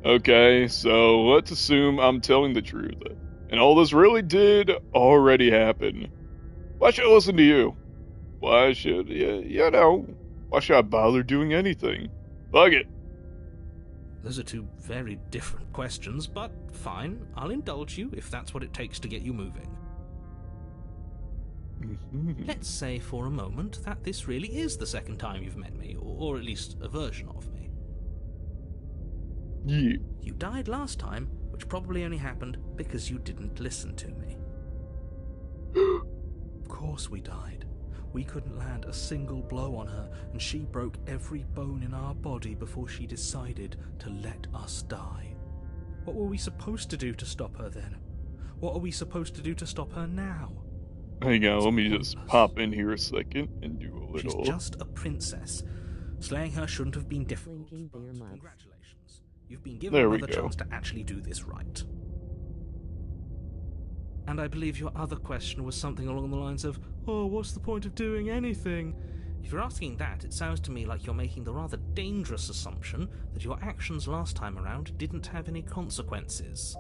Okay, so let's assume I'm telling the truth, and all this really did already happen. Why should I listen to you? Why should, why should I bother doing anything? Fuck it. Those are two very different questions, but fine, I'll indulge you if that's what it takes to get you moving. Let's say for a moment that this really is the second time you've met me, or at least a version of me. Yeah. You died last time, which probably only happened because you didn't listen to me. Of course we died. We couldn't land a single blow on her, and she broke every bone in our body before she decided to let us die. What were we supposed to do to stop her then? What are we supposed to do to stop her now? Hang on, let me just pop in here a second and do a little... She's just a princess. Slaying her shouldn't have been difficult. Blinking bear mugs. Congratulations. You've been given There we another go. chance to actually do this right. And I believe your other question was something along the lines of, oh, what's the point of doing anything? If you're asking that, it sounds to me like you're making the rather dangerous assumption that your actions last time around didn't have any consequences.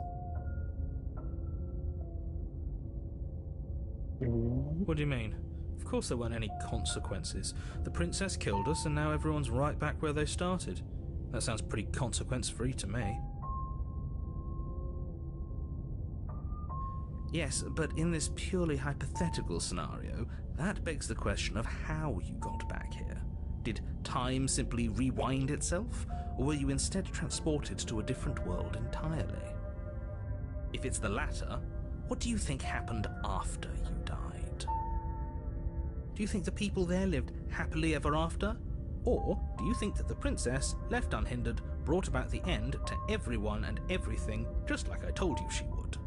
What do you mean? Of course there weren't any consequences. The princess killed us and now everyone's right back where they started. That sounds pretty consequence-free to me. Yes, but in this purely hypothetical scenario, that begs the question of how you got back here. Did time simply rewind itself, or were you instead transported to a different world entirely? If it's the latter, what do you think happened after you died? Do you think the people there lived happily ever after? Or do you think that the princess, left unhindered, brought about the end to everyone and everything, just like I told you she would?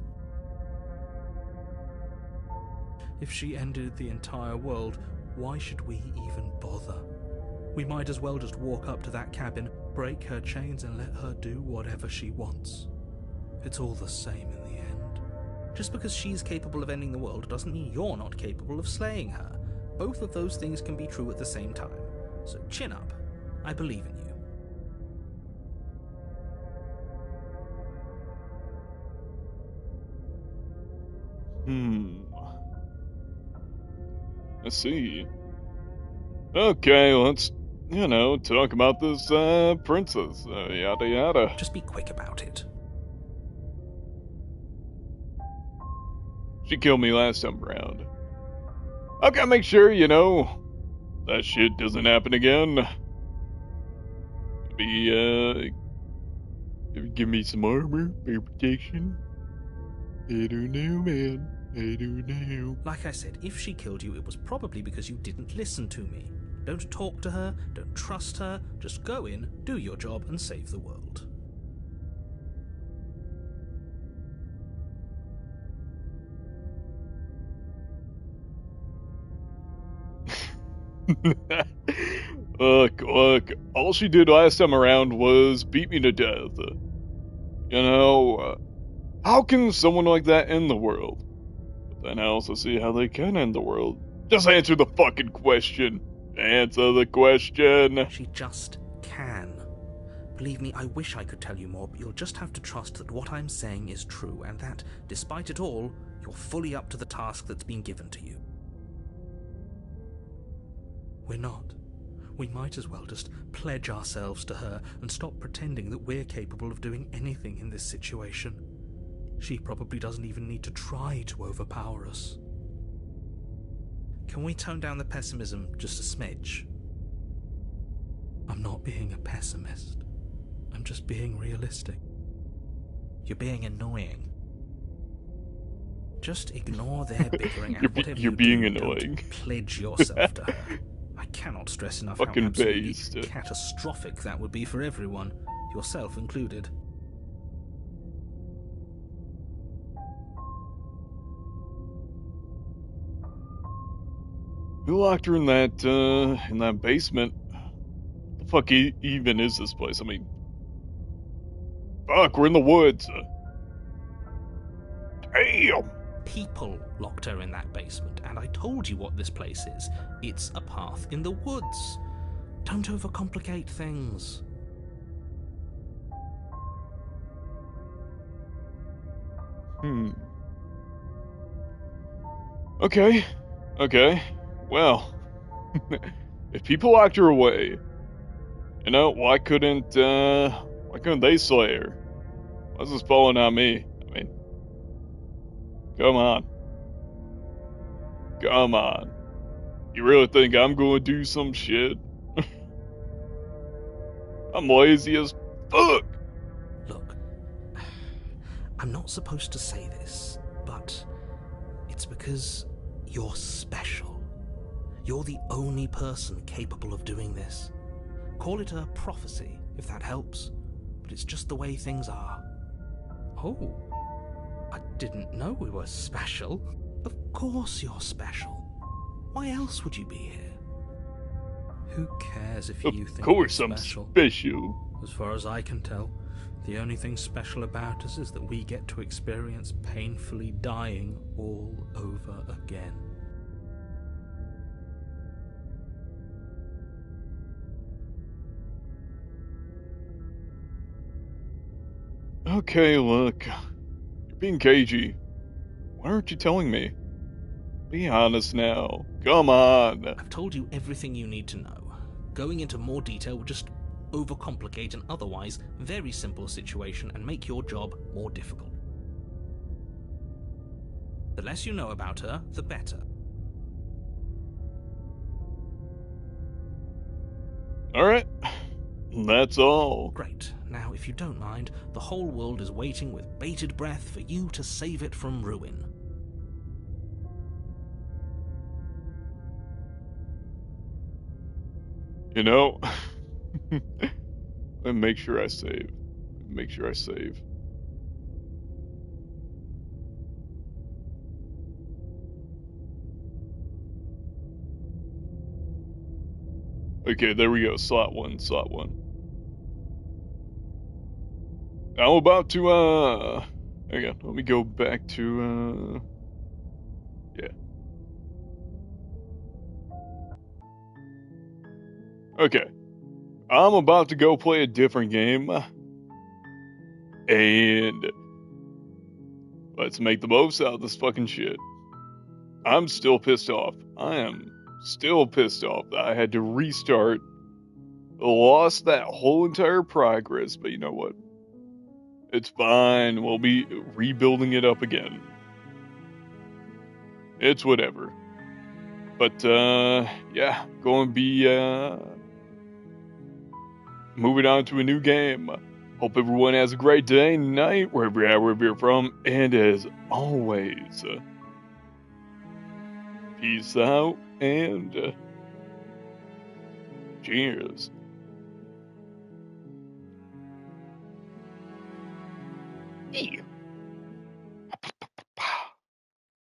If she ended the entire world, why should we even bother? We might as well just walk up to that cabin, break her chains and let her do whatever she wants. It's all the same in the end. Just because she's capable of ending the world doesn't mean you're not capable of slaying her. Both of those things can be true at the same time. So chin up. I believe in you. I see. Okay, let's, talk about this, princess, yada yada. Just be quick about it. She killed me last time around. I've got to make sure, that shit doesn't happen again. Give me some armor for protection. I don't know, man. I don't know. Like I said, if she killed you, it was probably because you didn't listen to me. Don't talk to her, don't trust her, just go in, do your job, and save the world. Look, all she did last time around was beat me to death. How can someone like that end the world? But then I also see how they can end the world. Just answer the fucking question. Answer the question. She just can. Believe me, I wish I could tell you more, but you'll just have to trust that what I'm saying is true, and that, despite it all, you're fully up to the task that's been given to you. We're not. We might as well just pledge ourselves to her and stop pretending that we're capable of doing anything in this situation. She probably doesn't even need to try to overpower us. Can we tone down the pessimism just a smidge? I'm not being a pessimist. I'm just being realistic. You're being annoying. Just ignore their bickering and whatever you're you being do, annoying. Don't pledge yourself to her. I cannot stress enough Fucking how absolutely based. catastrophic that would be for everyone, yourself included. Who locked her in that basement? The fuck even is this place? I mean, fuck, we're in the woods. Damn! People locked her in that basement, and I told you what this place is. It's a path in the woods. Don't overcomplicate things. Okay. Well, if people locked her away, why couldn't they slay her? Why's this falling on me? I mean, come on. You really think I'm going to do some shit? I'm lazy as fuck. Look, I'm not supposed to say this, but it's because you're special. You're the only person capable of doing this. Call it a prophecy, if that helps, but it's just the way things are. Oh, I didn't know we were special. Of course you're special. Why else would you be here? Who cares if you think Of course we're I'm special? special. As far as I can tell, the only thing special about us is that we get to experience painfully dying all over again. Okay, look. You're being cagey. Why aren't you telling me? Be honest now. Come on. I've told you everything you need to know. Going into more detail would just overcomplicate an otherwise very simple situation and make your job more difficult. The less you know about her, the better. Alright. That's all. Great. Now, if you don't mind, the whole world is waiting with bated breath for you to save it from ruin. Let me make sure I save. Okay, there we go. Slot one. I'm about to, there you go. Let me go back to, yeah. Okay. I'm about to go play a different game. And let's make the most out of this fucking shit. I'm still pissed off. I am still pissed off that I had to restart. Lost that whole entire progress, but you know what? It's fine. We'll be rebuilding it up again. It's whatever. But, yeah, going to be, moving on to a new game. Hope everyone has a great day and night, wherever you're from. And as always, peace out and cheers. Yeah.